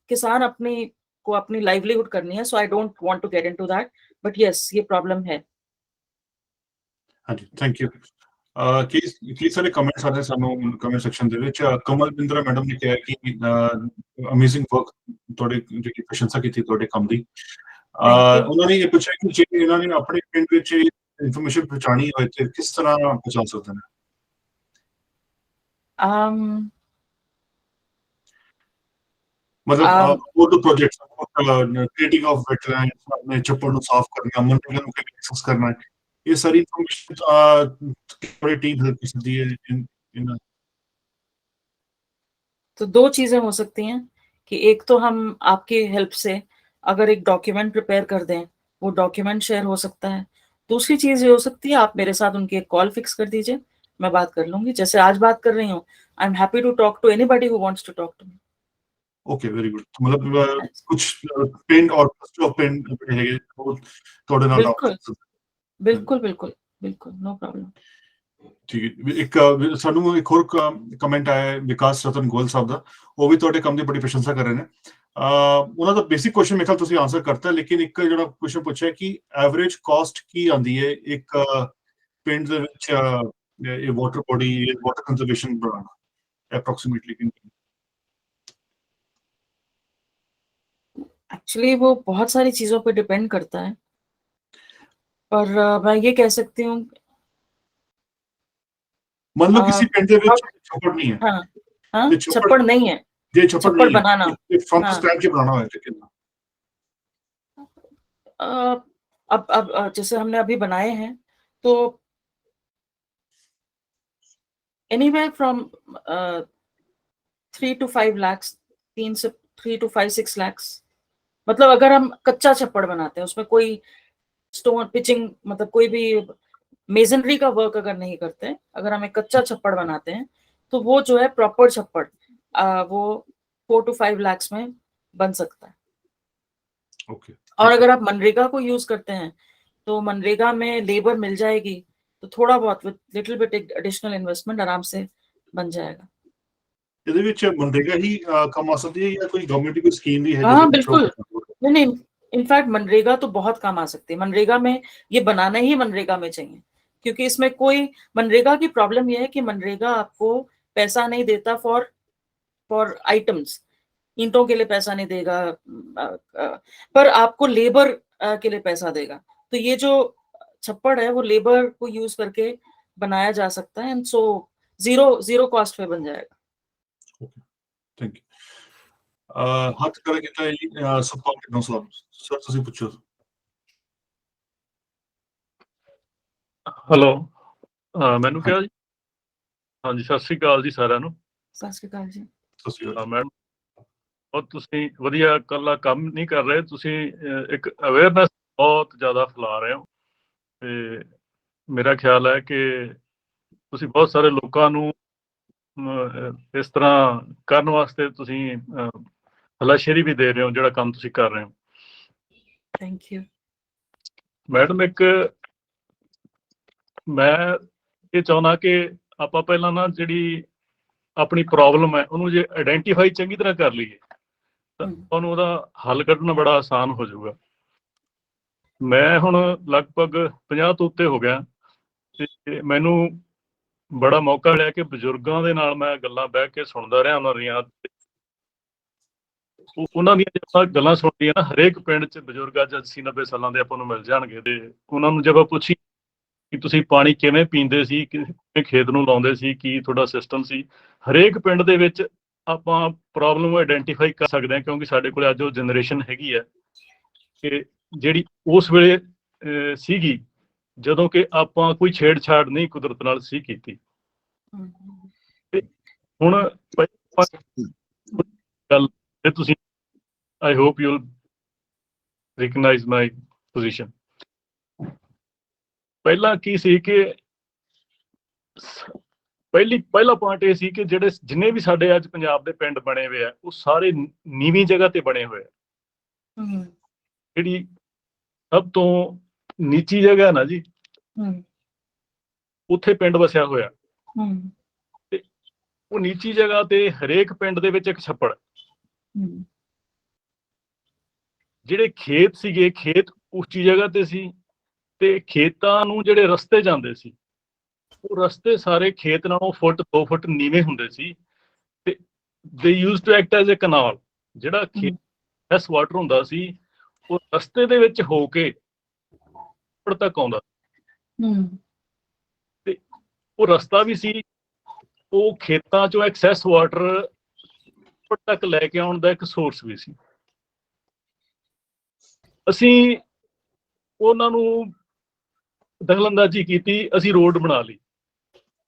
किसान अपनी लाइवलीहुड करनी है, so I don't want to get into that, but yes ये प्रॉब्लम है। हाँ जी, थैंक यू। कई सारे कमेंट्स आते ਸਾਨੂੰ ਕਮੈਂਟ ਸੈਕਸ਼ਨ ਦੇ ਵਿੱਚ। ਕਮਲ ਬਿੰਦਰਾ ਮੈਡਮ ਨੇ ਕਿਹਾ ਕਿ ਅਮੇਜ਼ਿੰਗ ਵਰਕ, ਤੁਹਾਡੇ ਜਿਹੜੀ ਪ੍ਰਸ਼ੰਸਾ ਕੀਤੀ ਤੁਹਾਡੇ ਕੰਮ ਦੀ। ਉਹਨਾਂ ਨੇ ਇਹ ਪੁੱਛਿਆ ਕਿ ਜੇ ਇਹਨਾਂ ਨੇ ਆਪਣੇ ਪਿੰਡ ਵਿੱਚ ਇਨਫੋਰਮੇਸ਼ਨ ਪਹੁੰਚਾਣੀ ਹੋਏ ਤੇ ਕਿਸ ਤਰ੍ਹਾਂ ਪਹੁੰਚਾ ਸਕਦੇ ਨੇ? मतलब वो तो प्रोजेक्ट्स क्रिएटिंग ऑफ वेटलैंड्स, अपने छप्पड़ ਨੂੰ ਸਾਫ਼ ਕਰਨਾ, ਮੰਡੀਆਂ ਨੂੰ ਕਿਵੇਂ ਐਕਸੈਸ ਕਰਨਾ है, ये सारी इन्फॉर्मेशन बड़ी टीम हेल्प कर सकती है इन। तो दो चीजें हो सकती हैं कि एक तो हम आपकी हेल्प से अगर एक डॉक्यूमेंट प्रिपेयर कर दें, वो डॉक्यूमेंट शेयर हो सकता है। दूसरी चीज ये हो सकती है आप मेरे साथ उनकी एक कॉल फिक्स कर दीजिए, मैं बात कर लूंगी, जैसे आज बात कर रही हूँ। I am happy to talk to anybody who wants to talk to me. Okay, very good. मतलब कुछ पेन और ऑफ पेन है वो थोड़े ना बिल्कुल, नो प्रॉब्लम। ठीक है। एक ਸਾਨੂੰ ਇੱਕ ਹੋਰ ਕਮੈਂਟ ਆਇਆ ਵਿਕਾਸ ਰਤਨ ਗੋਲ ਸਾਹਿਬ ਦਾ, ਉਹ ਵੀ ਤੁਹਾਡੇ ਕੰਮ ਦੀ ਬੜੀ ਪ੍ਰਸ਼ੰਸਾ ਕਰ ਰਹੇ ਨੇ। ਉਹਨਾਂ ਦਾ ਬੇਸਿਕ ਕੁਐਸਚਨ ਮੇਰੇ ਖਿਆਲ ਤੁਸੀਂ ਆਨਸਰ ਕਰਤਾ, ਲੇਕਿਨ ਇੱਕ ਜਿਹੜਾ ਕੁਐਸਚਨ ਪੁੱਛਿਆ ਕਿ ਐਵਰੇਜ ਕਾਸਟ ਕੀ ਆਂਦੀ ਹੈ ਇੱਕ ਪਿੰਡ ਦੇ ਵਿੱਚ ਇਹ ਵਾਟਰ ਬੋਡੀ, ਵਾਟਰ ਕੰਜ਼ਰਵੇਸ਼ਨ ਬਣਾਉਣਾ ਅਪਰੋਕਸੀਮੇਟਲੀ? एक्चुअली वो बहुत सारी चीजों पे डिपेंड करता है, पर मैं ये कह सकती हूँ, मतलब किसी पिंड ਦੇ ਵਿੱਚ ਛੱਪੜ ਨਹੀਂ ਹੈ। हाँ, छप्पड़ नहीं है, जे छप्पड़ बनाना फ्रॉम स्क्रैच के बनाना है कितना? अब जैसे हमने अभी बनाए हैं तो एनीवेयर फ्रॉम 3 to 5 lakhs, 3 से 3 to 5-6 lakhs। मतलब अगर हम कच्चा छप्पड़ बनाते हैं, उसमें कोई स्टोन पिचिंग, मतलब कोई भी मेजनरी का वर्क अगर नहीं करते, अगर हम एक कच्चा छप्पड़ बनाते हैं तो वो जो है प्रॉपर छप्पड़, वो 4 to 5 lakhs में बन सकता है। ओके। और अगर आप मनरेगा को यूज करते हैं तो मनरेगा में लेबर मिल जाएगी, तो थोड़ा बहुत with little bit additional investment आराम से बन जाएगा। ਇਹਦੇ ਵਿੱਚ मनरेगा ही ਕੰਮ आ सकती है या कोई गवर्नमेंट की कोई स्कीम भी है हाँ जैसे बिल्कुल, नहीं इनफैक्ट मनरेगा तो बहुत काम आ सकती है। मनरेगा में ये बनाना ही मनरेगा में चाहिए, क्योंकि इसमें कोई, मनरेगा की प्रॉब्लम ये है कि मनरेगा आपको पैसा नहीं देता फॉर आइटम्स, ईंटों के लिए पैसा नहीं देगा, पर आपको लेबर के लिए पैसा देगा। तो ये जो छप्पड़ है वो लेबर को यूज करके बनाया जा सकता है, एंड सो जीरो कॉस्ट पे बन जाएगा। Thank you. ਹੱਥ ਕਰ ਕੀਤਾ ਜੀ ਸੁਖਪਾਲ ਢਿੱਲੋਂ ਸਾਹਿਬ, ਸਰ ਤੁਸੀਂ ਪੁੱਛੋ। ਹੈਲੋ, ਮੈਨੂੰ ਕਿਹਾ ਜੀ? ਹਾਂਜੀ, ਸਤਿ ਸ੍ਰੀ ਅਕਾਲ ਜੀ ਸਾਰਿਆਂ ਨੂੰ। ਸਤਿ ਸ਼੍ਰੀ ਅਕਾਲ ਜੀ। ਸਤਿ ਸ਼੍ਰੀ ਅਕਾਲ। ਮੈਡਮ ਬਹੁਤ ਤੁਸੀਂ ਵਧੀਆ ਇਕੱਲਾ ਕੰਮ ਨਹੀਂ ਕਰ ਰਹੇ, ਤੁਸੀਂ ਇੱਕ ਅਵੇਅਰਨੈਸ ਬਹੁਤ ਜ਼ਿਆਦਾ ਫੈਲਾ ਰਹੇ ਹੋ, ਤੇ ਮੇਰਾ ਖਿਆਲ ਹੈ ਕਿ ਤੁਸੀਂ ਬਹੁਤ ਸਾਰੇ ਲੋਕਾਂ ਨੂੰ ਇਸ ਤਰ੍ਹਾਂ ਕਰਨ ਵਾਸਤੇ ਤੁਸੀਂ ਹਲਾਸ਼ੇਰੀ ਵੀ ਦੇ ਰਹੇ ਹੋ, ਜਿਹੜਾ ਕੰਮ ਤੁਸੀਂ ਕਰ ਰਹੇ ਹੋ। ਥੈਂਕ ਯੂ ਮੈਡਮ, ਇੱਕ ਮੈਂ ਇਹ ਚਾਹੁੰਦਾ ਕਿ ਆਪਾਂ ਪਹਿਲਾਂ ਨਾ ਜਿਹੜੀ ਆਪਣੀ ਪ੍ਰੋਬਲਮ ਹੈ ਉਹਨੂੰ ਜੇ ਆਇਡੈਂਟੀਫਾਈ ਚੰਗੀ ਤਰ੍ਹਾਂ ਕਰ ਲਈਏ ਤਾਂ ਉਹਨੂੰ ਉਹਦਾ ਹੱਲ ਕੱਢਣਾ ਬੜਾ ਆਸਾਨ ਹੋ ਜਾਊਗਾ। ਮੈਂ ਹੁਣ ਲਗਭਗ 50 ਤੋਂ ਉੱਤੇ ਹੋ ਗਿਆ, ਤੇ ਮੈਨੂੰ ਬੜਾ ਮੌਕਾ ਮਿਲਿਆ ਕਿ ਬਜ਼ੁਰਗਾਂ ਦੇ ਨਾਲ ਮੈਂ ਗੱਲਾਂ ਬਹਿ ਕੇ ਸੁਣਦਾ ਰਿਹਾ ਉਹਨਾਂ ਦੀਆਂ, ਉਹਨਾਂ ਦੀਆਂ ਜਦੋਂ ਗੱਲਾਂ ਸੁਣਦੀਆਂ ਨਾ, ਹਰੇਕ ਪਿੰਡ 'ਚ ਬਜ਼ੁਰਗ ਅੱਜ 80-90 ਸਾਲਾਂ ਦੇ ਆਪਾਂ ਨੂੰ ਮਿਲ ਜਾਣਗੇ, ਤੇ ਉਹਨਾਂ ਨੂੰ ਜਦੋਂ ਪੁੱਛੀ ਕਿ ਤੁਸੀਂ ਪਾਣੀ ਕਿਵੇਂ ਪੀਂਦੇ ਸੀ, ਕਿਵੇਂ ਖੇਤ ਨੂੰ ਲਾਉਂਦੇ ਸੀ, ਕੀ ਤੁਹਾਡਾ ਸਿਸਟਮ ਸੀ, ਹਰੇਕ ਪਿੰਡ ਦੇ ਵਿੱਚ ਆਪਾਂ ਪ੍ਰੋਬਲਮ ਆਇਡੈਂਟੀਫਾਈ ਕਰ ਸਕਦੇ ਹਾਂ, ਕਿਉਂਕਿ ਸਾਡੇ ਕੋਲ ਅੱਜ ਉਹ ਜਨਰੇਸ਼ਨ ਹੈਗੀ ਹੈ ਕਿ ਜਿਹੜੀ ਉਸ ਵੇਲੇ ਸੀਗੀ ਜਦੋਂ ਕਿ ਆਪਾਂ ਕੋਈ ਛੇੜਛਾੜ ਨਹੀਂ ਕੁਦਰਤ ਨਾਲ ਸੀ ਕੀਤੀ। ਤੇ ਹੁਣ ਗੱਲ ਤੁਸੀਂ, I hope you will recognise my position. ਪਹਿਲਾਂ ਕੀ ਸੀ ਕਿ ਪਹਿਲਾ ਪੁਆਇੰਟ ਇਹ ਸੀ ਕਿ ਜਿੰਨੇ ਵੀ ਸਾਡੇ ਅੱਜ ਪੰਜਾਬ ਦੇ ਪਿੰਡ ਬਣੇ ਹੋਏ ਆ, ਉਹ ਸਾਰੇ ਨੀਵੀਂ ਜਗ੍ਹਾ ਤੇ ਬਣੇ ਹੋਏ ਆ। ਜਿਹੜੀ ਸਭ ਤੋਂ ਨੀਚੀ ਜਗ੍ਹਾ ਨਾ ਜੀ, ਉੱਥੇ ਪਿੰਡ ਵਸਿਆ ਹੋਇਆ, ਤੇ ਉਹ ਨੀਚੀ ਜਗ੍ਹਾ ਤੇ ਹਰੇਕ ਪਿੰਡ ਦੇ ਵਿੱਚ ਇੱਕ ਛੱਪੜ। ਜਿਹੜੇ ਖੇਤ ਸੀਗੇ, ਖੇਤ ਉੱਚੀ ਜਗ੍ਹਾ ਤੇ ਸੀ, ਤੇ ਖੇਤਾਂ ਨੂੰ ਜਿਹੜੇ ਰਸਤੇ ਜਾਂਦੇ ਸੀ, ਉਹ ਰਸਤੇ ਸਾਰੇ ਖੇਤ ਨਾਲੋਂ 1 2 ਫੁੱਟ ਨੀਵੇਂ ਹੁੰਦੇ ਸੀ, ਤੇ they used to act as a canal. ਜਿਹੜਾ ਖੇਤ ਐਸ ਵਾਟਰ ਹੁੰਦਾ ਸੀ, ਉਹ ਰਸਤੇ ਦੇ ਵਿੱਚ ਹੋ ਕੇ ਉੱਪਰ ਤੱਕ ਆਉਂਦਾ, ਤੇ ਉਹ ਰਸਤਾ ਵੀ ਸੀ, ਉਹ ਖੇਤਾਂ ਚੋਂ ਐਕਸੈਸ ਵਾਟਰ ਉੱਪਰ ਤੱਕ ਲੈ ਕੇ ਆਉਣ ਦਾ ਇੱਕ ਸੋਰਸ ਵੀ ਸੀ। ਅਸੀਂ ਉਹਨਾਂ ਨੂੰ ਦਖਲਅੰਦਾਜ਼ੀ ਕੀਤੀ, ਅਸੀਂ ਰੋਡ ਬਣਾ ਲਈ।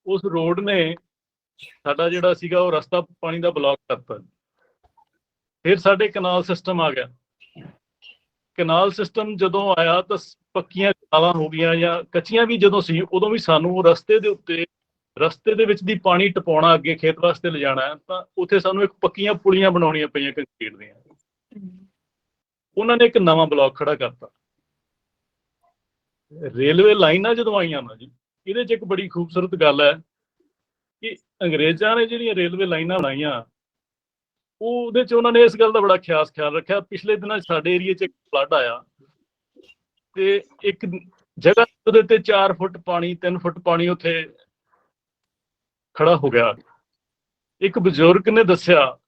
ਉਸ ਰੋਡ ਨੇ ਸਾਡਾ ਜਿਹੜਾ ਸੀਗਾ ਉਹ ਰਸਤਾ ਪਾਣੀ ਦਾ ਬਲੌਕ ਕਰਤਾ। ਫਿਰ ਸਾਡੇ ਕਨਾਲ ਸਿਸਟਮ ਆ ਗਿਆ। ਕਨਾਲ ਸਿਸਟਮ ਜਦੋਂ ਆਇਆ ਤਾਂ ਪੱਕੀਆਂ ਕਨਾਲਾਂ ਹੋ ਗਈਆਂ, ਜਾਂ ਕੱਚੀਆਂ ਵੀ ਜਦੋਂ ਸੀ, ਉਦੋਂ ਵੀ ਸਾਨੂੰ ਰਸਤੇ ਦੇ ਉੱਤੇ, ਰਸਤੇ ਦੇ ਵਿੱਚ ਦੀ ਪਾਣੀ ਟਪਾਉਣਾ, ਅੱਗੇ ਖੇਤ ਵਾਸਤੇ ਲਿਜਾਣਾ, ਤਾਂ ਉੱਥੇ ਸਾਨੂੰ ਇੱਕ ਪੱਕੀਆਂ ਪੁਲੀਆਂ ਬਣਾਉਣੀਆਂ ਪਈਆਂ ਕੰਕਰੀਟ ਦੀਆਂ। ਉਹਨਾਂ ਨੇ ਇੱਕ ਨਵਾਂ ਬਲੌਕ ਖੜਾ ਕਰਤਾ। ਰੇਲਵੇ ਲਾਈਨਾਂ ਜਦੋਂ ਆਈਆਂ ਨਾ ਜੀ, ਇਹਦੇ 'ਚ ਇੱਕ ਬੜੀ ਖੂਬਸੂਰਤ ਗੱਲ ਹੈ ਕਿ ਅੰਗਰੇਜ਼ਾਂ ਨੇ ਜਿਹੜੀਆਂ ਰੇਲਵੇ ਲਾਈਨਾਂ ਬਣਾਈਆਂ, ਉਹਦੇ 'ਚ ਉਹਨਾਂ ਨੇ ਇਸ ਗੱਲ ਦਾ ਬੜਾ ਖਾਸ ਖਿਆਲ ਰੱਖਿਆ। ਪਿਛਲੇ ਦਿਨਾਂ 'ਚ ਸਾਡੇ ਏਰੀਏ 'ਚ ਇੱਕ ਫਲੱਡ ਆਇਆ, ਤੇ ਇੱਕ ਜਗ੍ਹਾ ਉਹਦੇ ਤੇ 4 ਫੁੱਟ ਪਾਣੀ, 3 ਫੁੱਟ ਪਾਣੀ ਉੱਥੇ ਖੜਾ ਹੋ ਗਿਆ। ਇੱਕ ਬਜ਼ੁਰਗ ਨੇ ਦੱਸਿਆ,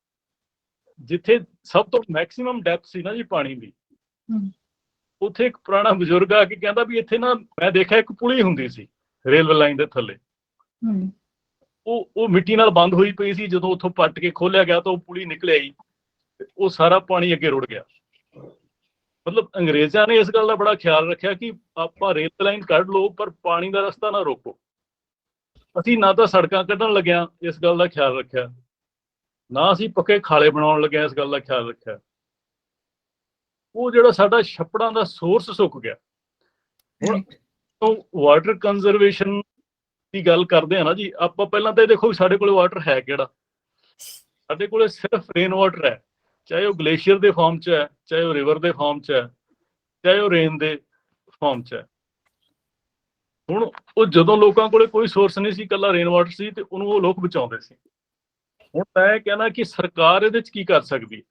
ਜਿੱਥੇ ਸਭ ਤੋਂ ਮੈਕਸਿਮਮ ਡੈਪਥ ਸੀ ਨਾ ਜੀ ਪਾਣੀ ਦੀ, ਉੱਥੇ ਇੱਕ ਪੁਰਾਣਾ ਬਜ਼ੁਰਗ ਆ ਕੇ ਕਹਿੰਦਾ ਵੀ ਇੱਥੇ ਨਾ ਮੈਂ ਦੇਖਿਆ ਇੱਕ ਪੁਲੀ ਹੁੰਦੀ ਸੀ ਰੇਲਵੇ ਲਾਈਨ ਦੇ ਥੱਲੇ, ਉਹ ਮਿੱਟੀ ਨਾਲ ਬੰਦ ਹੋਈ ਪਈ ਸੀ। ਜਦੋਂ ਉੱਥੋਂ ਪੱਟ ਕੇ ਖੋਲਿਆ ਗਿਆ ਤਾਂ ਉਹ ਪੁਲੀ ਨਿਕਲ ਆਈ, ਉਹ ਸਾਰਾ ਪਾਣੀ ਅੱਗੇ ਰੁੜ ਗਿਆ। ਮਤਲਬ ਅੰਗਰੇਜ਼ਾਂ ਨੇ ਇਸ ਗੱਲ ਦਾ ਬੜਾ ਖਿਆਲ ਰੱਖਿਆ ਕਿ ਆਪਾਂ ਰੇਲਵੇ ਲਾਈਨ ਕੱਢ ਲਓ, ਪਰ ਪਾਣੀ ਦਾ ਰਸਤਾ ਨਾ ਰੋਕੋ। ਅਸੀਂ ਨਾ ਤਾਂ ਸੜਕਾਂ ਕੱਢਣ ਲੱਗਿਆ, ਇਸ ਗੱਲ ਦਾ ਖਿਆਲ ਰੱਖਿਆ, ਨਾ ਅਸੀਂ ਪੱਕੇ ਖਾਲੇ ਬਣਾਉਣ ਲੱਗਿਆ, ਇਸ ਗੱਲ ਦਾ ਖਿਆਲ ਰੱਖਿਆ। ਉਹ ਜਿਹੜਾ ਸਾਡਾ ਛੱਪੜਾਂ ਦਾ ਸੋਰਸ ਸੁੱਕ ਗਿਆ। ਹੁਣ ਵਾਟਰ ਕੰਜ਼ਰਵੇਸ਼ਨ ਦੀ ਗੱਲ ਕਰਦੇ ਆ ਨਾ ਜੀ, ਆਪਾਂ ਪਹਿਲਾਂ ਤਾਂ ਇਹ ਦੇਖੋ ਸਾਡੇ ਕੋਲ ਵਾਟਰ ਹੈ ਕਿਹੜਾ। ਸਾਡੇ ਕੋਲੇ ਸਿਰਫ ਰੇਨ ਵਾਟਰ ਹੈ, ਚਾਹੇ ਉਹ ਗਲੇਸ਼ੀਅਰ ਦੇ ਫਾਰਮ 'ਚ ਹੈ, ਚਾਹੇ ਉਹ ਰਿਵਰ ਦੇ ਫਾਰਮ 'ਚ ਹੈ, ਚਾਹੇ ਉਹ ਰੇਨ ਦੇ ਫਾਰਮ 'ਚ ਹੈ। ਹੁਣ ਉਹ ਜਦੋਂ ਲੋਕਾਂ ਕੋਲੇ ਕੋਈ ਸੋਰਸ ਨਹੀਂ ਸੀ, ਇਕੱਲਾ ਰੇਨ ਵਾਟਰ ਸੀ, ਤੇ ਉਹਨੂੰ ਉਹ ਲੋਕ ਬਚਾਉਂਦੇ ਸੀ। ਹੁਣ ਮੈਂ ਇਹ ਕਹਿਣਾ ਕਿ ਸਰਕਾਰ ਇਹਦੇ 'ਚ ਕੀ ਕਰ ਸਕਦੀ ਹੈ?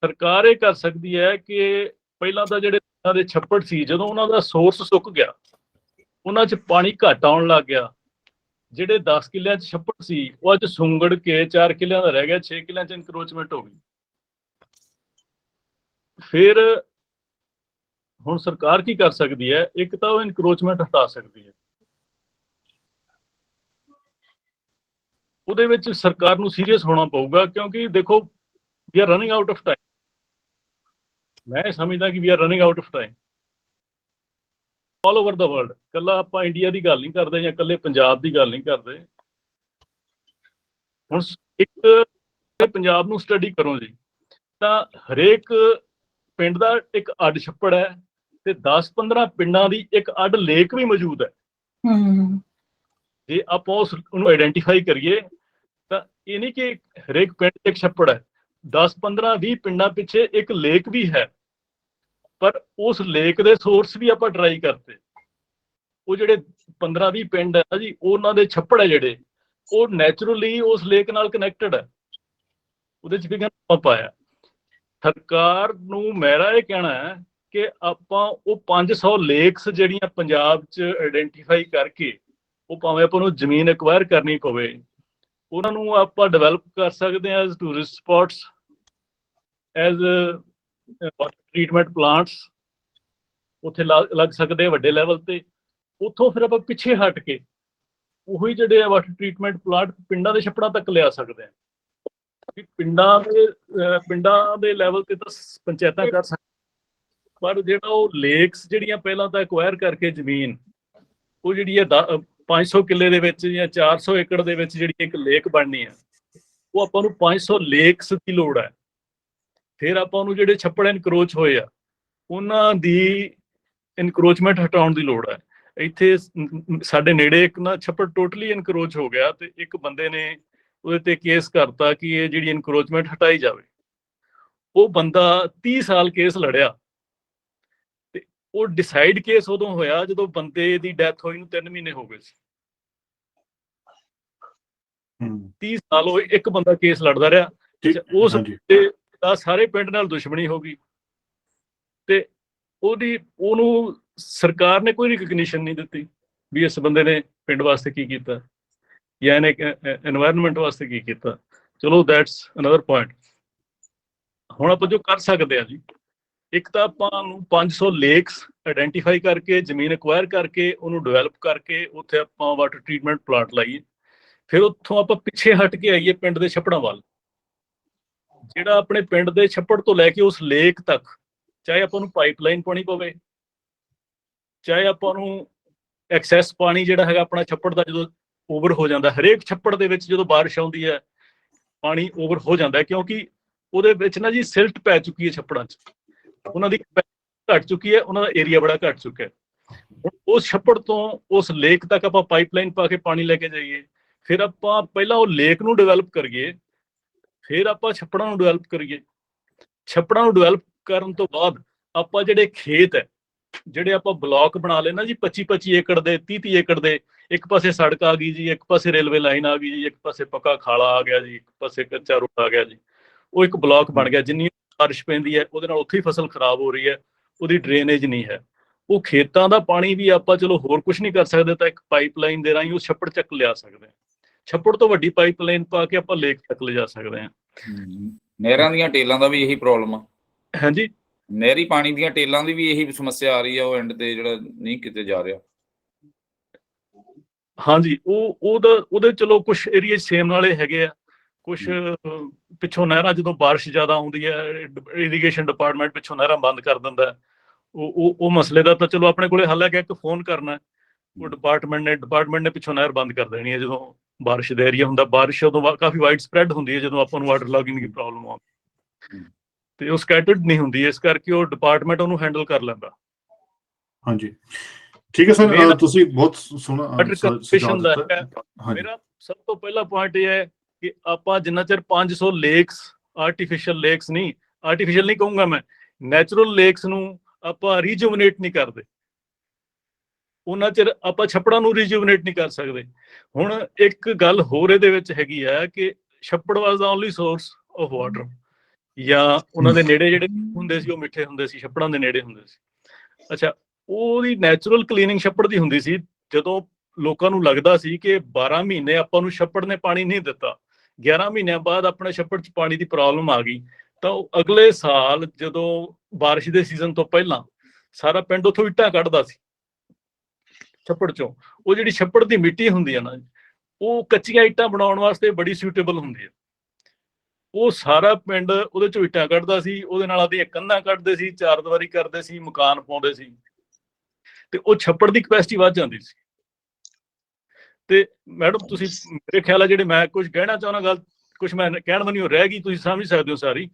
ਸਰਕਾਰ ਇਹ ਕਰ ਸਕਦੀ ਹੈ ਕਿ ਪਹਿਲਾਂ ਤਾਂ ਜਿਹੜੇ ਉਹਨਾਂ ਦੇ ਛੱਪੜ ਸੀ, ਜਦੋਂ ਉਹਨਾਂ ਦਾ ਸੋਰਸ ਸੁੱਕ ਗਿਆ, ਉਹਨਾਂ 'ਚ ਪਾਣੀ ਘੱਟ ਆਉਣ ਲੱਗ ਗਿਆ, ਜਿਹੜੇ 10 ਕਿੱਲਿਆਂ 'ਚ ਛੱਪੜ ਸੀ ਉਹ ਅੱਜ ਸੁੰਗੜ ਕੇ 4 ਕਿੱਲਿਆਂ ਦਾ ਰਹਿ ਗਿਆ, 6 ਕਿੱਲਿਆਂ 'ਚ ਇਨਕਰੋਚਮੈਂਟ ਹੋ ਗਈ। ਫਿਰ ਹੁਣ ਸਰਕਾਰ ਕੀ ਕਰ ਸਕਦੀ ਹੈ? ਇੱਕ ਤਾਂ ਉਹ ਇਨਕਰੋਚਮੈਂਟ ਹਟਾ ਸਕਦੀ ਹੈ। ਉਹਦੇ ਵਿੱਚ ਸਰਕਾਰ ਨੂੰ ਸੀਰੀਅਸ ਹੋਣਾ ਪਊਗਾ, ਕਿਉਂਕਿ ਦੇਖੋ we are running out of time. ਮੈਂ ਸਮਝਦਾ ਕਿ we are running out of time all over the world. ਕੱਲਾ ਆਪਾਂ ਇੰਡੀਆ ਦੀ ਗੱਲ ਨਹੀਂ ਕਰਦੇ ਜਾਂ ਕੱਲੇ ਪੰਜਾਬ ਦੀ ਗੱਲ ਨਹੀਂ ਕਰਦੇ। ਹੁਣ ਇੱਕ ਪੰਜਾਬ ਨੂੰ ਸਟੱਡੀ ਕਰੋ ਜੀ, ਤਾਂ ਹਰੇਕ ਪਿੰਡ ਦਾ ਇੱਕ ਅੱਡ ਛੱਪੜ ਹੈ ਤੇ 10-15 ਪਿੰਡਾਂ ਦੀ ਇੱਕ ਅੱਡ ਲੇਕ ਵੀ ਮੌਜੂਦ ਹੈ। ਜੇ ਆਪਾਂ ਉਹਨੂੰ ਆਈਡੈਂਟੀਫਾਈ ਕਰੀਏ ਤਾਂ ਇਹ ਨਹੀਂ ਕਿ ਹਰੇਕ ਪਿੰਡ ਇੱਕ ਛੱਪੜ ਹੈ, 10-15-20 ਪਿੰਡਾਂ ਪਿੱਛੇ ਇੱਕ ਲੇਕ ਵੀ ਹੈ। ਪਰ ਉਸ ਲੇਕ ਦੇ ਸੋਰਸ ਵੀ ਆਪਾਂ ਟਰਾਈ ਕਰਤੇ। ਉਹ ਜਿਹੜੇ 15-20 ਪਿੰਡ ਹੈ ਜੀ, ਉਹਨਾਂ ਦੇ ਛੱਪੜ ਹੈ ਜਿਹੜੇ, ਉਹ ਨੈਚੁਰਲੀ ਉਸ ਲੇਕ ਨਾਲ ਕਨੈਕਟਡ ਹੈ, ਉਹਦੇ 'ਚ ਵੀ ਪਾਇਆ। ਸਰਕਾਰ ਨੂੰ ਮੇਰਾ ਇਹ ਕਹਿਣਾ ਹੈ ਕਿ ਆਪਾਂ ਉਹ 500 ਲੇਕਸ ਜਿਹੜੀਆਂ ਪੰਜਾਬ 'ਚ ਆਈਡੈਂਟੀਫਾਈ ਕਰਕੇ, ਉਹ ਭਾਵੇਂ ਆਪਾਂ ਨੂੰ ਜ਼ਮੀਨ ਐਕਵਾਇਰ ਕਰਨੀ ਪਵੇ, ਉਹਨਾਂ ਨੂੰ ਆਪਾਂ ਡਿਵੈਲਪ ਕਰ ਸਕਦੇ ਹਾਂ as tourist spots, as water treatment plants. ਉੱਥੇ ਲੱਗ ਸਕਦੇ ਆ ਵੱਡੇ ਲੈਵਲ ਤੇ। ਉੱਥੋਂ ਫਿਰ ਆਪਾਂ ਪਿੱਛੇ ਹਟ ਕੇ ਉਹੀ ਜਿਹੜੇ ਵਾਟਰ ਟਰੀਟਮੈਂਟ ਪਲਾਂਟ ਪਿੰਡਾਂ ਦੇ ਛੱਪੜਾਂ ਤੱਕ ਲਿਆ ਸਕਦੇ ਹਾਂ। ਪਿੰਡਾਂ ਦੇ ਲੈਵਲ ਤੇ ਤਾਂ ਪੰਚਾਇਤਾਂ ਕਰ ਸਕਦੀਆਂ, ਪਰ ਜਿਹੜਾ ਉਹ ਲੇਕਸ ਜਿਹੜੀਆਂ ਪਹਿਲਾਂ ਤਾਂ ਐਕਵਾਇਰ ਕਰਕੇ ਜ਼ਮੀਨ, ਉਹ ਜਿਹੜੀ ਹੈ 500 ਕਿੱਲੇ ਦੇ ਵਿੱਚ ਜਾਂ 400 ਏਕੜ ਦੇ ਵਿੱਚ ਜਿਹੜੀ ਇੱਕ ਲੇਕ ਬਣਨੀ ਹੈ, ਉਹ ਆਪਾਂ ਨੂੰ 500 ਲੇਕਸ ਦੀ ਲੋੜ ਹੈ। ਫਿਰ ਆਪਾਂ ਉਹਨੂੰ ਜਿਹੜੇ ਛੱਪੜ ਇਨਕਰੋਚ ਹੋਏ ਆ, ਉਹਨਾਂ ਦੀ ਇਨਕਰੋਚਮੈਂਟ ਹਟਾਉਣ ਦੀ ਲੋੜ ਹੈ। ਇੱਥੇ ਸਾਡੇ ਨੇੜੇ ਇੱਕ ਨਾ ਛੱਪੜ ਟੋਟਲੀ ਇਨਕਰੋਚ ਹੋ ਗਿਆ, ਤੇ ਇੱਕ ਬੰਦੇ ਨੇ ਉਹਦੇ ਤੇ ਕੇਸ ਕਰਤਾ ਕਿ ਇਹ ਜਿਹੜੀ ਇਨਕਰੋਚਮੈਂਟ ਹਟਾਈ ਜਾਵੇ। ਉਹ ਬੰਦਾ 30 ਸਾਲ ਕੇਸ ਲੜਿਆ, ਤੇ ਉਹ ਡਿਸਾਈਡ ਕੇਸ ਉਦੋਂ ਹੋਇਆ ਜਦੋਂ ਬੰਦੇ ਦੀ ਡੈਥ ਹੋਈ ਨੂੰ 3 ਮਹੀਨੇ ਹੋ ਗਏ ਸੀ। 30 ਸਾਲ ਉਹ ਇੱਕ ਬੰਦਾ ਕੇਸ ਲੜਦਾ ਰਿਹਾ। ਉਸ ਦਾ ਸਾਰੇ ਪਿੰਡ ਨਾਲ ਦੁਸ਼ਮਣੀ ਹੋ ਗਈ, ਤੇ ਉਹਨੂੰ ਸਰਕਾਰ ਨੇ ਕੋਈ ਰਿਕਗਨੀਸ਼ਨ ਨਹੀਂ ਦਿੱਤੀ ਵੀ ਇਸ ਬੰਦੇ ਨੇ ਪਿੰਡ ਵਾਸਤੇ ਕੀ ਕੀਤਾ ਜਾਂ ਇਹਨੇ এনवायरमेंट ਵਾਸਤੇ ਕੀ ਕੀਤਾ। ਚਲੋ ਦੈਟਸ ਅਨਦਰ ਪੁਆਇੰਟ। ਹੁਣ ਆਪਾਂ ਜੋ ਕਰ ਸਕਦੇ ਆ ਜੀ, ਇੱਕ ਤਾਂ ਆਪਾਂ ਨੂੰ 500 ਲੇਕਸ ਆਈਡੈਂਟੀਫਾਈ ਕਰਕੇ, ਜ਼ਮੀਨ ਐਕਵਾਇਰ ਕਰਕੇ, ਉਹਨੂੰ ਡਿਵੈਲਪ ਕਰਕੇ ਉੱਥੇ ਆਪਾਂ ਵਾਟਰ ਟਰੀਟਮੈਂਟ ਪਲਾਂਟ ਲਾਈਏ। ਫਿਰ ਉੱਥੋਂ ਆਪਾਂ ਪਿੱਛੇ ਹਟ ਕੇ ਆਈਏ ਪਿੰਡ ਦੇ ਛੱਪੜਾਂ ਵੱਲ। ਜਿਹੜਾ ਆਪਣੇ ਪਿੰਡ ਦੇ ਛੱਪੜ ਤੋਂ ਲੈ ਕੇ ਉਸ ਲੇਕ ਤੱਕ, ਚਾਹੇ ਆਪਾਂ ਨੂੰ ਪਾਈਪਲਾਈਨ ਪਾਉਣੀ ਪਵੇ, ਚਾਹੇ ਆਪਾਂ ਨੂੰ ਐਕਸੈਸ ਪਾਣੀ ਜਿਹੜਾ ਹੈਗਾ ਆਪਣਾ ਛੱਪੜ ਦਾ ਜਦੋਂ ਓਵਰ ਹੋ ਜਾਂਦਾ, ਹਰੇਕ ਛੱਪੜ ਦੇ ਵਿੱਚ ਜਦੋਂ ਬਾਰਿਸ਼ ਆਉਂਦੀ ਹੈ ਪਾਣੀ ਓਵਰ ਹੋ ਜਾਂਦਾ ਹੈ, ਕਿਉਂਕਿ ਉਹਦੇ ਵਿੱਚ ਨਾ ਜੀ ਸਿਲਟ ਪੈ ਚੁੱਕੀ ਹੈ ਛੱਪੜਾਂ 'ਚ, ਉਹਨਾਂ ਦੀ ਘਟ ਚੁੱਕੀ ਹੈ, ਉਹਨਾਂ ਦਾ ਏਰੀਆ ਬੜਾ ਘਟ ਚੁੱਕਾ ਹੈ। ਉਸ ਛੱਪੜ ਤੋਂ ਉਸ ਲੇਕ ਤੱਕ ਆਪਾਂ ਪਾਈਪਲਾਈਨ ਪਾ ਕੇ ਪਾਣੀ ਲੈ ਕੇ ਜਾਈਏ। ਫਿਰ ਆਪਾਂ ਪਹਿਲਾਂ ਉਹ ਲੇਕ ਨੂੰ ਡਿਵੈਲਪ ਕਰੀਏ, ਫਿਰ ਆਪਾਂ ਛੱਪੜਾਂ ਨੂੰ ਡਿਵੈਲਪ ਕਰੀਏ। ਛੱਪੜਾਂ ਨੂੰ ਡਿਵੈਲਪ ਕਰਨ ਤੋਂ ਬਾਅਦ ਆਪਾਂ ਜਿਹੜੇ ਖੇਤ ਹੈ, ਜਿਹੜੇ ਆਪਾਂ ਬਲਾਕ ਬਣਾ ਲੈਣਾ ਜੀ 25-25 ਏਕੜ ਦੇ, 30-30 ਏਕੜ ਦੇ, ਇੱਕ ਪਾਸੇ ਸੜਕ ਆ ਗਈ ਜੀ, ਇੱਕ ਪਾਸੇ ਰੇਲਵੇ ਲਾਈਨ ਆ ਗਈ ਜੀ, ਇੱਕ ਪਾਸੇ ਪੱਕਾ ਖਾਲਾ ਆ ਗਿਆ ਜੀ, ਇੱਕ ਪਾਸੇ ਕੱਚਾ ਰੋਡ ਆ ਗਿਆ ਜੀ। ਉਹ ਇੱਕ ਬਲਾਕ ਬਣ ਗਿਆ। ਜਿੰਨੀ ਬਾਰਿਸ਼ ਪੈਂਦੀ ਹੈ ਉਹਦੇ ਨਾਲ ਉੱਥੇ ਹੀ ਫਸਲ ਖਰਾਬ ਹੋ ਰਹੀ ਹੈ, ਉਹਦੀ ਡਰੇਨੇਜ ਨਹੀਂ ਹੈ। ਉਹ ਖੇਤਾਂ ਦਾ ਪਾਣੀ ਵੀ ਆਪਾਂ ਚਲੋ ਹੋਰ ਕੁਝ ਨਹੀਂ ਕਰ ਸਕਦੇ ਤਾਂ ਇੱਕ ਪਾਈਪਲਾਈਨ ਦੇ ਰਾਹੀਂ ਉਹ ਛੱਪੜ ਚੱਕ ਲਿਆ ਸਕਦੇ ਹਾਂ। ਛੱਪੜ ਤੋਂ ਵੱਡੀ ਪਾਈਪਲਾਈਨ ਪਾ ਕੇ ਆਪਾਂ ਲੇਕ ਤੱਕ ਲਿਜਾ ਸਕਦੇ ਹਾਂ। ਨਹਿਰਾਂ ਦੀਆਂ ਟੇਲਾਂ ਦਾ ਵੀ ਇਹੀ ਪ੍ਰੋਬਲਮ ਆ। ਹਾਂਜੀ, ਨਹਿਰੀ ਪਾਣੀ ਦੀਆਂ ਟੇਲਾਂ ਦੀ ਵੀ ਇਹੀ ਸਮੱਸਿਆ ਆ ਰਹੀ ਆ, ਉਹ ਐਂਡ ਤੇ ਜਿਹੜਾ ਨਹੀਂ ਕਿਤੇ ਜਾ ਰਿਹਾ। ਹਾਂਜੀ, ਉਹਦੇ ਚਲੋ ਕੁਝ ਏਰੀਏ ਸੇਮ ਵਾਲੇ ਹੈਗੇ ਆ, ਕੁਝ ਪਿੱਛੋਂ ਨਹਿਰਾਂ ਜਦੋਂ ਬਾਰਿਸ਼ ਜ਼ਿਆਦਾ ਆਉਂਦੀ ਹੈ, ਇਰੀਗੇਸ਼ਨ ਡਿਪਾਰਟਮੈਂਟ ਪਿੱਛੋਂ ਨਹਿਰਾਂ ਬੰਦ ਕਰ ਦਿੰਦਾ। ਉਹ ਮਸਲੇ ਦਾ ਤਾਂ ਚਲੋ ਆਪਣੇ ਕੋਲੇ ਹੱਲ ਹੈਗਾ, ਇੱਕ ਫੋਨ ਕਰਨਾ, ਉਹ ਡਿਪਾਰਟਮੈਂਟ ਨੇ ਪਿੱਛੋਂ ਨਹਿਰ ਬੰਦ ਕਰ ਦੇਣੀ ਹੈ ਜਦੋਂ ਬਾਰਿਸ਼ ਦਾ ਏਰੀਆ ਹੁੰਦਾ। ਬਾਰਿਸ਼ ਉਦੋਂ ਕਾਫੀ ਵਾਈਡ ਸਪਰੈਡ ਹੁੰਦੀ ਹੈ ਜਦੋਂ ਆਪਾਂ ਨੂੰ ਵਾਟਰ ਲੌਗਿੰਗ ਦੀ ਪ੍ਰੋਬਲਮ ਆਉਂਦੀ, ਤੇ ਉਹ ਸਕੈਟਰਡ ਨਹੀਂ ਹੁੰਦੀ, ਇਸ ਕਰਕੇ ਉਹ ਡਿਪਾਰਟਮੈਂਟ ਉਹਨੂੰ ਹੈਂਡਲ ਕਰ ਲੈਂਦਾ। ਹਾਂਜੀ, ਠੀਕ ਹੈ ਸਰ, ਤੁਸੀਂ ਬਹੁਤ ਸੋਹਣਾ ਸੁਝਾਅ ਦਿੱਤਾ। ਮੇਰਾ ਸਭ ਤੋਂ ਪਹਿਲਾ ਪੁਆਇੰਟ ਇਹ ਹੈ ਕਿ ਆਪਾਂ ਜਿੰਨਾ ਚਿਰ 500 ਲੇਕਸ ਆਰਟੀਫਿਸ਼ਲ ਨਹੀਂ ਕਹੂੰਗਾ ਮੈਂ, ਨੈਚੁਰਲ ਲੇਕਸ ਨੂੰ ਆਪਾਂ ਰੀਜੂਵਨੇਟ ਨਹੀਂ ਕਰਦੇ, ਉਹਨਾਂ ਚਿਰ ਆਪਾਂ ਛੱਪੜਾਂ ਨੂੰ ਰੀਜੂਵਨੇਟ ਨਹੀਂ ਕਰ ਸਕਦੇ। ਹੁਣ ਇੱਕ ਗੱਲ ਹੋਰ ਇਹਦੇ ਵਿੱਚ ਹੈਗੀ ਆ ਕਿ ਛੱਪੜ ਵਾਸ ਦਾ ਓਨਲੀ ਸੋਰਸ ਆਫ ਵਾਟਰ, ਜਾਂ ਉਹਨਾਂ ਦੇ ਨੇੜੇ ਜਿਹੜੇ ਹੁੰਦੇ ਸੀ ਉਹ ਮਿੱਠੇ ਹੁੰਦੇ ਸੀ, ਛੱਪੜਾਂ ਦੇ ਨੇੜੇ ਹੁੰਦੇ ਸੀ। ਅੱਛਾ, ਉਹਦੀ ਨੈਚੁਰਲ ਕਲੀਨਿੰਗ ਛੱਪੜ ਦੀ ਹੁੰਦੀ ਸੀ। ਜਦੋਂ ਲੋਕਾਂ ਨੂੰ ਲੱਗਦਾ ਸੀ ਕਿ 12 ਮਹੀਨੇ ਆਪਾਂ ਨੂੰ ਛੱਪੜ ਨੇ ਪਾਣੀ ਨਹੀਂ ਦਿੱਤਾ, 11 ਮਹੀਨਿਆਂ ਬਾਅਦ ਆਪਣੇ ਛੱਪੜ 'ਚ ਪਾਣੀ ਦੀ ਪ੍ਰੋਬਲਮ ਆ ਗਈ, ਤਾਂ ਉਹ ਅਗਲੇ ਸਾਲ ਜਦੋਂ ਬਾਰਿਸ਼ ਦੇ ਸੀਜ਼ਨ ਤੋਂ ਪਹਿਲਾਂ ਸਾਰਾ ਪਿੰਡ ਉੱਥੋਂ ਇੱਟਾਂ ਕੱਢਦਾ ਸੀ ਛੱਪੜ 'ਚੋਂ। ਉਹ ਜਿਹੜੀ ਛੱਪੜ ਦੀ ਮਿੱਟੀ ਹੁੰਦੀ ਹੈ ਨਾ, ਉਹ ਕੱਚੀਆਂ ਇੱਟਾਂ ਬਣਾਉਣ ਵਾਸਤੇ ਬੜੀ ਸੁਈਟੇਬਲ ਹੁੰਦੀ ਹੈ। ਉਹ ਸਾਰਾ ਪਿੰਡ ਉਹਦੇ 'ਚੋਂ ਇੱਟਾਂ ਕੱਢਦਾ ਸੀ, ਉਹਦੇ ਨਾਲ ਉਹਦੀਆਂ ਕੰਧਾਂ ਕੱਢਦੇ ਸੀ, ਚਾਰ ਦੀਵਾਰੀ ਕਰਦੇ ਸੀ, ਮਕਾਨ ਪਾਉਂਦੇ ਸੀ, ਤੇ ਉਹ ਛੱਪੜ ਦੀ ਕਪੈਸਿਟੀ ਵੱਧ ਜਾਂਦੀ ਸੀ। ਤੇ ਮੈਡਮ ਤੁਸੀਂ, ਮੇਰੇ ਖਿਆਲ ਆ ਜਿਹੜੇ ਮੈਂ ਕੁਝ ਕਹਿਣਾ ਚਾਹੁੰਦਾ, ਗੱਲ ਕੁਝ ਮੈਂ ਕਹਿਣ ਵਾਲੀ ਰਹਿ ਗਈ, ਤੁਸੀਂ ਸਮਝ ਸਕਦੇ ਹੋ ਸਾਰੀ,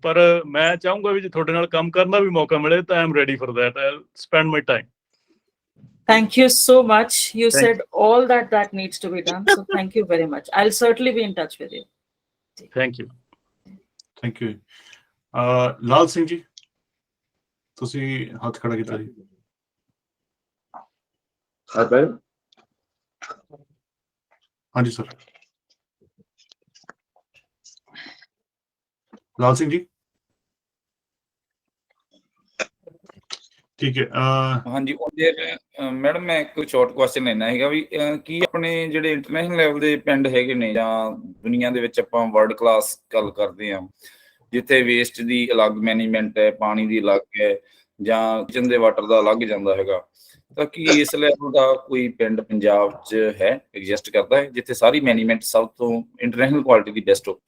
ਪਰ ਮੈਂ ਚਾਹੂੰਗਾ ਵੀ ਜੇ ਤੁਹਾਡੇ ਨਾਲ ਕੰਮ ਕਰਨ ਦਾ ਵੀ ਮੌਕਾ ਮਿਲੇ ਤਾਂ I am ready for that, I spend my time. Thank you so much. You said all that needs to be done. So thank you very much. I'll certainly be in touch with you. Thank you. Thank you. Lal Singh ji, ਤੁਸੀਂ ਹੱਥ ਖੜਾ ਕੀਤਾ ਜੀ। ਹਾਂਜੀ sir. ਲਾਲ ਸਿੰਘ ਜੀ, ਠੀਕ ਹੈ। ਹਾਂਜੀ, ਉਹਦੇ ਮੈਡਮ ਮੈਂ ਇੱਕ ਸ਼ਾਰਟ ਕੁਐਸਚਨ ਲੈਣਾ ਹੈਗਾ ਵੀ ਕੀ ਆਪਣੇ ਜਿਹੜੇ ਇੰਟਰਨੈਸ਼ਨਲ ਲੈਵਲ ਦੇ ਪਿੰਡ ਹੈਗੇ ਨੇ, ਜਾਂ ਦੁਨੀਆ ਦੇ ਵਿੱਚ ਆਪਾਂ ਵਰਲਡ ਕਲਾਸ ਗੱਲ ਕਰਦੇ ਹਾਂ, ਜਿੱਥੇ ਵੇਸਟ ਦੀ ਅਲੱਗ ਮੈਨੇਜਮੈਂਟ ਹੈ, ਪਾਣੀ ਦੀ ਅਲੱਗ ਹੈ, ਜਾਂ ਕਿਚਨ ਦੇ ਵਾਟਰ ਦਾ ਅਲੱਗ ਜਾਂਦਾ ਹੈਗਾ, ਤਾਂ ਕੀ ਇਸ ਲੈਵਲ ਦਾ ਕੋਈ ਪਿੰਡ ਪੰਜਾਬ 'ਚ ਹੈ, ਐਗਜ਼ਿਸਟ ਕਰਦਾ ਹੈ, ਜਿੱਥੇ ਸਾਰੀ ਮੈਨੇਜਮੈਂਟ ਸਭ ਤੋਂ ਇੰਟਰਨੈਸ਼ਨਲ ਕੁਆਲਿਟੀ ਦੀ ਬੈਸਟ ਹੋ?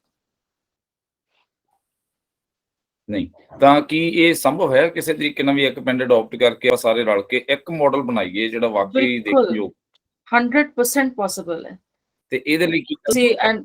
ਨਹੀਂ, ਤਾਂ ਕੀ ਇਹ ਸੰਭਵ ਹੈ ਕਿਸੇ ਤਰੀਕੇ ਨਾਲ ਵੀ ਇੱਕ ਪਿੰਡ ਅਡਾਪਟ ਕਰਕੇ ਆਪਾਂ ਸਾਰੇ ਰਲ ਕੇ ਇੱਕ ਮਾਡਲ ਬਣਾਈਏ ਜਿਹੜਾ ਵਾਕਈ ਦੇਖਿਓ? 100% ਪੋਸੀਬਲ ਹੈ। ਤੇ ਇਹਦੇ ਲਈ ਕੀ ਸੀ ਐਂਡ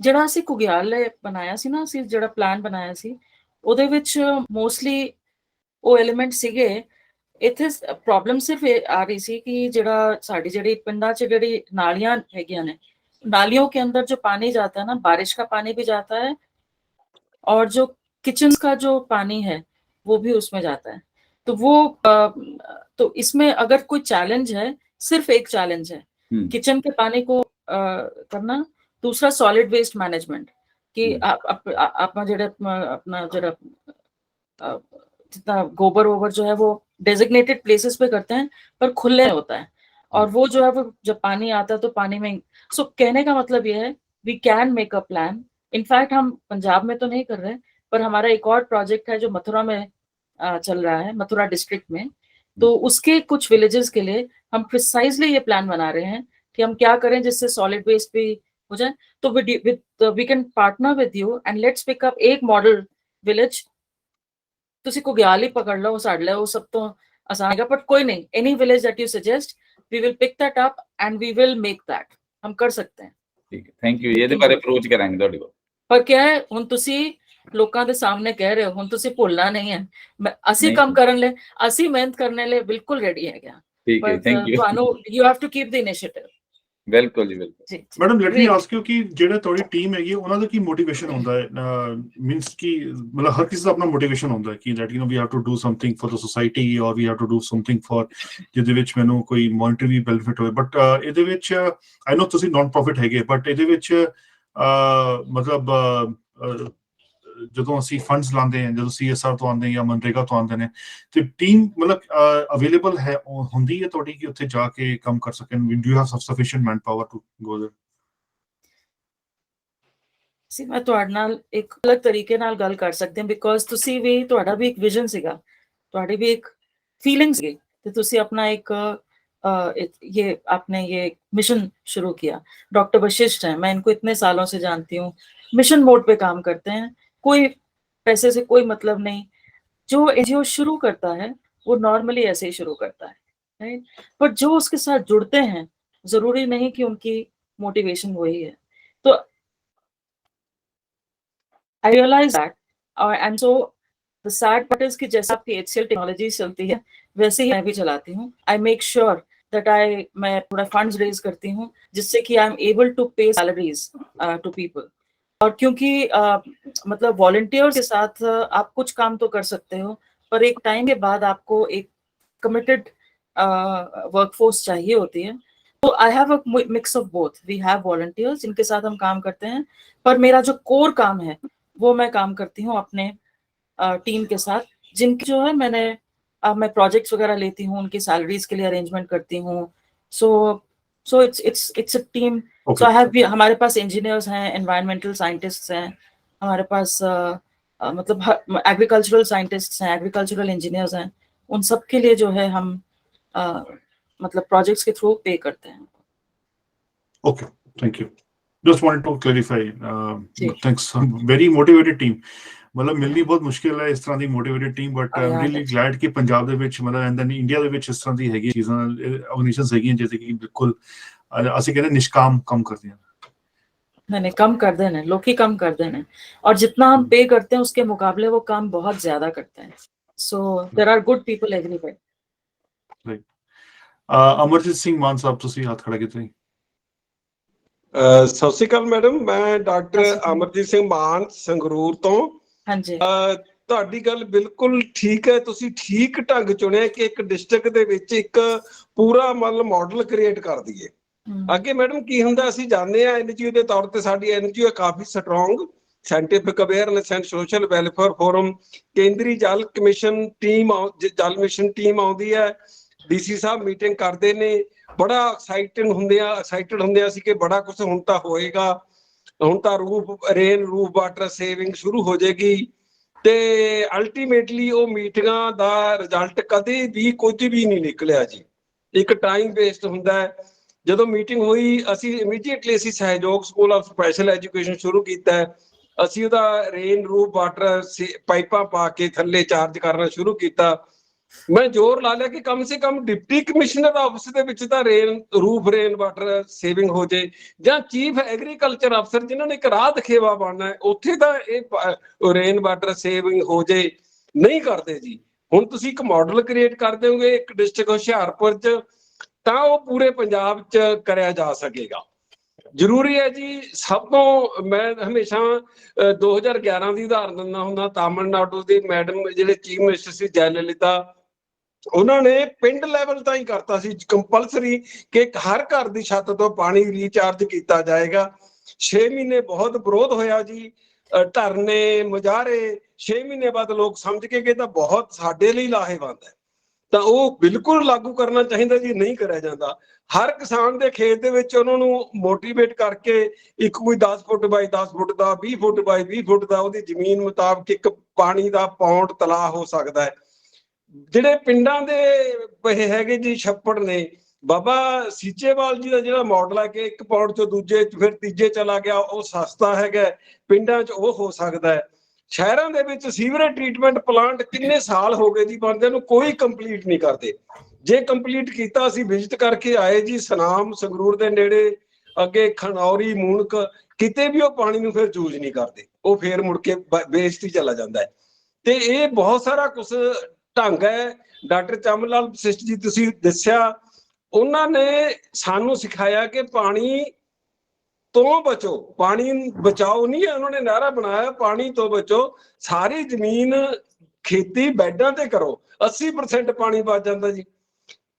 ਜਿਹੜਾ ਅਸੀਂ ਕੁਗਿਆਲ ਬਣਾਇਆ ਸੀ ਨਾ, ਅਸੀਂ ਜਿਹੜਾ ਪਲਾਨ ਬਣਾਇਆ ਸੀ, ਉਹਦੇ ਵਿੱਚ ਮੋਸਟਲੀ ਉਹ ਐਲੀਮੈਂਟ ਸੀਗੇ। ਇੱਥੇ ਪ੍ਰੋਬਲਮ ਸਿਰਫ ਆ ਰਹੀ ਸੀ ਕਿ ਜਿਹੜਾ ਸਾਡੀ ਜਿਹੜੀ ਪਿੰਡਾਂ 'ਚ ਜਿਹੜੀ ਨਾਲੀਆਂ ਹੈਗੀਆਂ ਨੇ, नालियों के अंदर जो पानी जाता है ना, बारिश का पानी भी जाता है और जो किचन का जो पानी है वो भी उसमें जाता है। तो वो तो इसमें अगर कोई चैलेंज है, सिर्फ एक चैलेंज है किचन के पानी को करना, दूसरा सॉलिड वेस्ट मैनेजमेंट कि आप अपना जरा जितना गोबर वोबर जो है वो डेजिग्नेटेड प्लेसेस पे करते हैं, पर खुले होता है, और वो जो है वो जब पानी आता है तो पानी में। सो कहने का मतलब ये है, we can make a plan. In fact हम पंजाब में तो नहीं कर रहे, पर हमारा एक और प्रोजेक्ट है जो मथुरा में चल रहा है, मथुरा डिस्ट्रिक्ट में। तो उसके कुछ विलेजेस के लिए हम प्रिसाइजली ये प्लान बना रहे हैं कि हम क्या करें जिससे सॉलिड वेस्ट भी हो जाए। तो we can partner with you and let's pick up एक मॉडल विलेज। तुसी कुगयाल ही पकड़ लो, साड़ लो, वो सब तो आसान है, बट कोई नहीं, any village that you suggest we will pick that up and we will make that। हम कर सकते हैं। ठीक है, थैंक यू। ਇਹਦੇ ਬਾਰੇ ਅਪਰੋਚ ਕਰਾਂਗੇ ਤੁਹਾਡੇ ਕੋਲ। ਪਰ ਕਿਆ ਹੈ, ਹੁਣ ਤੁਸੀਂ ਲੋਕਾਂ ਦੇ ਸਾਹਮਣੇ ਕਹਿ ਰਹੇ ਹੋ, ਹੁਣ ਤੁਸੀਂ ਭੁੱਲਣਾ ਨਹੀਂ ਹੈ, ਅਸੀਂ ਕੰਮ ਕਰਨ ਲਈ, ਅਸੀਂ ਮਿਹਨਤ ਕਰਨ ਲਈ ਬਿਲਕੁਲ ਰੈਡੀ ਹੈਗੇ। ਠੀਕ ਹੈ, ਥੈਂਕ ਯੂ। ਤੁਹਾਨੂੰ you have to keep the initiative. ਬਿਲਕੁਲ ਜੀ, ਬਿਲਕੁਲ। Madam let me ask you ਕਿ ਜਿਹੜਾ ਤੁਹਾਡੀ ਟੀਮ ਹੈਗੀ ਉਹਨਾਂ ਦਾ ਕੀ ਮੋਟੀਵੇਸ਼ਨ ਹੁੰਦਾ ਹੈ? ਮੀਨਸ ਕਿ ਮਤਲਬ ਹਰ ਕਿਸੇ ਦਾ ਆਪਣਾ ਮੋਟੀਵੇਸ਼ਨ ਹੁੰਦਾ ਹੈ ਕਿ that you know we have to do something for the society ਔਰ we have to do something for ਜਿਹਦੇ ਵਿੱਚ ਮੈਨੂੰ ਕੋਈ ਮੋਨਿਟਰੀ ਬੈਨੀਫਿਟ ਹੋਵੇ। ਬਟ ਇਹਦੇ ਵਿੱਚ ਆਈ ਨੋ ਤੁਸੀਂ ਨਾਨ ਪ੍ਰੋਫਿਟ ਹੈਗੇ, ਬਟ ਇਹਦੇ ਵਿੱਚ ਮਤਲਬ ਜਦੋਂ ਅਸੀਂ ਫੰਡਸ ਲਾਉਂਦੇ ਹਾਂ, ਜਦੋਂ CSR ਤੋਂ ਆਉਂਦੇ ਜਾਂ ਮਨਰੇਗਾ ਤੋਂ ਆਉਂਦੇ ਨੇ, ਤੇ ਟੀਮ ਮਤਲਬ ਅਵੇਲੇਬਲ ਹੈ ਹੁੰਦੀ ਹੈ ਤੁਹਾਡੀ ਕਿ ਉੱਥੇ ਜਾ ਕੇ ਕੰਮ ਕਰ ਸਕਣ? Do you have sufficient manpower to go there? ਸੀ ਮੈਂ ਤੁਹਾਡੇ ਨਾਲ ਇੱਕ ਅਲੱਗ ਤਰੀਕੇ ਨਾਲ ਗੱਲ ਕਰ ਸਕਦੀ ਹਾਂ, ਬਿਕੋਜ਼ ਤੁਸੀਂ ਵੀ, ਤੁਹਾਡਾ ਵੀ ਇੱਕ ਵਿਜ਼ਨ ਸੀਗਾ, ਤੁਹਾਡੀ भी एक फीलिंग ਸੀ, ਤੇ ਤੁਸੀਂ ਆਪਣਾ ਇੱਕ ये आपने ये मिशन शुरू किया। डॉक्टर वशिष्ठ हैं, मैं इनको इतने सालों से जानती हूँ, मिशन मोड पे काम करते हैं, कोई पैसे से कोई मतलब नहीं। जो NGO शुरू करता है वो नॉर्मली ऐसे ही शुरू करता है, राइट? पर जो उसके साथ जुड़ते हैं, जरूरी नहीं कि उनकी मोटिवेशन वही है। तो I realize that, and so the sad part is कि जैसा आपकी HCL टेक्नोलॉजी चलती है वैसे ही मैं भी चलाती हूँ। I make sure मैं थोड़ा फंड्स रेज करती हूँ जिससे कि आई एम एबल टू पे सैलरीज टू पीपल। और क्योंकि मतलब वॉलंटियर्स के साथ आप कुछ काम तो कर सकते हो, पर एक टाइम के बाद आपको एक कमिटेड वर्कफोर्स चाहिए होती है। तो I have a mix of both. We have volunteers जिनके साथ हम काम करते हैं, पर मेरा जो कोर काम है वो मैं काम करती हूँ अपने टीम के साथ, जिनकी जो है मैं प्रोजेक्ट्स वगैरह लेती हूँ, उनकी सैलरीज के लिए अरेंजमेंट करती हूँ। So it's a team. Okay. So I have, हमारे पास इंजीनियर्स हैं, एनवायरमेंटल साइंटिस्ट्स हैं, हमारे पास मतलब एग्रीकल्चरल साइंटिस्ट्स हैं, एग्रीकल्चरल इंजीनियर्स हैं। उन सब के लिए जो है हम मतलब प्रोजेक्ट्स के थ्रू पे करते हैं। Okay, thank you. Just wanted to clarify. Ji. Thanks. Very motivated team. मतलब मिलनी बहुत मुश्किल है इस तर੍ਹਾਂ ਦੀ motivated team, but I am Yeah, really glad ਕਿ ਪੰਜਾਬ ਦੇ ਵਿੱਚ ਮਤਲਬ ਐਂਡ ਦੈਨ ਇੰਡੀਆ ਦੇ ਵਿੱਚ ਇਸ ਤਰ੍ਹਾਂ ਦੀ ਹੈਗੀ ਚੀਜ਼ਾਂ ਆਰਗੇਨਾਈਜੇਸ਼ਨਸ ਹੈਗੀਆਂ ਜਿਹਦੇ ਕਿ ਬਿਲਕੁਲ ਅਸੀਂ ਕਹਿੰਦੇ ਨਿਸ਼ਕਾਮ ਕੰਮ ਕਰਦੀਆਂ। नहीं कम कर देना, लोग ही कम कर देना, और जितना हम पे करते हैं उसके मुकाबले वो काम बहुत ज्यादा करते हैं। So there are good people everywhere. Right. Amarjeet Singh Mann Sahib ਤੁਸੀਂ ਹੱਥ ਖੜਾ ਕੀਤਾ ਜੀ। ਸਤਿ ਸ਼੍ਰੀ ਅਕਾਲ ਮੈਡਮ, ਮੈਂ ਸਤਿ ਡਾਕਟਰ ਸ਼੍ਰੀ ਅਕਾਲ। ਅਮਰਜੀਤ ਸਿੰਘ ਮਾਨ ਸੰਗਰੂਰ ਤੋਂ। हाँ जी। ਤੁਹਾਡੀ ਗੱਲ ਬਿਲਕੁਲ ਠੀਕ ਹੈ। ਤੁਸੀਂ ਠੀਕ ਢੰਗ ਚੁਣਿਆ ਕਿ ਇੱਕ ਡਿਸਟ੍ਰਿਕਟ ਦੇ ਵਿੱਚ ਇੱਕ ਪੂਰਾ ਮਤਲਬ ਮਾਡਲ ਕ੍ਰੀਏਟ ਕਰ ਦਈਏ। ਅੱਗੇ ਮੈਡਮ ਕੀ ਹੁੰਦਾ, ਅਸੀਂ ਜਾਣਦੇ ਆ ਐਨਜੀਓ ਦੇ ਤੌਰ ਤੇ ਸਾਡੀ ਐਨਜੀਓ ਕਾਫੀ strong, scientific awareness and social welfare forum, Kendriya Jal commission team, Jal mission team ਆਉਂਦੀ ਹੈ, ਡੀਸੀ ਸਾਹਿਬ ਮੀਟਿੰਗ ਕਰਦੇ ਨੇ, ਬੜਾ ਐਕਸਾਈਟਡ ਹੁੰਦੇ ਆ ਸੀ ਕਿ ਬੜਾ ਕੁਝ ਹੁਣ ਤਾਂ ਹੋਏਗਾ, ਹੁਣ ਤਾਂ ਰੂਫ ਵਾਟਰ ਸੇਵਿੰਗ ਸ਼ੁਰੂ ਹੋ ਜਾਏਗੀ। ਤੇ ਅਲਟੀਮੇਟਲੀ ਉਹ ਮੀਟਿੰਗਾਂ ਦਾ ਰਿਜ਼ਲਟ ਕਦੇ ਵੀ ਕੁਝ ਵੀ ਨਹੀਂ ਨਿਕਲਿਆ ਜੀ। ਇੱਕ ਟਾਈਮ ਵੇਸਟ ਹੁੰਦਾ ਹੈ। ਜਦੋਂ ਮੀਟਿੰਗ ਹੋਈ ਅਸੀਂ ਇਮੀਡੀਏਟਲੀ ਅਸੀਂ ਸਹਿਯੋਗ ਸਕੂਲ ਆਫ ਸਪੈਸ਼ਲ ਐਜੂਕੇਸ਼ਨ ਸ਼ੁਰੂ ਕੀਤਾ। ਅਸੀਂ ਉਹਦਾ ਰੇਨ ਰੂਫ ਵਾਟਰ ਪਾਈਪਾਂ ਪਾ ਕੇ ਥੱਲੇ ਚਾਰਜ ਕਰਨਾ ਸ਼ੁਰੂ ਕੀਤਾ। ਮੈਂ ਜ਼ੋਰ ਲਾ ਲਿਆ ਕਿ ਕਮ ਸੇ ਕਮ ਡਿਪਟੀ ਕਮਿਸ਼ਨਰ ਆਫਿਸ ਦੇ ਵਿੱਚ ਤਾਂ ਰੇਨ ਵਾਟਰ ਸੇਵਿੰਗ ਹੋ ਜੇ, ਜਾਂ ਚੀਫ ਐਗਰੀਕਲਚਰ ਅਫਸਰ ਜਿਨ੍ਹਾਂ ਨੇ ਇੱਕ ਰਾਹ ਦਿਖੇਵਾ ਬਣਨਾ ਉੱਥੇ ਤਾਂ ਇਹ ਰੇਨ ਵਾਟਰ ਸੇਵਿੰਗ ਹੋ ਜੇ। ਨਹੀਂ ਕਰਦੇ ਜੀ। ਹੁਣ ਤੁਸੀਂ ਇੱਕ ਮਾਡਲ ਕ੍ਰੀਏਟ ਕਰ ਦਿਓਗੇ ਇੱਕ ਡਿਸਟ੍ਰਿਕਟ ਹੁਸ਼ਿਆਰਪੁਰ 'ਚ, ਤਾਂ ਉਹ ਪੂਰੇ ਪੰਜਾਬ 'ਚ ਕਰਿਆ ਜਾ ਸਕੇਗਾ। ਜ਼ਰੂਰੀ ਹੈ ਜੀ। ਸਭ ਤੋਂ ਮੈਂ ਹਮੇਸ਼ਾ 2011 ਦੀ ਉਦਾਹਰਨ ਦਿੰਦਾ ਹੁੰਦਾ। ਤਾਮਿਲਨਾਡੂ ਦੇ ਮੈਡਮ ਜਿਹੜੇ ਚੀਫ ਮਿਨਿਸਟਰ ਸੀ ਜੈਲਲਿਤਾ, ਉਹਨਾਂ ਨੇ ਪਿੰਡ ਲੈਵਲ ਤਾਂ ਹੀ ਕਰਤਾ ਸੀ ਕੰਪਲਸਰੀ ਕਿ ਹਰ ਘਰ ਦੀ ਛੱਤ ਤੋਂ ਪਾਣੀ ਰੀਚਾਰਜ ਕੀਤਾ ਜਾਏਗਾ। 6 ਮਹੀਨੇ ਬਹੁਤ ਵਿਰੋਧ ਹੋਇਆ ਜੀ, ਧਰਨੇ ਮੁਜ਼ਾਹਰੇ। 6 ਮਹੀਨੇ ਬਾਅਦ ਲੋਕ ਸਮਝ ਕੇ ਕਿ ਤਾਂ ਬਹੁਤ ਸਾਡੇ ਲਈ ਲਾਹੇਵੰਦ ਹੈ, ਤਾਂ ਉਹ ਬਿਲਕੁਲ ਲਾਗੂ ਕਰਨਾ ਚਾਹੀਦਾ ਜੀ। ਨਹੀਂ ਕਰਿਆ ਜਾਂਦਾ। ਹਰ ਕਿਸਾਨ ਦੇ ਖੇਤ ਦੇ ਵਿੱਚ ਉਹਨਾਂ ਨੂੰ ਮੋਟੀਵੇਟ ਕਰਕੇ ਇੱਕ ਕੋਈ 10 ਫੁੱਟ ਬਾਈ 10 ਫੁੱਟ ਦਾ, 20 ਫੁੱਟ ਬਾਈ 20 ਫੁੱਟ ਦਾ ਉਹਦੀ ਜ਼ਮੀਨ ਮੁਤਾਬਕ ਇੱਕ ਪਾਣੀ ਦਾ ਪੌਂਡ ਤਲਾਅ ਹੋ ਸਕਦਾ ਹੈ। ਜਿਹੜੇ ਪਿੰਡਾਂ ਦੇ ਪਹੇ ਹੈਗੇ ਜੀ ਛੱਪੜ ਨੇ, ਬਾਬਾ ਸੀਚੇਵਾਲ ਜੀ ਦਾ ਜਿਹੜਾ ਮਾਡਲ ਹੈ ਕਿ ਇੱਕ ਪੌਂਡ ਤੋਂ ਦੂਜੇ ਫਿਰ ਤੀਜੇ ਚਲਾ ਗਿਆ, ਉਹ ਸਸਤਾ ਹੈਗਾ। ਪਿੰਡਾਂ 'ਚ ਉਹ ਹੋ ਸਕਦਾ ਹੈ। ਸ਼ਹਿਰਾਂ ਦੇ ਵਿੱਚ ਸੀਵਰੇਜ ਟ੍ਰੀਟਮੈਂਟ ਪਲਾਂਟ ਕਿੰਨੇ ਸਾਲ ਹੋ ਗਏ ਜੀ ਬਣਦੇ ਨੂੰ, ਕੋਈ ਕੰਪਲੀਟ ਨਹੀਂ ਕਰਦੇ। ਜੇ ਕੰਪਲੀਟ ਕੀਤਾ, ਅਸੀਂ ਵਿਜ਼ਿਟ ਕਰਕੇ ਆਏ ਜੀ ਸਨਾਮ ਸੰਗਰੂਰ ਦੇ ਨੇੜੇ, ਅੱਗੇ ਖਨੌਰੀ, ਮੂਨਕ, ਕਿਤੇ ਵੀ ਉਹ ਪਾਣੀ ਨੂੰ ਫਿਰ ਯੂਜ਼ ਨਹੀਂ ਕਰਦੇ। ਉਹ ਫੇਰ ਮੁੜ ਕੇ ਵੇਸਟ ਹੀ ਚਲਾ ਜਾਂਦਾ ਹੈ। ਤੇ ਇਹ ਬਹੁਤ ਸਾਰਾ ਕੁਝ ਢੰਗ ਹੈ। ਡਾਕਟਰ ਚਮਨ ਲਾਲ ਵਸਿਸ਼ਟ ਜੀ ਤੁਸੀਂ ਦੱਸਿਆ, ਉਹਨਾਂ ਨੇ ਸਾਨੂੰ ਸਿਖਾਇਆ ਕਿ ਪਾਣੀ ਤੋਂ ਬਚੋ, ਪਾਣੀ ਬਚਾਓ ਨਹੀਂ ਹੈ। ਉਹਨਾਂ ਨੇ ਨਾਰਾ ਬਣਾਇਆ ਪਾਣੀ ਤੋਂ ਬਚੋ, ਸਾਰੀ ਜ਼ਮੀਨ ਖੇਤੀ ਬੈਡਾਂ ਤੇ ਕਰੋ, 80% ਪਾਣੀ ਬਚ ਜਾਂਦਾ ਜੀ।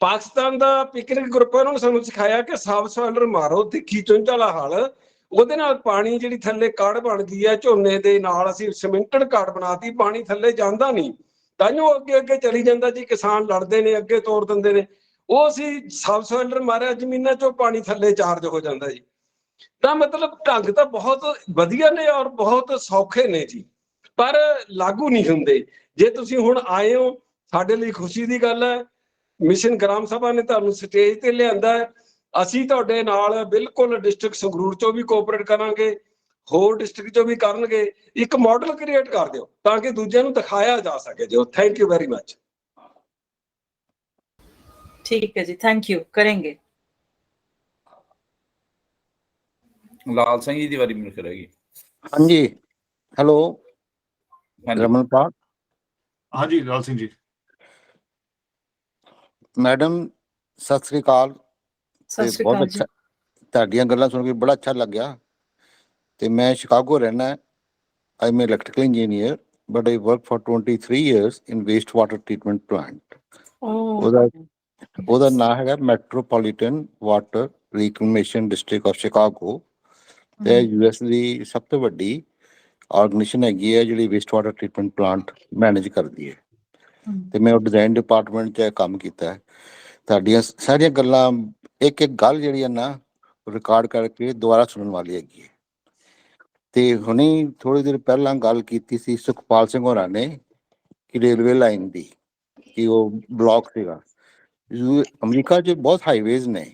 ਪਾਕਿਸਤਾਨ ਦਾ ਪਿਕਨਿਕ ਗਰੁੱਪ ਉਹਨਾਂ ਨੇ ਸਾਨੂੰ ਸਿਖਾਇਆ ਕਿ ਸਾਬ ਸੋਇਲਰ ਮਾਰੋ, ਤਿੱਖੀ ਚੁੰਝ ਵਾਲਾ ਹਲ, ਉਹਦੇ ਨਾਲ ਪਾਣੀ ਜਿਹੜੀ ਥੱਲੇ ਕੜ ਬਣ ਗਈ ਹੈ ਝੋਨੇ ਦੇ ਨਾਲ, ਅਸੀਂ ਸਿਮੈਂਟਡ ਕੜ ਬਣਾਤੀ, ਪਾਣੀ ਥੱਲੇ ਜਾਂਦਾ ਨਹੀਂ, ਤਾਂਹੀਓ ਅੱਗੇ ਅੱਗੇ ਚਲੀ ਜਾਂਦਾ ਜੀ। ਕਿਸਾਨ ਲੜਦੇ ਨੇ, ਅੱਗੇ ਤੋੜ ਦਿੰਦੇ ਨੇ। ਉਹ ਅਸੀਂ ਸਾਬ ਸੋਇਲਰ ਮਾਰਿਆ, ਜ਼ਮੀਨਾਂ 'ਚੋਂ ਪਾਣੀ ਥੱਲੇ ਚਾਰਜ ਹੋ ਜਾਂਦਾ ਜੀ। ਤਾਂ ਮਤਲਬ ਢੰਗ ਤਾਂ ਬਹੁਤ ਵਧੀਆ ਨੇ ਔਰ ਬਹੁਤ ਸੌਖੇ ਨੇ ਜੀ, ਪਰ ਲਾਗੂ ਨਹੀਂ ਹੁੰਦੇ। ਜੇ ਤੁਸੀਂ ਹੁਣ ਆਏ ਹੋ, ਸਾਡੇ ਲਈ ਖੁਸ਼ੀ ਦੀ ਗੱਲ ਹੈ। ਮਿਸ਼ਨ ਗ੍ਰਾਮ ਸਭਾ ਨੇ ਤੁਹਾਨੂੰ ਸਟੇਜ ਤੇ ਲਿਆਂਦਾ ਹੈ। ਅਸੀਂ ਤੁਹਾਡੇ ਨਾਲ ਬਿਲਕੁਲ ਡਿਸਟ੍ਰਿਕਟ ਸੰਗਰੂਰ 'ਚੋਂ ਵੀ ਕੋਆਪਰੇਟ ਕਰਾਂਗੇ, ਹੋਰ ਡਿਸਟ੍ਰਿਕਟ 'ਚੋਂ ਵੀ ਕਰਨਗੇ। ਇੱਕ ਮਾਡਲ ਕ੍ਰੀਏਟ ਕਰ ਦਿਓ ਤਾਂ ਕਿ ਦੂਜਿਆਂ ਨੂੰ ਦਿਖਾਇਆ ਜਾ ਸਕੇ ਜੀ। Thank you very much. ठीक है जी, थैंक यू, करेंगे। ਲਾਲ ਸਿੰਘ ਜੀ ਦੀ ਵਾਰੀ ਮੈਨੂੰ ਕਰੇਗੀ। ਹਾਂਜੀ, ਹੈਲੋ ਹਾਂਜੀ ਰਮਨਪਾਲ ਹਾਂਜੀ ਲਾਲ ਸਿੰਘ ਜੀ। ਮੈਡਮ, ਸਤਿ ਸ੍ਰੀ ਅਕਾਲ। सत ਤੇ श्री ਬਹੁਤ अकाल जी। ਅੱਛਾ, ਤੁਹਾਡੀਆਂ ਗੱਲਾਂ ਸੁਣ ਕੇ ਬੜਾ ਅੱਛਾ ਲੱਗਿਆ। ਤੇ ਮੈਂ ਸ਼ਿਕਾਗੋ ਰਹਿਣਾ। I am electrical engineer but I work for 23 years in waste water treatment plant. ਉਹਦਾ ਉਹਦਾ ਨਾਮ ਹੈਗਾ Metropolitan Water Reclamation District of Chicago. ਤੇ ਯੂਐਸ ਦੀ ਸਭ ਤੋਂ ਵੱਡੀ ਆਰਗੇਨਾਈਜੇਸ਼ਨ ਹੈਗੀ ਹੈ ਜਿਹੜੀ waste water treatment plant manage ਕਰਦੀ ਹੈ। ਤੇ ਮੈਂ ਉਹ ਡਿਜ਼ਾਈਨ ਡਿਪਾਰਟਮੈਂਟ 'ਚ ਕੰਮ ਕੀਤਾ ਹੈ। ਤੁਹਾਡੀਆਂ ਸਾਰੀਆਂ ਗੱਲਾਂ ਇੱਕ ਇੱਕ ਗੱਲ ਜਿਹੜੀ ਹੈ ਨਾ ਰਿਕਾਰਡ ਕਰਕੇ ਦੁਬਾਰਾ ਸੁਣਨ ਵਾਲੀ ਹੈਗੀ ਹੈ। ਤੇ ਹੁਣੇ ਥੋੜੀ ਦੇਰ ਪਹਿਲਾਂ ਗੱਲ ਕੀਤੀ ਸੀ ਸੁਖਪਾਲ ਸਿੰਘ ਹੋਰਾਂ ਨੇ ਕਿ ਰੇਲਵੇ ਲਾਈਨ ਦੀ ਕਿ ਉਹ ਬਲੌਕ ਸੀਗਾ। ਅਮਰੀਕਾ 'ਚ ਬਹੁਤ ਹਾਈਵੇਜ਼ ਨੇ,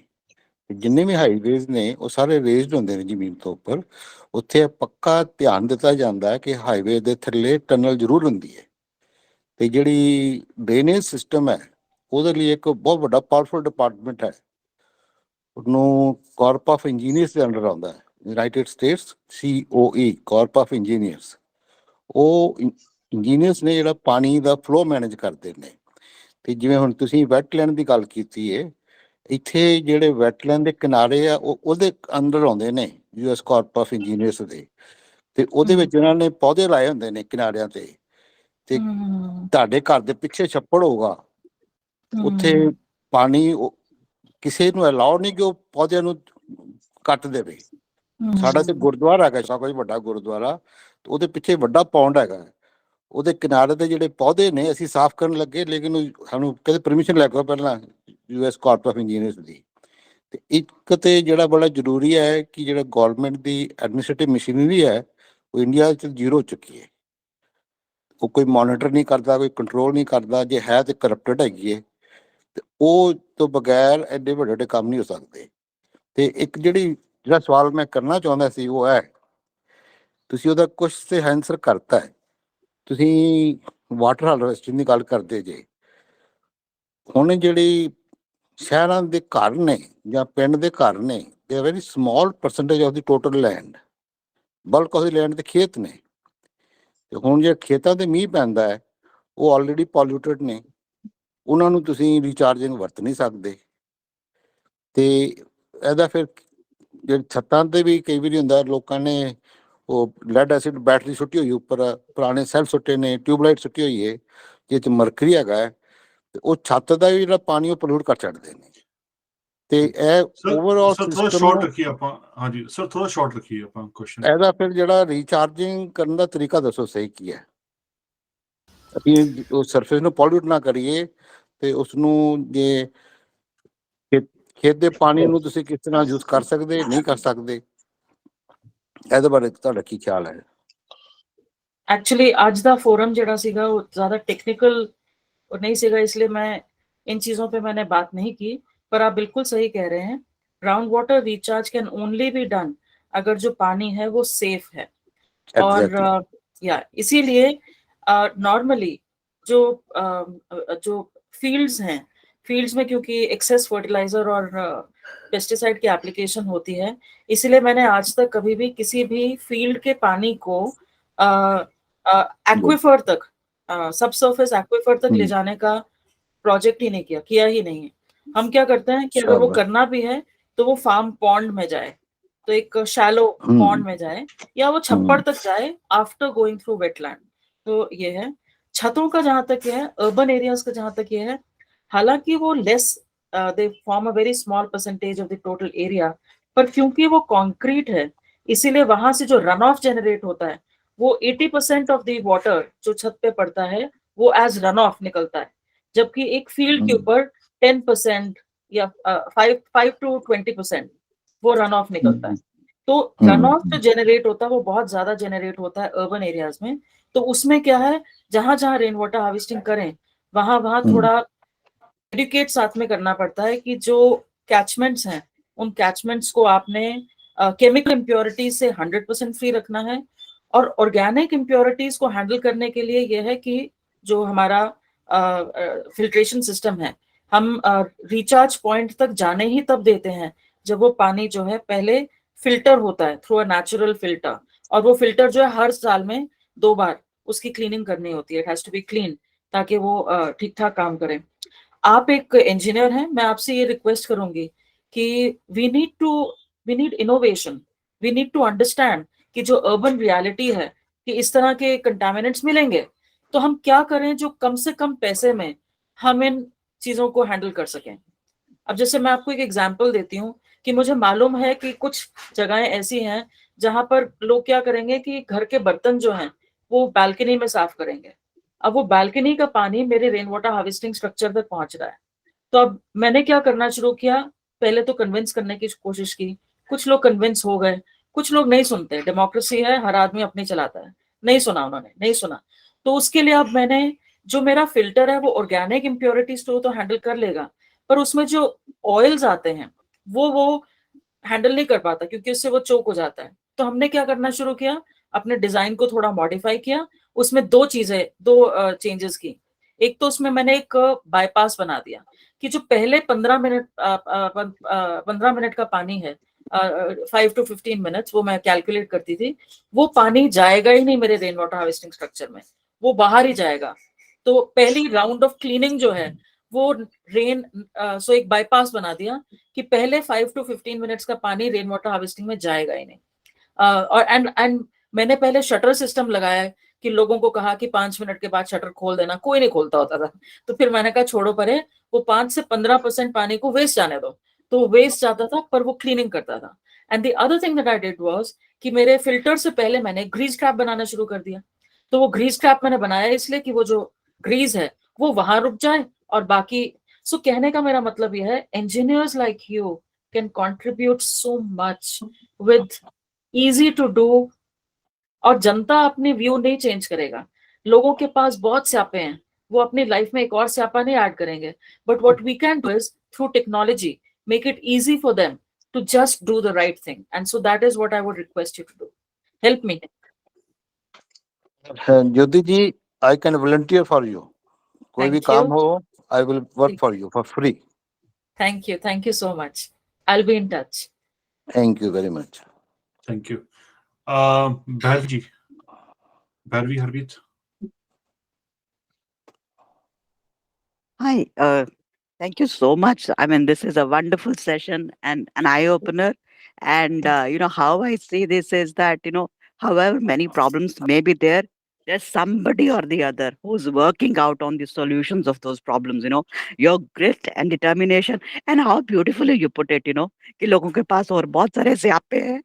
ਜਿੰਨੇ ਵੀ ਹਾਈਵੇਜ਼ ਨੇ ਉਹ ਸਾਰੇ ਰੇਜ਼ਡ ਹੁੰਦੇ ਨੇ ਜ਼ਮੀਨ ਤੋਂ ਉੱਪਰ। ਉੱਥੇ ਪੱਕਾ ਧਿਆਨ ਦਿੱਤਾ ਜਾਂਦਾ ਹੈ ਕਿ ਹਾਈਵੇ ਦੇ ਥੱਲੇ ਟਨਲ ਜ਼ਰੂਰ ਹੁੰਦੀ ਹੈ। ਤੇ ਜਿਹੜੀ ਡਰੇਨੇਜ ਸਿਸਟਮ ਹੈ ਉਹਦੇ ਲਈ ਇੱਕ ਬਹੁਤ ਵੱਡਾ ਪਾਵਰਫੁਲ ਡਿਪਾਰਟਮੈਂਟ ਹੈ। ਉਹਨੂੰ ਕਾਰਪ ਆਫ ਇੰਜੀਨੀਅਰਸ ਦੇ ਅੰਡਰ ਆਉਂਦਾ ਹੈ, United States COE, corps of engineers. ਉਹ ਇੰਜੀਨੀਅਰਸ ਨੇ ਜਿਹੜਾ ਪਾਣੀ ਦਾ ਫਲੋ ਮੈਨੇਜ ਕਰਦੇ ਨੇ। ਤੇ ਜਿਵੇਂ ਹੁਣ ਤੁਸੀਂ ਵੈਟਲੈਂਡ ਦੀ ਗੱਲ ਕੀਤੀ ਹੈ, ਇੱਥੇ ਜਿਹੜੇ ਵੈਟਲੈਂਡ ਦੇ ਕਿਨਾਰੇ ਆ ਉਹ ਉਹਦੇ ਅੰਡਰ ਆਉਂਦੇ ਨੇ US ਕਾਰਪ ਆਫ ਇੰਜੀਨੀਅਰਸ ਦੇ। ਤੇ ਉਹਦੇ ਵਿੱਚ ਉਹਨਾਂ ਨੇ ਪੌਦੇ ਲਾਏ ਹੁੰਦੇ ਨੇ ਕਿਨਾਰਿਆਂ ਤੇ। ਤੇ ਤੁਹਾਡੇ ਘਰ ਦੇ ਪਿੱਛੇ ਛੱਪੜ ਹੋਊਗਾ, ਉੱਥੇ ਪਾਣੀ ਕਿਸੇ ਨੂੰ ਅਲਾਉ ਨਹੀਂ ਕਿ ਉਹ ਪੌਦਿਆਂ ਨੂੰ ਕੱਟ ਦੇਵੇ। ਸਾਡਾ ਤੇ ਗੁਰਦੁਆਰਾ ਹੈਗਾ, ਕੋਈ ਵੱਡਾ ਗੁਰਦੁਆਰਾ, ਉਹਦੇ ਪਿੱਛੇ ਵੱਡਾ ਪੌਂਡ ਹੈਗਾ। ਉਹਦੇ ਕਿਨਾਰੇ ਦੇ ਜਿਹੜੇ ਪੌਦੇ ਨੇ ਅਸੀਂ ਸਾਫ਼ ਕਰਨ ਲੱਗੇ, ਲੇਕਿਨ ਸਾਨੂੰ ਕਹਿੰਦੇ ਪਰਮਿਸ਼ਨ ਲੈ ਕੇ ਪਹਿਲਾਂ US ਕਾਰਪ ਆਫ ਇੰਜੀਨੀਅਰਸ ਦੀ। ਤੇ ਇੱਕ ਤੇ ਜਿਹੜਾ ਬੜਾ ਜ਼ਰੂਰੀ ਹੈ ਕਿ ਜਿਹੜਾ ਗੌਰਮੈਂਟ ਦੀ ਐਡਮਿਨਿਸਟ੍ਰੇਟਿਵ ਮਸ਼ੀਨਰੀ ਹੈ ਉਹ ਇੰਡੀਆ 'ਚ ਜ਼ੀਰੋ ਹੋ ਚੁੱਕੀ ਹੈ। ਉਹ ਕੋਈ ਮੋਨੀਟਰ ਨਹੀਂ ਕਰਦਾ, ਕੋਈ ਕੰਟਰੋਲ ਨਹੀਂ ਕਰਦਾ। ਜੇ ਹੈ ਤੇ ਕਰਪਟਡ ਹੈਗੀ ਹੈ। ਤੇ ਉਹ ਤੋਂ ਬਗੈਰ ਐਡੇ ਵੱਡੇ ਵੱਡੇ ਕੰਮ ਨਹੀਂ ਹੋ ਸਕਦੇ। ਤੇ ਇੱਕ ਜਿਹੜਾ ਸਵਾਲ ਮੈਂ ਕਰਨਾ ਚਾਹੁੰਦਾ ਸੀ ਉਹ ਹੈ, ਤੁਸੀਂ ਉਹਦਾ ਕੁਛ ਤੇ ਆਨਸਰ ਕਰਤਾ ਹੈ। ਤੁਸੀਂ ਵਾਟਰ ਹਾਰਵੈਸਟਿੰਗ ਦੀ ਗੱਲ ਕਰਦੇ ਜੇ। ਹੁਣ ਜਿਹੜੀ ਸ਼ਹਿਰਾਂ ਦੇ ਘਰ ਨੇ ਜਾਂ ਪਿੰਡ ਦੇ ਘਰ ਨੇ, ਦੇ very small percentage of the total land, bulk of the land ਦੇ ਖੇਤ ਨੇ। ਤੇ ਹੁਣ ਜੇ ਖੇਤਾਂ ਤੇ ਮੀਂਹ ਪੈਂਦਾ ਹੈ ਉਹ ਆਲਰੇਡੀ ਪੋਲਿਊਟਡ ਨੇ, ਉਹਨਾਂ ਨੂੰ ਤੁਸੀਂ ਰੀਚਾਰਜਿੰਗ ਵਰਤ ਨਹੀਂ ਸਕਦੇ। ਤੇ ਇਹਦਾ ਫਿਰ ਜਿਹੜੇ ਛੱਤਾਂ ਤੇ ਵੀ ਕਈ ਵਾਰੀ ਹੁੰਦਾ, ਲੋਕਾਂ ਨੇ ਉਹ ਲੈਡ ਐਸਿਡ ਬੈਟਰੀ ਸੁੱਟੀ ਹੋਈ ਉੱਪਰ, ਪੁਰਾਣੇ ਸੈੱਲ ਸੁੱਟੇ ਨੇ, ਟਿਊਬਲਾਈਟ ਸੁੱਟੀ ਹੋਈ ਹੈ ਜਿਹ 'ਚ ਮਰਕਰੀ ਹੈਗਾ ਹੈ। ਤੇ ਉਹ ਛੱਤ ਦਾ ਵੀ ਜਿਹੜਾ ਪਾਣੀ ਉਹ ਪੋਲਿਊਟ ਕਰ ਛੱਡਦੇ ਨੇ। ਤੇ ਇਹ ਓਵਰਆਲ ਥੋੜਾ ਸਿਸਟਮ ਸ਼ਾਰਟ ਰੱਖੀਏ ਆਪਾਂ। ਹਾਂਜੀ ਸਰ, ਥੋੜਾ ਸ਼ਾਰਟ ਰੱਖੀਏ ਆਪਾਂ ਕੁਐਸਚਨ। ਇਹਦਾ ਫਿਰ ਜਿਹੜਾ ਰੀਚਾਰਜਿੰਗ ਕਰਨ ਦਾ ਤਰੀਕਾ ਦੱਸੋ ਸਹੀ ਕੀ ਹੈ। ਅਸੀਂ ਉਹ ਸਰਫੇਸ ਨੂੰ ਪੋਲਿਊਟ ਨਾ ਕਰੀਏ ਤੇ ਉਸਨੂੰ ਜੇ ਖੇਤ ਦੇ ਪਾਣੀ ਨੂੰ ਤੁਸੀਂ ਕਿਸ ਤਰ੍ਹਾਂ ਯੂਜ਼ ਕਰ ਸਕਦੇ, ਨਹੀਂ ਕਰ ਸਕਦੇ, ਇਹਦੇ ਬਾਰੇ ਤੁਹਾਡਾ ਕੀ ਖਿਆਲ ਹੈ। एक्चुअली आज का फोरम ਜਿਹੜਾ ਸੀਗਾ ਉਹ ज्यादा टेक्निकल नहीं सीगा, इसलिए मैं इन चीजों पे मैंने बात नहीं की। पर आप बिल्कुल सही कह रहे हैं, ground water recharge can only be done अगर जो पानी है वो सेफ है। और या इसीलिए नॉर्मली जो फील्ड्स हैं, फील्ड्स में क्योंकि एक्सेस फर्टिलाइजर और पेस्टिसाइड की एप्लीकेशन होती है, इसलिए मैंने आज तक कभी भी किसी भी फील्ड के पानी को एक्विफर तक, सबसर्फेस एक्विफर तक ले जाने का प्रोजेक्ट ही नहीं किया ही नहीं है। हम क्या करते हैं कि अगर वो करना भी है तो वो फार्म पॉन्ड में जाए, तो एक शैलो पॉन्ड में जाए, या वो छप्पड़ तक जाए आफ्टर गोइंग थ्रू वेटलैंड। तो ये है। छतों का जहां तक है, अर्बन एरियाज का जहां तक ये है, हालांकि वो less, they form a very small percentage of the total area, पर क्योंकि वो कंक्रीट है इसीलिए वहां से जो रन ऑफ जनरेट होता है वो 80% ऑफ द वाटर जो छत पे पड़ता है वो एज रन ऑफ निकलता है। जबकि एक फील्ड के ऊपर 10% या 5 to 20% वो रन ऑफ निकलता है। तो रन ऑफ जो जनरेट होता है वो बहुत ज्यादा जनरेट होता है अर्बन एरियाज में। तो उसमें क्या है, जहां जहां रेन वाटर हार्वेस्टिंग करें वहां वहां थोड़ा एडुकेट साथ में करना पड़ता है कि जो कैचमेंट्स हैं उन कैचमेंट्स को आपने केमिकल इम्प्योरिटीज से 100% फ्री रखना है। और ऑर्गेनिक इम्प्योरिटीज को हैंडल करने के लिए यह है कि जो हमारा फिल्ट्रेशन सिस्टम है, हम रिचार्ज पॉइंट तक जाने ही तब देते हैं जब वो पानी जो है पहले फिल्टर होता है थ्रू अ नेचुरल फिल्टर, और वो फिल्टर जो है हर साल में 2 बार उसकी क्लीनिंग करनी होती है, it has to be clean, ताकि वो ठीक ठाक काम करे। आप एक इंजीनियर हैं, मैं आपसे ये रिक्वेस्ट करूंगी कि we need innovation, we need to understand कि जो अर्बन रियलिटी है कि इस तरह के कंटामिनेंट्स मिलेंगे, तो हम क्या करें जो कम से कम पैसे में हम इन चीजों को हैंडल कर सकें। अब जैसे मैं आपको एक एग्जांपल देती हूँ कि मुझे मालूम है कि कुछ जगहें ऐसी हैं जहां पर लोग क्या करेंगे कि घर के बर्तन जो हैं वो बालकनी में साफ करेंगे। अब वो बालकनी का पानी मेरे रेन वाटर हार्वेस्टिंग स्ट्रक्चर तक पहुंच रहा है। तो अब मैंने क्या करना शुरू किया, पहले तो कन्विंस करने की कोशिश की, कुछ लोग कन्विंस हो गए, कुछ लोग नहीं सुनते, डेमोक्रेसी है, हर आदमी अपनी चलाता है, नहीं सुना उन्होंने, नहीं सुना। तो उसके लिए अब मैंने, जो मेरा फिल्टर है वो ऑर्गेनिक इम्प्योरिटीज तो हैंडल कर लेगा, पर उसमें जो ऑयल्स आते हैं वो हैंडल नहीं कर पाता क्योंकि उससे वो चोक हो जाता है। तो हमने क्या करना शुरू किया, अपने डिजाइन को थोड़ा मॉडिफाई किया, उसमें दो चेंजेस की। एक तो उसमें मैंने एक बाईपास बना दिया कि जो पहले 15 मिनट का पानी है, 5 to 15 मिनट्स, वो मैं कैलकुलेट करती थी, वो पानी जाएगा ही नहीं मेरे रेन वाटर हार्वेस्टिंग स्ट्रक्चर में, वो बाहर ही जाएगा। तो पहली राउंड ऑफ क्लीनिंग जो है वो सो एक बाईपास बना दिया कि पहले 5 to 15 मिनट्स का पानी रेन वाटर हार्वेस्टिंग में जाएगा ही नहीं। और एंड मैंने पहले शटर सिस्टम लगाया है कि लोगों को कहा कि 5 मिनट के बाद शटर खोल देना, कोई नहीं खोलता होता था। तो फिर मैंने कहा छोड़ो परे, वो 5 से 15% पानी को वेस्ट जाने दो। तो वो वेस्ट जाता था पर वो क्लीनिंग करता था। And the other thing that I did was कि मेरे फिल्टर से पहले मैंने ग्रीस ट्रैप बनाना शुरू कर दिया। तो वो ग्रीस ट्रैप मैंने बनाया इसलिए कि वो जो ग्रीस है वो वहां रुक जाए और बाकी। सो कहने का मेरा मतलब यह है, engineers like you can contribute so much with easy to do। और जनता अपनी व्यू नहीं चेंज करेगा, लोगों के पास बहुत स्यापे हैं, वो अपनी लाइफ में एक और स्यापा नहीं ऐड करेंगे, but what we can do is through technology make it easy for them to just do the right thing, and so that is what I would request you to do. Help me. Jyoti ji, I can volunteer for you. कोई भी Thank काम you. हो, I will work for you for free. Thank you so much. I'll be in touch. Thank you very much. Thank you. Bhairav ji, Bhairavi Harveet. Hi, thank you so much. I mean, this is a wonderful session and an eye opener. And how I see this is that, however many problems may be there, there's somebody or the other who's working out on the solutions of those problems. Your grit and determination, and how beautifully you put it. कि लोगों के पास और बहुत सारे स्यापे हैं.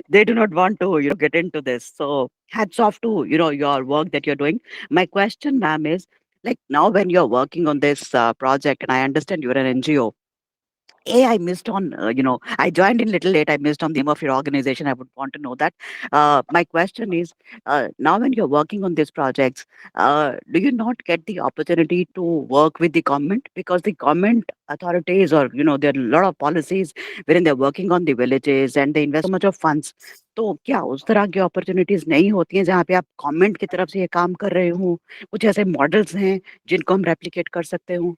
They do not want to, get into this. So hats off to, your work that you're doing. My question, ma'am, is, like, now when you're working on this project, and I understand you're an NGO. I missed on, I joined in little late. I missed on the name of your organization. I would want to know that. My question is, now when you're working on these projects, do you not get the opportunity to work with the government? Because the government authorities, or, there are a lot of policies wherein they're working on the villages and they invest so much of funds. तो क्या उस तरह की opportunities नहीं होती हैं जहाँ पे आप गवर्नमेंट की तरफ से ये काम कर रहे हो? कुछ ऐसे मॉडल्स हैं जिनको हम रेप्लिकेट कर सकते हो?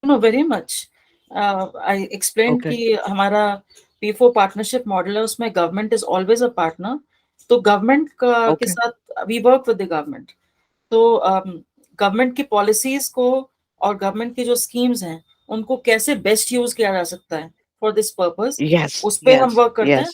No, very much. I explained Okay. कि हमारा P4 पार्टनरशिप मॉडल है, उसमें government is always a partner. तो गवर्नमेंट के Okay. साथ we work with the government. तो गवर्नमेंट की पॉलिसीज को और गवर्नमेंट की जो स्कीम्स हैं उनको कैसे बेस्ट यूज किया जा सकता है फॉर दिस पर्पस, Yes. उस पे हम Yes. वर्क करते Yes. हैं।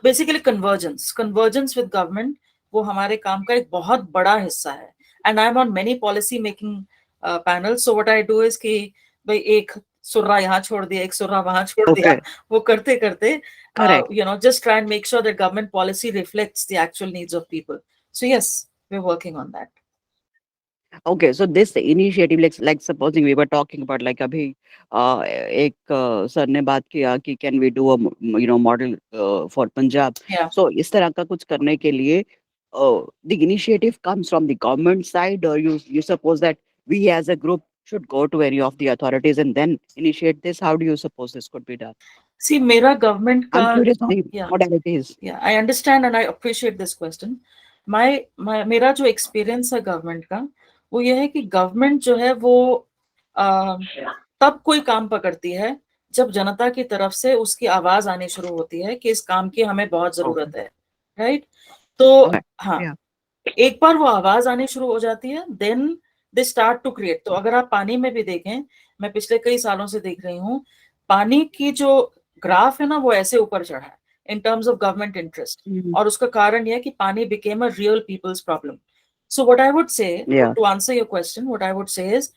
बेसिकली कन्वर्जेंस विद गवर्नमेंट वो हमारे काम का एक बहुत बड़ा हिस्सा है। And I am on many policy making panels. So what I do is कि भाई एक सुर्रा यहाँ छोड़ दिया, एक सुर्रा वहां छोड़ दिया, Okay. वो करते करते Correct. just try and make sure that government policy reflects the actual needs of people. So yes, we're working on that. Okay, so this initiative, like supposing we were talking about, like अभी एक sir ने बात किया कि can we do a model for Punjab. Yeah. So इस तरह का कुछ करने के लिए the initiative comes from the government side, or you suppose that we as a group should go to any of the authorities and then initiate this? How do you suppose this could be done? See, मेरा government I'm का curious on the yeah. modalities. Yeah, I understand and I appreciate this question. मेरा जो experience है government का वो ये है कि government जो है वो तब कोई काम पकड़ती है जब जनता की तरफ से उसकी आवाज आनी शुरू होती है कि इस काम की हमें बहुत जरूरत है, राइट? तो Okay. हाँ, Yeah. एक बार वो आवाज आनी शुरू हो जाती है, then they start to create. तो अगर आप पानी में भी देखें, मैं पिछले कई सालों से देख रही हूँ, पानी की जो ग्राफ है ना वो ऐसे ऊपर चढ़ा है in terms of government interest, और उसका कारण यह है कि पानी became a real people's problem. So what I would say, to answer your question, what I would say is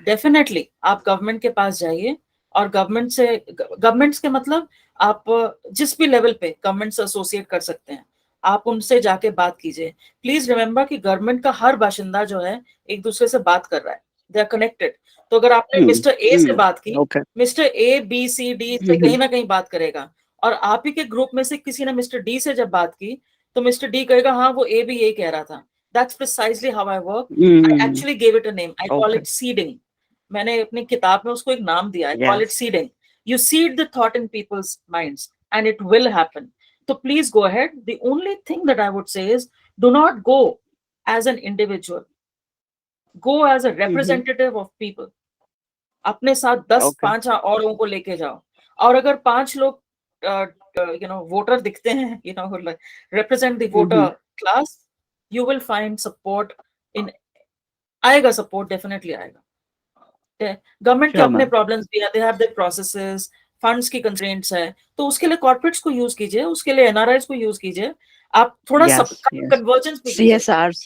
definitely आप गवर्नमेंट के पास जाइए, और गवर्नमेंट्स के मतलब आप जिस भी लेवल पे गवर्नमेंट से एसोसिएट कर सकते हैं, आप उनसे जाके बात कीजिए। प्लीज रिमेंबर कि गवर्नमेंट का हर बाशिंदा जो है एक दूसरे से बात कर रहा है, दे आर कनेक्टेड। तो अगर आपने मिस्टर ए से बात की, mister A B C D से कहीं ना कहीं बात करेगा, और आप ही के ग्रुप में से किसी ने मिस्टर डी से जब बात की तो मिस्टर डी कहेगा हाँ वो ए भी यही कह रहा था। That's precisely how I work. I actually gave it a name. I call it seeding. मैंने अपनी किताब में उसको एक नाम दिया. I call it seeding. You seed the thought in people's minds, and it will happen. So please go ahead. The only thing that I would say is, do not go as an individual. Go as a representative of people. अपने साथ 10-5 औरों को लेके जाओ, और अगर 5 लोग voter दिखते हैं, represent the voter class, you will find support in आएगा, support definitely आएगा। गवर्नमेंट के अपने प्रॉब्लम्स भी है, they have their processes, funds की कंस्ट्रेंट्स है, तो उसके लिए कॉर्पोरेट्स को यूज कीजिए, उसके लिए एनआरआईज को यूज कीजिए। आप थोड़ा कन्वर्जेंस भी CSRs,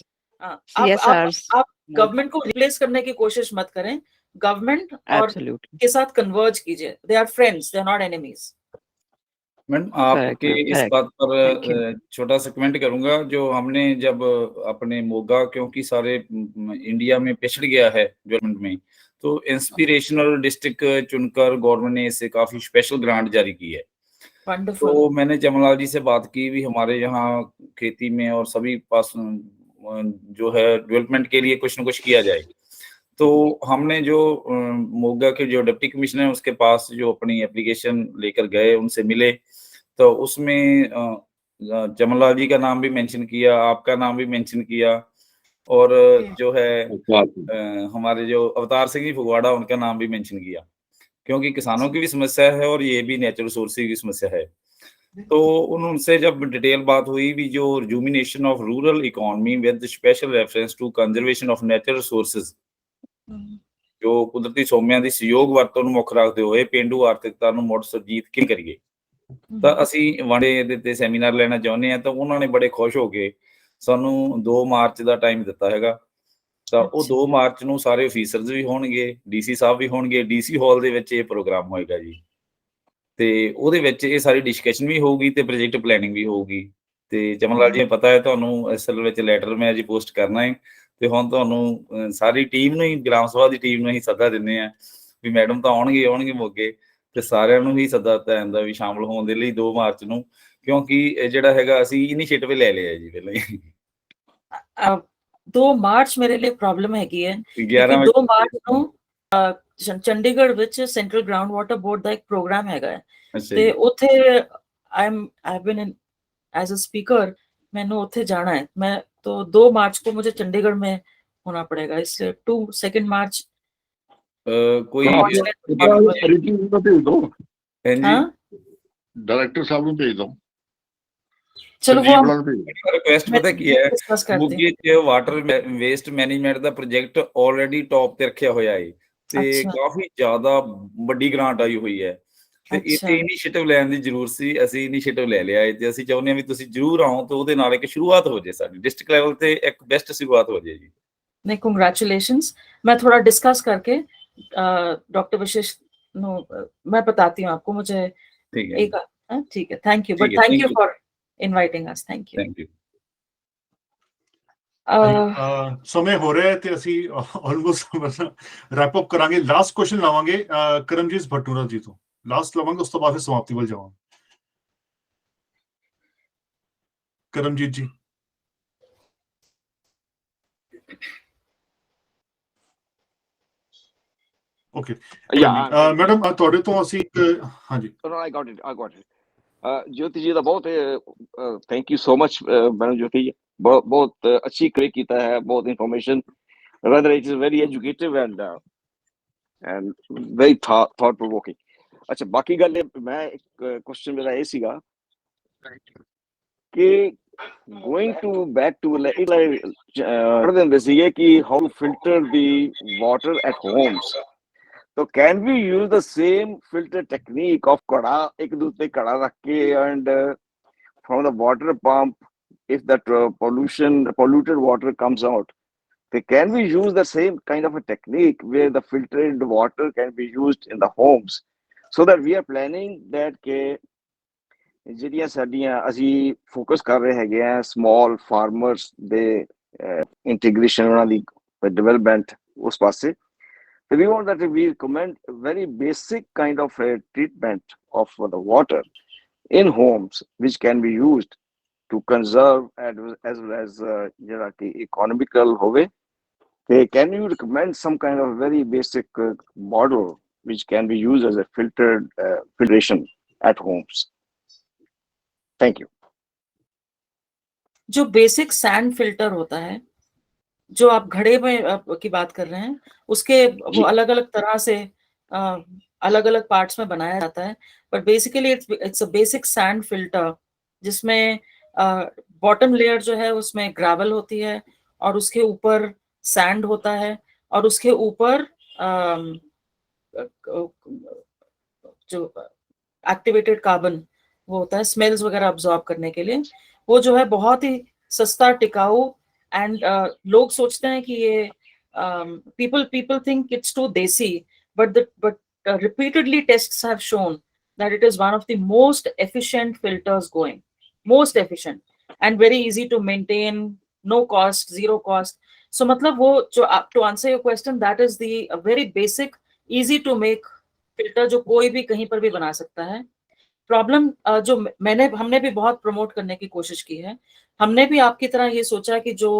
आप गवर्नमेंट को रिप्लेस करने की कोशिश मत करें, गवर्नमेंट और के साथ कन्वर्ज कीजिए। They are friends, they are not enemies. Madam आपके इस बात पर छोटा सा कमेंट करूंगा, जो हमने जब अपने मोगा, क्योंकि सारे इंडिया में पिछड़ गया है डेवलपमेंट में, तो इंस्पिरेशनल डिस्ट्रिक्ट चुनकर गवर्नमेंट ने इससे काफी स्पेशल ग्रांट जारी की है। तो मैंने जमलाल जी से बात की भी हमारे यहाँ खेती में और सभी पास जो है डेवलपमेंट के लिए कुछ न कुछ किया जाए। तो हमने जो मोगा के जो डिप्टी कमिश्नर है उसके पास जो अपनी एप्लीकेशन लेकर गए, उनसे मिले, तो उसमें जमलाल जी का नाम भी मेंशन किया, आपका नाम भी मेंशन किया, और जो है हमारे जो अवतार सिंह जी फगवाड़ा उनका नाम भी मेंशन किया, क्योंकि किसानों की भी समस्या है और ये भी नेचुरल रिसोर्सेज की समस्या है। तो उनसे जब डिटेल बात हुई भी, जो rejuvenation of rural economy with special reference to conservation of natural resources, ਜੋ ਕੁਦਰਤੀ ਸੋਮਿਆਂ ਦੀ ਸਹਿਯੋਗ ਵਰਤੋਂ ਨੂੰ ਮੁੱਖ ਰੱਖਦੇ ਹੋਏ ਪੇਂਡੂ ਆਰਥਿਕਤਾ ਨੂੰ ਮੁੜ ਸੁਰਜੀਤ ਕਿਵੇਂ ਕਰੀਏ, ਤਾਂ ਅਸੀਂ ਵੰਡੇ ਦੇ ਤੇ ਸੈਮੀਨਾਰ ਲੈਣਾ ਚਾਹੁੰਦੇ ਹਾਂ। ਤਾਂ ਉਹਨਾਂ ਨੇ ਬੜੇ ਖੁਸ਼ ਹੋ ਕੇ ਸਾਨੂੰ 2 ਮਾਰਚ ਦਾ ਟਾਈਮ ਦਿੱਤਾ ਹੈਗਾ। ਤਾਂ ਉਹ 2 ਮਾਰਚ ਨੂੰ ਸਾਰੇ ਅਫੀਸਰਸ ਵੀ ਹੋਣਗੇ, ਡੀਸੀ ਸਾਹਿਬ ਵੀ ਹੋਣਗੇ, ਡੀਸੀ ਹਾਲ ਦੇ ਵਿੱਚ ਇਹ ਪ੍ਰੋਗਰਾਮ ਹੋਏਗਾ ਜੀ। ਤੇ ਉਹਦੇ ਵਿੱਚ ਇਹ ਸਾਰੀ ਡਿਸਕਸ਼ਨ ਵੀ ਹੋਊਗੀ ਤੇ ਪ੍ਰੋਜੈਕਟ ਪਲੈਨਿੰਗ ਵੀ ਹੋਊਗੀ। ਤੇ ਜਮਨਲਾਲ ਜੀ ਪਤਾ ਹੈ ਤੁਹਾਨੂੰ, ਅਸਲ ਵਿੱਚ ਲੈਟਰ ਮੈਂ ਜੀ ਪੋਸਟ ਕਰਨਾ ਹੈ, ਤੇ ਹੁਣ ਤੁਹਾਨੂੰ ਸਾਰੀ ਟੀਮ ਨੂੰ ਹੀ, ਗ੍ਰਾਮ ਸਭਾ ਦੀ ਟੀਮ ਨੂੰ ਹੀ ਸੱਦਾ ਦਿੰਦੇ ਆ ਵੀ ਮੈਡਮ ਤਾਂ ਆਉਣਗੇ ਮੋਗੇ, ਤੇ ਸਾਰਿਆਂ ਨੂੰ ਹੀ ਸੱਦਾ ਦਿੱਤਾ ਜਾਂਦਾ ਵੀ ਸ਼ਾਮਲ ਹੋਣ ਦੇ ਲਈ 2 ਮਾਰਚ ਨੂੰ, ਕਿਉਂਕਿ ਜਿਹੜਾ ਹੈਗਾ ਅਸੀਂ ਇਨੀਸ਼ੀਏਟਿਵ ਲੈ ਲਿਆ ਜੀ ਪਹਿਲਾਂ ਹੀ। 2 ਮਾਰਚ ਮੇਰੇ ਲਈ ਪ੍ਰੋਬਲਮ ਹੈਗੀ ਹੈ, 2 ਮਾਰਚ ਨੂੰ ਚੰਡੀਗੜ੍ਹ ਵਿੱਚ ਸੈਂਟਰਲ ਗਰਾਊਂਡ ਵਾਟਰ ਬੋਰਡ ਦਾ ਇੱਕ ਪ੍ਰੋਗਰਾਮ ਹੈਗਾ, ਤੇ ਉੱਥੇ I've been in as a speaker, मैंने ਉੱਥੇ जाना है। मैं तो 2 मार्च को मुझे चंडीगढ़ में होना पड़ेगा, इसलिए 2 मार्च कोई डायरेक्टर साहब ਨੂੰ ਭੇਜ ਦੋ। ਚਲੋ वो रिक्वेस्ट पता की है, ਮੁੱਗੇ 'ਚ ਵਾਟਰ ਵੇਸਟ ਮੈਨੇਜਮੈਂਟ ਦਾ ਪ੍ਰੋਜੈਕਟ ਆਲਰੇਡੀ ਟੌਪ ਤੇ ਰੱਖਿਆ ਹੋਇਆ ਹੈ, ਤੇ ਕਾਫੀ ਜ਼ਿਆਦਾ ਵੱਡੀ ਗ੍ਰਾਂਟ ਆਈ ਹੋਈ ਹੈ, ਤੇ ਇੱਥੇ ਇਨੀਸ਼ੀਏਟਿਵ ਲੈਣ ਦੀ ਜ਼ਰੂਰਤ ਸੀ। ਅਸੀਂ ਇਨੀਸ਼ੀਏਟਿਵ ਲੈ ਲਿਆ ਹੈ, ਤੇ ਅਸੀਂ ਚਾਹੁੰਦੇ ਹਾਂ ਵੀ ਤੁਸੀਂ ਜ਼ਰੂਰ ਆਓ, ਤੇ ਉਹਦੇ ਨਾਲ ਇੱਕ ਸ਼ੁਰੂਆਤ ਹੋ ਜਾਏ, ਸਾਡੀ ਡਿਸਟ੍ਰਿਕਟ ਲੈਵਲ ਤੇ ਇੱਕ ਬੈਸਟ ਸ਼ੁਰੂਆਤ ਹੋ ਜਾਏ ਜੀ। नहीं, कंग्रेचुलेशंस। मैं थोड़ा डिस्कस करके डॉक्टर विशेष मैं बताती हूँ आपको, मुझे एक ठीक है, thank you, but thank you for inviting us, thank you. समय हो रहा है ਤੇ ਅਸੀਂ ਆਲਮੋਸਟ ਰੈਪ ਅਪ ਕਰਾਂਗੇ। ਲਾਸਟ ਕੁਐਸਚਨ ਲਾਵਾਂਗੇ ਕਰਮਜੀਤ ਭਟੂਰਾ ਜੀ ਤੋਂ, ਲਾਸਟ ਲਵਾਂਗੇ, ਉਸ ਤੋਂ ਬਾਅਦ ਫਿਰ ਸਮਾਪਤੀ ਵੱਲ ਜਾਵਾਂਗੇ। ਕਰਮਜੀਤ ਜੀ। ਓਕੇ ਮੈਡਮ, ਤੁਹਾਡੇ ਤੋਂ ਅਸੀਂ ਹਾਂਜੀ। I got it. ज्योति जी ਦਾ ਬਹੁਤ thank you so much madam Jyoti ji, ਬਹੁਤ ਅੱਛੀ ਕਰੇ ਕੀਤਾ ਹੈ, ਬਹੁਤ information, rather it is very educative and very thought provoking। ਅੱਛਾ, ਬਾਕੀ ਗੱਲ ਮੈਂ ਇੱਕ ਕੁਐਸਚਨ ਮੇਰਾ ਇਹ ਸੀਗਾ ਕਿ going to back to how to filter the water at homes. So can we use the same filter technique of kada ek dusre kada rakh ke and from the water pump, if that polluted water comes out, then can we use the same kind of a technique where the filtered water can be used in the homes, so that we are planning that ke ਜਿਹੜੀਆਂ ਸਾਡੀਆਂ ਅਸੀਂ focus ਕਰ ਰਹੇ ਹੈਗੇ ਆ small farmers ਦੇ integration ਉਹਨਾਂ ਦੀ development ਉਸ ਪਾਸੇ so we want that we recommend a very basic kind of a treatment of the water in homes which can be used to conserve as well as ਜਿਹੜਾ ਕਿ economical ਹੋਵੇ ਤੇ can you recommend some kind of very basic model which can be used as a filtration at homes? Thank you. जो basic sand filter होता है, जो आप घड़े में की बात कर रहे हैं, उसके वो अलग अलग तरह से अलग अलग पार्ट्स में बनाया जाता है, but basically it's a basic sand filter जिसमें बॉटम लेयर जो है उसमें ग्रेवल होती है और उसके ऊपर सैंड होता है और उसके ऊपर जो एक्टिवेटेड कार्बन वो होता है स्मेल्स वगैरह अब्सॉर्ब करने के लिए। वो जो है बहुत ही सस्ता, टिकाऊ एंड लोग सोचते हैं कि ये people think it's too desi, but repeatedly tests have shown that it is one of the most efficient filters going, most efficient and very easy to maintain, no cost, zero cost. So मतलब वो जो to answer your question, that is the very basic easy to make filter जो कोई भी कहीं पर भी बना सकता है। प्रॉब्लम जो हमने भी बहुत प्रमोट करने की कोशिश की है, हमने भी आपकी तरह ये सोचा कि जो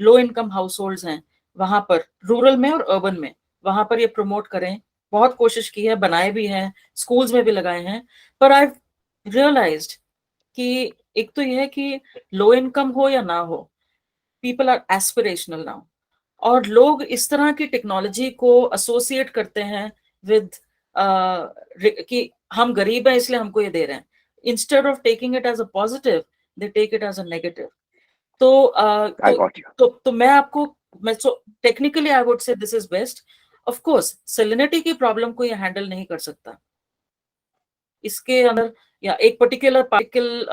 लो इनकम हाउस होल्ड्स हैं वहां पर, रूरल में और अर्बन में, वहां पर ये प्रमोट करें। बहुत कोशिश की है, बनाए भी हैं, स्कूल्स में भी लगाए हैं, पर आई रियलाइज्ड कि एक तो ये है कि लो इनकम हो या ना हो, पीपल आर एस्पिरेशनल नाउ, और लोग इस तरह की टेक्नोलॉजी को एसोसिएट करते हैं विद कि हम गरीब हैं इसलिए हमको ये दे रहे हैं, instead of taking it as a positive they take it as a negative. तो मैं technically I would say this is best. Of course salinity की प्रॉब्लम को ये हैंडल नहीं कर सकता, इसके अंदर या एक पर्टिकुलर पार्टिकल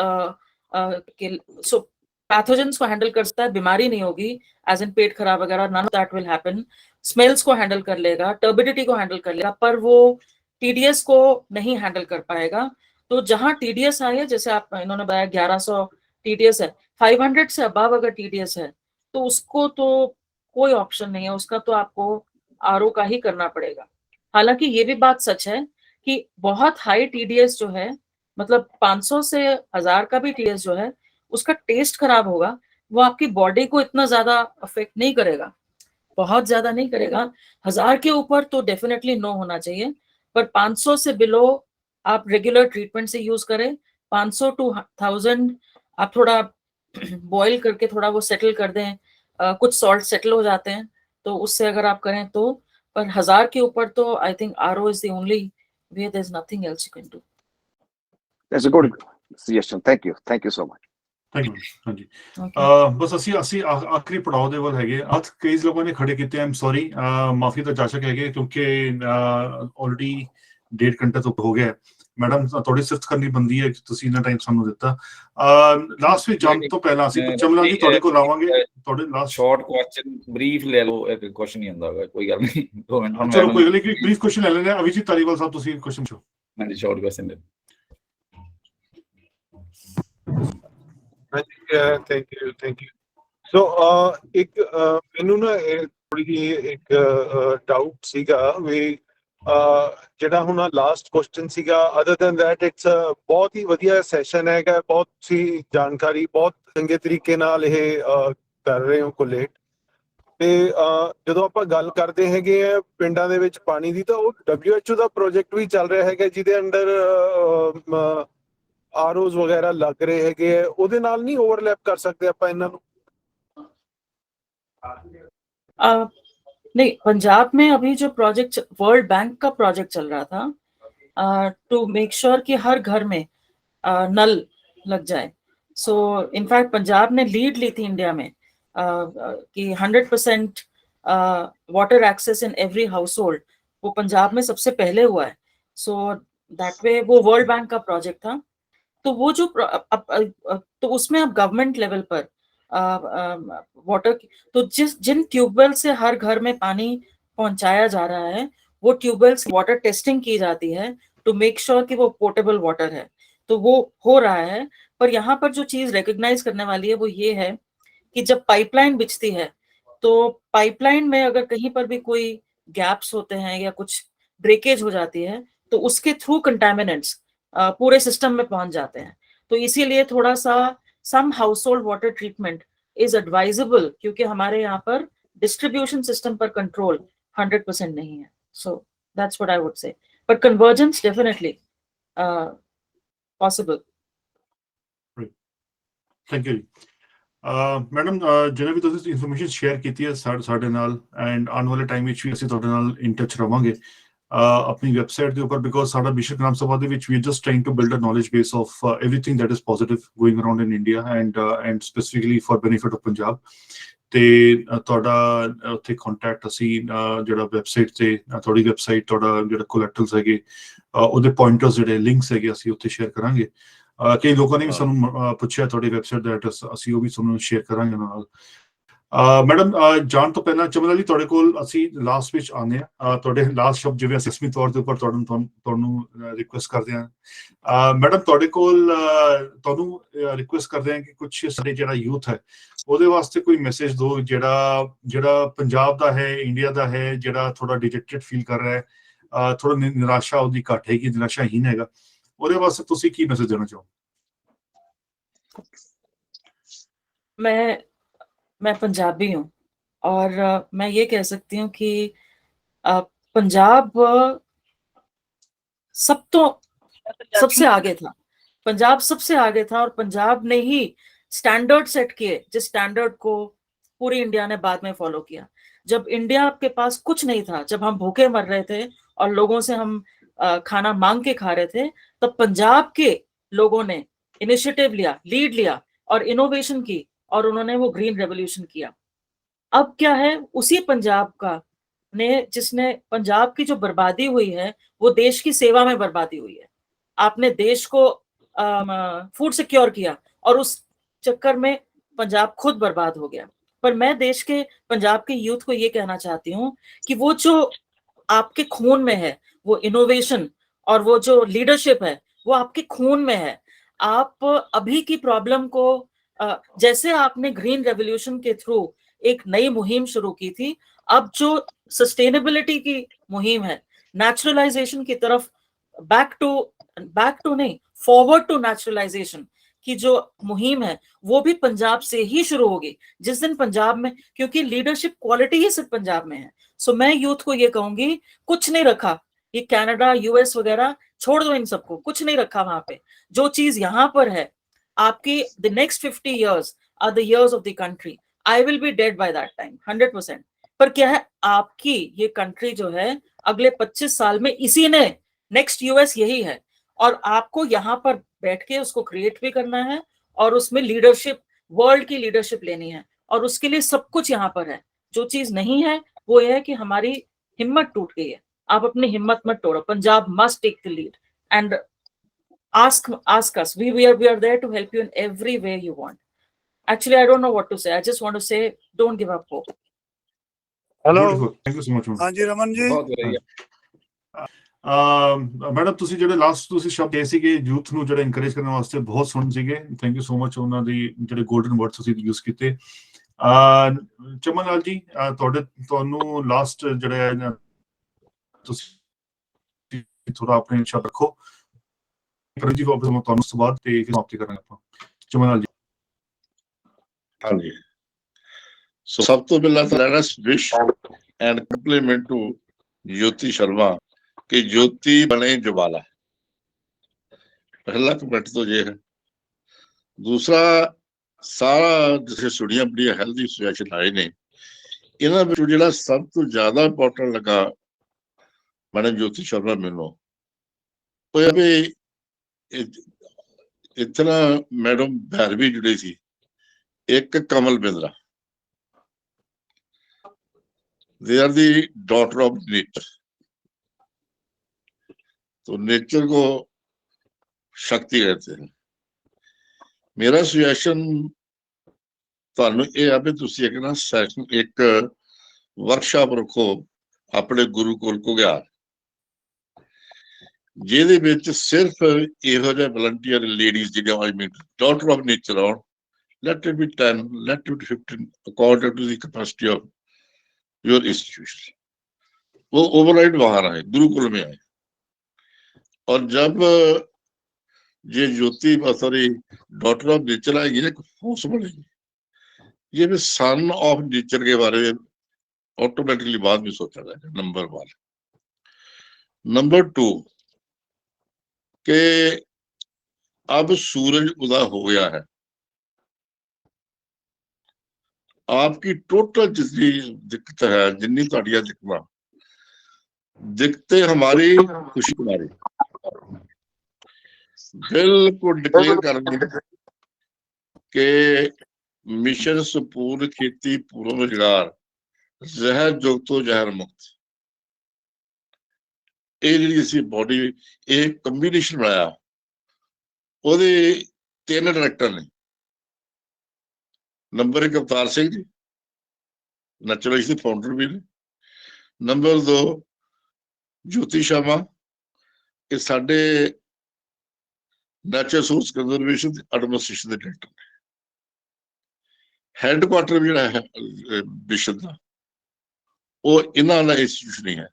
सो पैथोजेंस को हैंडल कर सकता है, बीमारी नहीं होगी एज इन पेट खराब वगैरह, none of that will happen. Smells को हैंडल कर लेगा, टर्बिडिटी को हैंडल कर लेगा, पर वो टीडीएस को नहीं हैंडल कर पाएगा। तो जहां टीडीएस आई है, जैसे आप इन्होंने बताया 1100 टीडीएस है, 500 से अबव अगर टीडीएस है तो उसको तो कोई ऑप्शन नहीं है, उसका तो आपको आरओ का ही करना पड़ेगा। हालांकि ये भी बात सच है कि बहुत हाई टीडीएस जो है, मतलब 500 से 1000 का भी टीडीएस जो है, उसका टेस्ट खराब होगा, वो आपकी बॉडी को इतना ज्यादा अफेक्ट नहीं करेगा, बहुत ज्यादा नहीं करेगा। 1000 के ऊपर तो डेफिनेटली नो होना चाहिए, पर 500 से बिलो आप रेगुलर ट्रीटमेंट से यूज करें। 500 to 1000 आप थोड़ा बॉईल करके थोड़ा वो सेटल कर दें, कुछ सॉल्ट सेटल हो जाते हैं, तो उससे अगर आप करें तो। पर 1000 के ऊपर तो I think RO is the only way, there is nothing else you can do. That's a good suggestion. Thank you so much. Thank you. हाँ जी, बस ਅਸੀਂ ਆਖਰੀ ਪੜਾਅ ਦੇ ਵੱਲ ਹੈਗੇ। ਅੱਜ ਕਈ ਲੋਕਾਂ ਨੇ ਖੜੇ ਕੀਤੇ, ਆਈ ਐਮ ਸੌਰੀ, ਮਾਫੀ ਦਾ ਚਾਚਕ ਹੈਗੇ ਕਿਉਂਕਿ ਆਲਰੇਡੀ 1.5 ਘੰਟੇ ਤੋਂ ਹੋ ਗਿਆ। ਮੈਡਮ ਥੋੜੀ ਸਿਫਤ ਕਰਨੀ ਬੰਦੀ ਹੈ ਕਿ ਤੁਸੀਂ ਇੰਨਾ ਟਾਈਮ ਸਾਨੂੰ ਦਿੱਤਾ। ਲਾਸਟ ਵੀਕ ਜਾਣ ਤੋਂ ਪਹਿਲਾਂ ਅਸੀਂ ਚਮਲਾ ਜੀ ਤੁਹਾਡੇ ਕੋਲ ਆਵਾਂਗੇ, ਤੁਹਾਡੇ ਲਾਸਟ ਸ਼ਾਰਟ ਕੁਐਸਚਨ ਬਰੀਫ ਲੈ ਲਓ, ਇੱਕ ਕੁਐਸਚਨ ਨਹੀਂ ਹੁੰਦਾ ਹੋਗਾ, ਕੋਈ ਗੱਲ ਨਹੀਂ, 2 ਮਿੰਟ। ਚਲੋ ਕੋਈ ਗੱਲ ਨਹੀਂ, ਬਰੀਫ ਕੁਐਸਚਨ ਲੈ ਲੈਂਦੇ ਆ। ਅਭਿਜੀਤ ਧਾਲੀਵਾਲ ਸਾਹਿਬ ਤੁਸੀਂ ਕੁਐਸਚਨ ਪੁੱਛੋ। ਹਾਂਜੀ, ਸ਼ਾਰਟ ਕੁਐਸਚਨ ਲੈ। Thank you. सो एक ਮੈਨੂੰ ਨਾ ਥੋੜੀ ਜਿਹੀ ਇੱਕ ਡਾਊਟ ਸੀਗਾ ਵੀ ਜਿਹੜਾ ਹੁਣ ਲਾਸਟ ਕੁਐਸਚਨ ਸੀਗਾ, ਅਦਰ ਦੈਨ ਦੈਟ ਇਟਸ ਬਹੁਤ ਹੀ ਵਧੀਆ ਸੈਸ਼ਨ ਹੈਗਾ, ਬਹੁਤ ਸੀ ਜਾਣਕਾਰੀ, ਬਹੁਤ ਚੰਗੇ ਤਰੀਕੇ ਨਾਲ ਇਹ ਕਰ ਰਹੇ ਹੋ ਕੋਲੇਟ। ਤੇ ਜਦੋਂ ਆਪਾਂ ਗੱਲ ਕਰਦੇ ਹੈਗੇ ਆ ਪਿੰਡਾਂ ਦੇ ਵਿੱਚ ਪਾਣੀ ਦੀ, ਤਾਂ ਉਹ WHO ਦਾ ਪ੍ਰੋਜੈਕਟ ਵੀ ਚੱਲ ਰਿਹਾ ਹੈਗਾ ਜਿਹਦੇ ਅੰਡਰ आरओज वगैरह लग रहे हैगे, ਉਹਦੇ ਨਾਲ नहीं ओवरलैप कर सकते ਆਪਾਂ ਇਹਨਾਂ ਨੂੰ? नहीं, पंजाब में अभी जो प्रोजेक्ट वर्ल्ड बैंक का प्रोजेक्ट चल रहा था टू मेक श्योर कि हर घर में नल लग जाए, सो इनफैक्ट पंजाब ने लीड ली थी इंडिया में कि 100% water access in every household, वो पंजाब में सबसे पहले हुआ है. सो दैट वे वो वर्ल्ड बैंक का प्रोजेक्ट था. तो वो जो तो उसमें अब गवर्नमेंट लेवल पर वाटर, तो जिन ट्यूबवेल से हर घर में पानी पहुंचाया जा रहा है, वो ट्यूबवेल्स वाटर टेस्टिंग की जाती है टू मेक श्योर कि वो पोर्टेबल वाटर है. तो वो हो रहा है. पर यहाँ पर जो चीज रिकॉग्नाइज करने वाली है वो ये है कि जब पाइपलाइन बिछती है, तो पाइपलाइन में अगर कहीं पर भी कोई गैप्स होते हैं या कुछ ब्रेकेज हो जाती है, तो उसके थ्रू कंटामिनेंट्स पूरे सिस्टम में पहुंच जाते हैं. तो इसीलिए थोड़ा सा some household water treatment is advisable, क्योंकि हमारे यहाँ पर डिस्ट्रीब्यूशन सिस्टम पर कंट्रोल 100% नहीं है. So that's what I would से. But convergence definitely possible. Thank you ਜੀ. ਮੈਡਮ ਜਿਹਨੇ ਵੀ ਤੁਸੀਂ ਇਨਫੋਰਮੇਸ਼ਨ ਸ਼ੇਅਰ ਕੀਤੀ ਹੈ ਸਾਡੇ ਨਾਲ, ਐਂਡ ਆਉਣ ਵਾਲੇ ਟਾਈਮ ਵਿੱਚ ਵੀ ਅਸੀਂ ਤੁਹਾਡੇ ਨਾਲ ਇਨ ਟੱਚ ਰਵਾਂਗੇ ਆਪਣੀ ਵੈਬਸਾਈਟ ਦੇ ਉੱਪਰ, ਬਿਕੋਜ਼ ਸਾਡਾ ਮਿਸ਼ਨ ਗ੍ਰਾਮ ਸਭਾ ਦੇ ਵਿੱਚ ਵੀ just trying to build a knowledge base of everything that is positive going around in India and specifically for benefit of Punjab. ਤੇ ਤੁਹਾਡਾ ਉੱਥੇ ਕੰਟੈਕਟ ਅਸੀਂ ਜਿਹੜਾ ਵੈਬਸਾਈਟ ਤੇ ਤੁਹਾਡੀ ਵੈਬਸਾਈਟ, ਤੁਹਾਡਾ ਜਿਹੜਾ ਕੋਲੈਕਟਰਸ ਹੈਗੇ, ਉਹਦੇ ਪੁਆਇੰਟਰਸ ਜਿਹੜੇ ਲਿੰਕਸ ਹੈਗੇ ਅਸੀਂ ਉੱਥੇ ਸ਼ੇਅਰ ਕਰਾਂਗੇ. ਕਈ ਲੋਕਾਂ ਨੇ ਵੀ ਸਾਨੂੰ ਪੁੱਛਿਆ ਤੁਹਾਡੀ ਵੈਬਸਾਈਟ ਦਾ ਐਡਰੈਸ, ਅਸੀਂ ਉਹ ਵੀ ਤੁਹਾਨੂੰ ਸ਼ੇਅਰ ਕਰਾਂਗੇ ਨਾਲ. ਮੈਡਮ ਜਾਣ ਤੋਂ ਪਹਿਲਾਂ ਚਮਨ ਜੀ ਤੁਹਾਡੇ ਕੋਲ ਅਸੀਂ ਲਾਸਟ ਵਿੱਚ ਆਉਂਦੇ ਹਾਂ. ਤੁਹਾਡੇ ਲਾਸਟ ਸ਼ਬਦ ਜਿਵੇਂ ਅਸੀਂ ਰਸਮੀ ਤੌਰ ਦੇ ਉੱਪਰ ਤੁਹਾਨੂੰ ਰਿਕੁਐਸਟ ਕਰਦੇ ਹਾਂ. ਮੈਡਮ ਤੁਹਾਡੇ ਕੋਲ ਤੁਹਾਨੂੰ ਰਿਕੁਐਸਟ ਕਰਦੇ ਹਾਂ ਕਿ ਕੁਝ ਸਾਡੇ ਜਿਹੜਾ ਯੂਥ ਹੈ ਉਹਦੇ ਵਾਸਤੇ ਕੋਈ ਮੈਸੇਜ ਦਿਓ, ਜਿਹੜਾ ਪੰਜਾਬ ਦਾ ਹੈ, ਇੰਡੀਆ ਦਾ ਹੈ, ਜਿਹੜਾ ਥੋੜਾ ਡਿਜੈਕਟਡ ਫੀਲ ਕਰ ਰਿਹਾ ਹੈ, ਥੋੜਾ ਨਿਰਾਸ਼ਾ ਉਹਦੀ ਘੱਟ ਹੈਗੀ, ਨਿਰਾਸ਼ਾਹੀਨ ਹੈਗਾ, ਉਹਦੇ ਵਾਸਤੇ ਤੁਸੀਂ ਕੀ ਮੈਸੇਜ ਦੇਣਾ ਚਾਹੋ? मैं पंजाबी हूँ और मैं ये कह सकती हूँ कि पंजाब सबसे आगे था. पंजाब सबसे आगे था और पंजाब ने ही स्टैंडर्ड सेट किए, जिस स्टैंडर्ड को पूरी इंडिया ने बाद में फॉलो किया. जब इंडिया के पास कुछ नहीं था, जब हम भूखे मर रहे थे और लोगों से हम खाना मांग के खा रहे थे, तब पंजाब के लोगों ने इनिशिएटिव लिया, लीड लिया और इनोवेशन की, और उन्होंने वो ग्रीन रेवोल्यूशन किया. अब क्या है, उसी पंजाब का ने जिसने पंजाब की जो बर्बादी हुई है वो देश की सेवा में बर्बादी हुई है. आपने देश को फूड सिक्योर किया और उस चक्कर में पंजाब खुद बर्बाद हो गया. पर मैं देश के पंजाब के यूथ को ये कहना चाहती हूँ कि वो जो आपके खून में है, वो इनोवेशन और वो जो लीडरशिप है, वो आपके खून में है. आप अभी की प्रॉब्लम को जैसे आपने ग्रीन रेवोल्यूशन के थ्रू एक नई मुहिम शुरू की थी, अब जो सस्टेनेबिलिटी की मुहिम है, नेचुरलाइजेशन की तरफ, बैक टू नहीं, फॉरवर्ड टू नेचुरलाइजेशन की जो मुहिम है, वो भी पंजाब से ही शुरू होगी. जिस दिन पंजाब में, क्योंकि लीडरशिप क्वालिटी ही सिर्फ पंजाब में है. सो मैं यूथ को ये कहूंगी, कुछ नहीं रखा, ये कनाडा, यूएस वगैरह छोड़ दो, इन सबको कुछ नहीं रखा वहां पे. जो चीज यहाँ पर है, आपकी the next 50 years are the years of the country. I will be dead by that time 100%. पर क्या है, आपकी ये कंट्री जो है अगले 25 साल में इसी ने नेक्स्ट यूएस यही है, और आपको यहाँ पर बैठ के उसको क्रिएट भी करना है और उसमें लीडरशिप, वर्ल्ड की लीडरशिप लेनी है, और उसके लिए सब कुछ यहाँ पर है. जो चीज नहीं है वो ये है कि हमारी हिम्मत टूट गई है. आप अपनी हिम्मत मत तोड़ो. Punjab must take the lead and ask us. We are there to help you in every way you want. Actually, I don't know what to say. I just want to say, don't give up hope. Hello. Beautiful. Thank you so much. हाँ जी रमन जी. ਬਹੁਤ ਵਧੀਆ. Madam ਤੁਸੀਂ ਜਿਹੜੇ last ਤੁਸੀਂ ਸ਼ਬਦ ਕਹੇ ਸੀਗੇ youth ਨੂੰ ਜਿਹੜਾ ਇਨਕਰੇਜ ਕਰਨ ਵਾਸਤੇ, ਬਹੁਤ ਸੋਹਣੇ ਸੀਗੇ. Thank you so much. ਉਹਨਾਂ ਦੀ ਜਿਹੜੇ 골ਡਨ ਵਰਡਸ ਤੁਸੀਂ ਯੂਜ਼ ਕੀਤੇ. ਚਮਨ ਲਾਲ ਜੀ, ਤੁਹਾਨੂੰ ਲਾਸਟ ਜਿਹੜਾ ਹੈ ਤੁਸੀਂ ਥੋੜਾ ਆਪਣੇ ਸ਼ਬਦ ਰੱਖੋ. ਜੀ ਵਾਪਸ ਤੁਹਾਨੂੰ ਉਸ ਤੋਂ ਬਾਅਦ ਤੇ ਸਮਾਪਤੀ ਕਰਾਂਗੇ ਆਪਾਂ. ਚਮਨ ਲਾਲ ਜੀ. ਹਾਂਜੀ, ਸੋ ਸਭ ਤੋਂ ਪਹਿਲਾਂ ਤਾਂ let us wish and compliment to Jyoti Sharma कि ज्योति बने ज्वाला. पहला कमेंट तो ये है. दूसरा, सारा जिसे सुनिया बड़िया हेल्थी सुजैशन आए ने, इन्हां विचों जिहड़ा सब तो ज्यादा इंपोर्टेंट लगा मैडम ज्योति शर्मा मैनूं, वो भी इतना मैडम भैरवी जुड़े सी, एक Kamal Bindra, they are the daughter of nature. तो नेचर को शक्ति कहते हैं। मेरा सुजैशन ਤੁਹਾਨੂੰ ਇਹ ਆ ਵੀ ਤੁਸੀਂ ਇੱਕ ਨਾ ਸੈਸ਼ਨ, ਇੱਕ ਵਰਕਸ਼ਾਪ ਰੱਖੋ ਆਪਣੇ ਗੁਰੂਕੁਲ ਘੁਗਿਆਰ, ਜਿਹਦੇ ਵਿੱਚ ਸਿਰਫ ਇਹੋ ਜਿਹੇ ਵਲੰਟੀਅਰ ਲੇਡੀਜ਼ ਜਿਹੜੀਆਂ ਆਈ ਮੀਨ ਡਾਟਰ ਆਫ ਨੇਚਰ ਆਉਣ। let it be 10, let it be 15 according to the capacity of your institution। वो ओवरराइड बाहर आए, गुरुकुल में आए। और जब ये ज्योति सॉरी डॉटर ऑफ नेचर आएगी ना, फोर्स बढ़ेगी। ये भी सन ऑफ नेचर के बारे में ऑटोमेटिकली बाद में सोचा जाएगा। नंबर 1। नंबर 2 के अब सूरज उदय हो गया है, आपकी टोटल जितनी दिक्कत है, जितनी ताड़ियां दिखते हमारी खुशी हमारी बिल्कुल डिक्लेयर कर दें कि मिशन संपूर्ण खेती पूर्ण रोजगार जहर जुगतो जहर मुक्त, ਇਹ ਜਿਹੜੀ ਅਸੀਂ ਬੋਡੀ ਇਹ ਕੰਬੀਨੇਸ਼ਨ ਬਣਾਇਆ, ਉਹਦੇ 3 ਡਾਇਰੈਕਟਰ ਨੇ। ਨੰਬਰ 1 ਅਵਤਾਰ ਸਿੰਘ ਜੀ, ਨੈਚੁਰਲਿਸਟ ਦੇ ਫਾਊਂਡਰ ਵੀ ਨੇ। ਨੰਬਰ 2 ਜੋਤੀ ਸ਼ਰਮਾ, ਇਹ ਸਾਡੇ ਨੈਚੁਰਲ ਰਿਸੋਰਸ ਕੰਜ਼ਰਵੇਸ਼ਨ ਐਡਮਿਨਿਸਟ੍ਰੇਸ਼ਨ ਦੇ ਡਾਇਰੈਕਟਰ ਨੇ। ਹੈੱਡਕੁਆਟਰ ਵੀ ਜਿਹੜਾ ਹੈ ਮਿਸ਼ਨ ਦਾ, ਉਹ ਇਹਨਾਂ ਦਾ ਇੰਸਟੀਟਿਊਸ਼ਨ ਹੀ ਹੈ।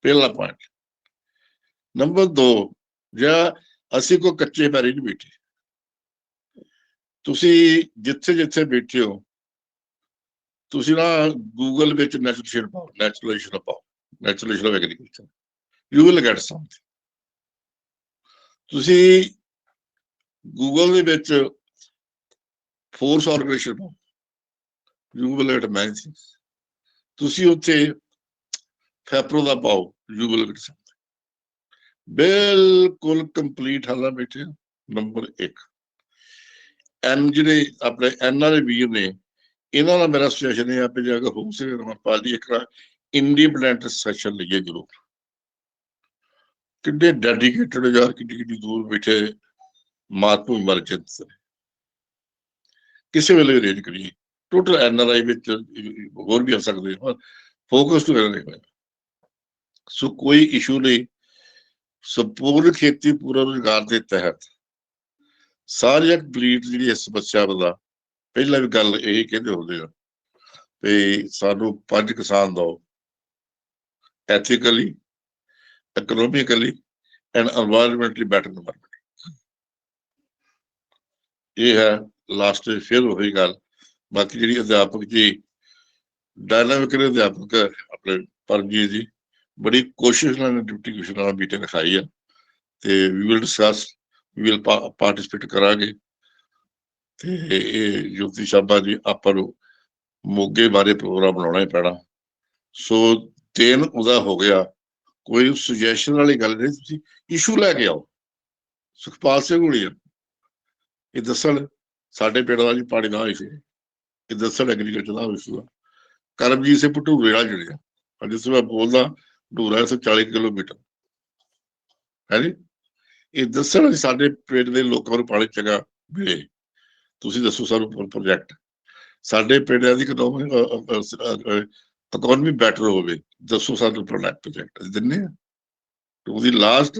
पहला पॉइंट। नंबर 2, ਜਾਂ ਅਸੀਂ ਕੋਈ ਕੱਚੇ ਪੈਰੀ ਨਹੀਂ ਬੈਠੇ। ਤੁਸੀਂ ਜਿੱਥੇ ਜਿੱਥੇ ਬੈਠੇ ਹੋ, ਤੁਸੀਂ ਨਾ ਗੂਗਲ ਵਿੱਚ ਨੈਚੁਰੇਸ਼ਨ ਪਾਓ, ਨੈਚੁਰੇਸ਼ਨ ਪਾਓ, naturation of agriculture, you will get something. ਤੁਸੀਂ ਗੂਗਲ ਦੇ ਵਿੱਚ ਫੋਰਸ ਆਰਗੇਨਾਈਜੇਸ਼ਨ ਪਾਓ, you will get many things. ਤੁਸੀਂ ਉੱਥੇ ਫੈਪਰੋ ਦਾ ਪਾਓ, you will get something। बिल्कुल कंप्लीट हाल बैठे। नंबर 1 एन ਜਿਹੜੇ ਆਪਣੇ ਇਹਨਾਂ ਦੇ ਵੀਰ ਨੇ, ਇਹਨਾਂ ਦਾ ਮੇਰਾ ਸੁਜੈਸ਼ਨ ਹੈ ਆਪੇ ਜਾ ਕੇ ਹੋ ਸਕੇ ਪਾਲੀ ਇੱਕ ਇੰਡੀਪੈਂਡੈਂਟ ਸੈਸ਼ਨ ਲਈਏ ਜ਼ਰੂਰ। ਕਿੰਨੇ ਡੈਡੀਕੇਟਡ ਯਾਰ, ਕਿੰਨੀ ਦੂਰ ਬੈਠੇ ਮਾਤਮੂ ਮਰਜਤ ਕਿਸੇ ਵੇਲੇ ਅਰੇਂਜ ਕਰੀਏ। ਟੋਟਲ NRI ਵਿੱਚ ਹੋਰ ਵੀ ਆ ਸਕਦੇ, ਫੋਕਸ ਤੋਂ ਰਹਿਣੇ ਹੋਏ। ਸੋ ਕੋਈ ਇਸ਼ੂ ਨਹੀਂ। ਸੰਪੂਰਨ ਖੇਤੀ ਪੂਰਾ ਰੁਜ਼ਗਾਰ ਦੇ ਤਹਿਤ ਸਾਰੀਆਂ ਕੰਪਲੀਟ ਜਿਹੜੀ ਇਸ ਸਮੱਸਿਆ ਦਾ ਪਹਿਲਾਂ ਵੀ ਗੱਲ ਇਹ ਕਹਿੰਦੇ ਹੁੰਦੇ ਆ ਵੀ ਸਾਨੂੰ 5 ਕਿਸਾਨ ਦਿਓ, ethically, economically and environmentally better environment. ਇਹ ਹੈ ਲਾਸਟ ਫਿਰ ਉਹੀ ਗੱਲ। ਬਾਕੀ ਜਿਹੜੀ ਅਧਿਆਪਕ ਜੀ ਡਾਇਨਾਮਿਕ ਦੇ ਅਧਿਆਪਕ ਆਪਣੇ ਪਰਮਜੀਤ ਜੀ ਬੜੀ ਕੋਸ਼ਿਸ਼ ਨਾਲ ਡਿਪਟੀ ਕਮਿਸ਼ਨਰ ਨਾਲ ਮੀਟਿੰਗ ਰਖਾਈ ਆ, ਤੇ we will discuss, we will participate ਕਰਾਂਗੇ। ਤੇ ਇਹ ਜੋਤੀ ਸ਼ਰਮਾ ਜੀ ਆਪਾਂ ਨੂੰ ਮੋਗੇ ਬਾਰੇ ਪ੍ਰੋਗਰਾਮ ਬਣਾਉਣਾ ਹੀ ਪੈਣਾ। ਸੋ ਦਿਨ ਉਹਦਾ ਹੋ ਗਿਆ, ਕੋਈ ਸੁਜੈਸ਼ਨ ਵਾਲੀ ਗੱਲ ਨਹੀਂ। ਤੁਸੀਂ ਇਸ਼ੂ ਲੈ ਕੇ ਆਓ। ਸੁਖਪਾਲ ਸਿੰਘ ਹੁਣੀ ਇਹ ਦੱਸਣ ਸਾਡੇ ਪਿੰਡ ਦਾ ਜੀ ਪਾਣੀ ਦਾ ਇਸ਼ੂ, ਇਹ ਦੱਸਣ ਐਗਰੀਕਲਚਰ ਦਾ ਇਸ਼ੂ ਆ। ਕਰਮਜੀਤ ਸਿੰਘ ਭਟੂਰੇ ਵਾਲਾ ਜਿਹੜੇ ਆ, ਜਿਸ ਮੈਂ ਬੋਲਦਾ ਢੂਰਾ 140 ਕਿਲੋਮੀਟਰ ਹੈ ਜੀ, ਇਹ ਦੱਸਣ ਸਾਡੇ ਪਿੰਡ ਦੇ ਲੋਕਾਂ ਨੂੰ ਪਾਣੀ ਚੰਗਾ ਮਿਲੇ। ਤੁਸੀਂ ਦੱਸੋ ਸਾਨੂੰ ਪ੍ਰੋਜੈਕਟ ਸਾਡੇ ਪਿੰਡਾਂ ਦੀ ਇਕਨੋਮੀ ਬੈਟਰ ਹੋਵੇ, ਦੱਸੋ ਸਾਨੂੰ ਪ੍ਰੋਜੈਕਟ ਦਿੰਦੇ ਆ। ਉਹਦੀ ਲਾਸਟ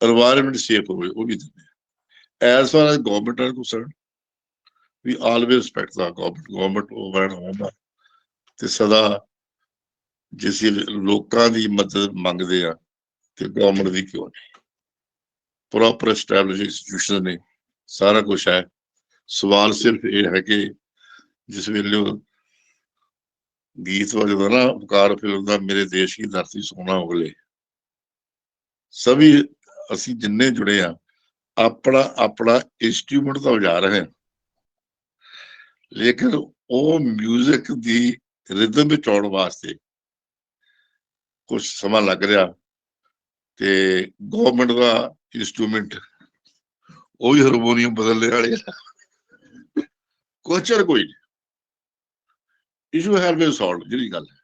एनवायरमेंट सेफ हो, वो भी देने। As far as government are concerned, we always respect the government over and over। ਤੇ ਸਦਾ ਜਿਸ ਲੋਕਾਂ ਦੀ ਮਦਦ ਮੰਗਦੇ ਆ ਤੇ ਗਵਰਨਮੈਂਟ ਦੀ ਕਿਉਂ ਨਹੀਂ। ਪ੍ਰੋਪਰ ਐਸਟੈਬਲਿਸ਼ ਇੰਸਟੀਟਿਊਸ਼ਨ ਨੇ, ਸਾਰਾ ਕੁਛ ਹੈ। ਸਵਾਲ ਸਿਰਫ ਇਹ ਹੈ ਕਿ ਜਿਸ ਵੇਲੇ ਗੀਤ ਵਜਦਾ ਨਾ ਪੁਕਾਰ ਫਿਲਮ ਦਾ, ਮੇਰੇ ਦੇਸ਼ ਦੀ ਧਰਤੀ ਸੋਨਾ ਉਗਲੇ, ਸਭੀ ਅਸੀਂ ਜਿੰਨੇ ਜੁੜੇ ਆ ਆਪਣਾ ਆਪਣਾ ਇੰਸਟਰੂਮੈਂਟ ਤਾਂ ਵਜਾ ਰਹੇ ਹਾਂ, ਲੇਕਿਨ ਉਹ ਮਿਊਜ਼ਿਕ ਦੀ ਰਿਦਮ ਵਿੱਚ ਆਉਣ ਵਾਸਤੇ ਕੁਝ ਸਮਾਂ ਲੱਗ ਰਿਹਾ। ਤੇ ਗਵਰਨਮੈਂਟ ਦਾ ਇੰਸਟਰੂਮੈਂਟ ਉਹ ਵੀ ਹਾਰਮੋਨੀਅਮ ਬਦਲਣੇ ਵਾਲੇ ਕੁਐਸਚਨ ਕੋਈ ਨਹੀਂ, ਇਸ਼ੂ ਹੈਵ ਬੀਨ ਸੋਲਵਡ ਜਿਹੜੀ ਗੱਲ ਹੈ।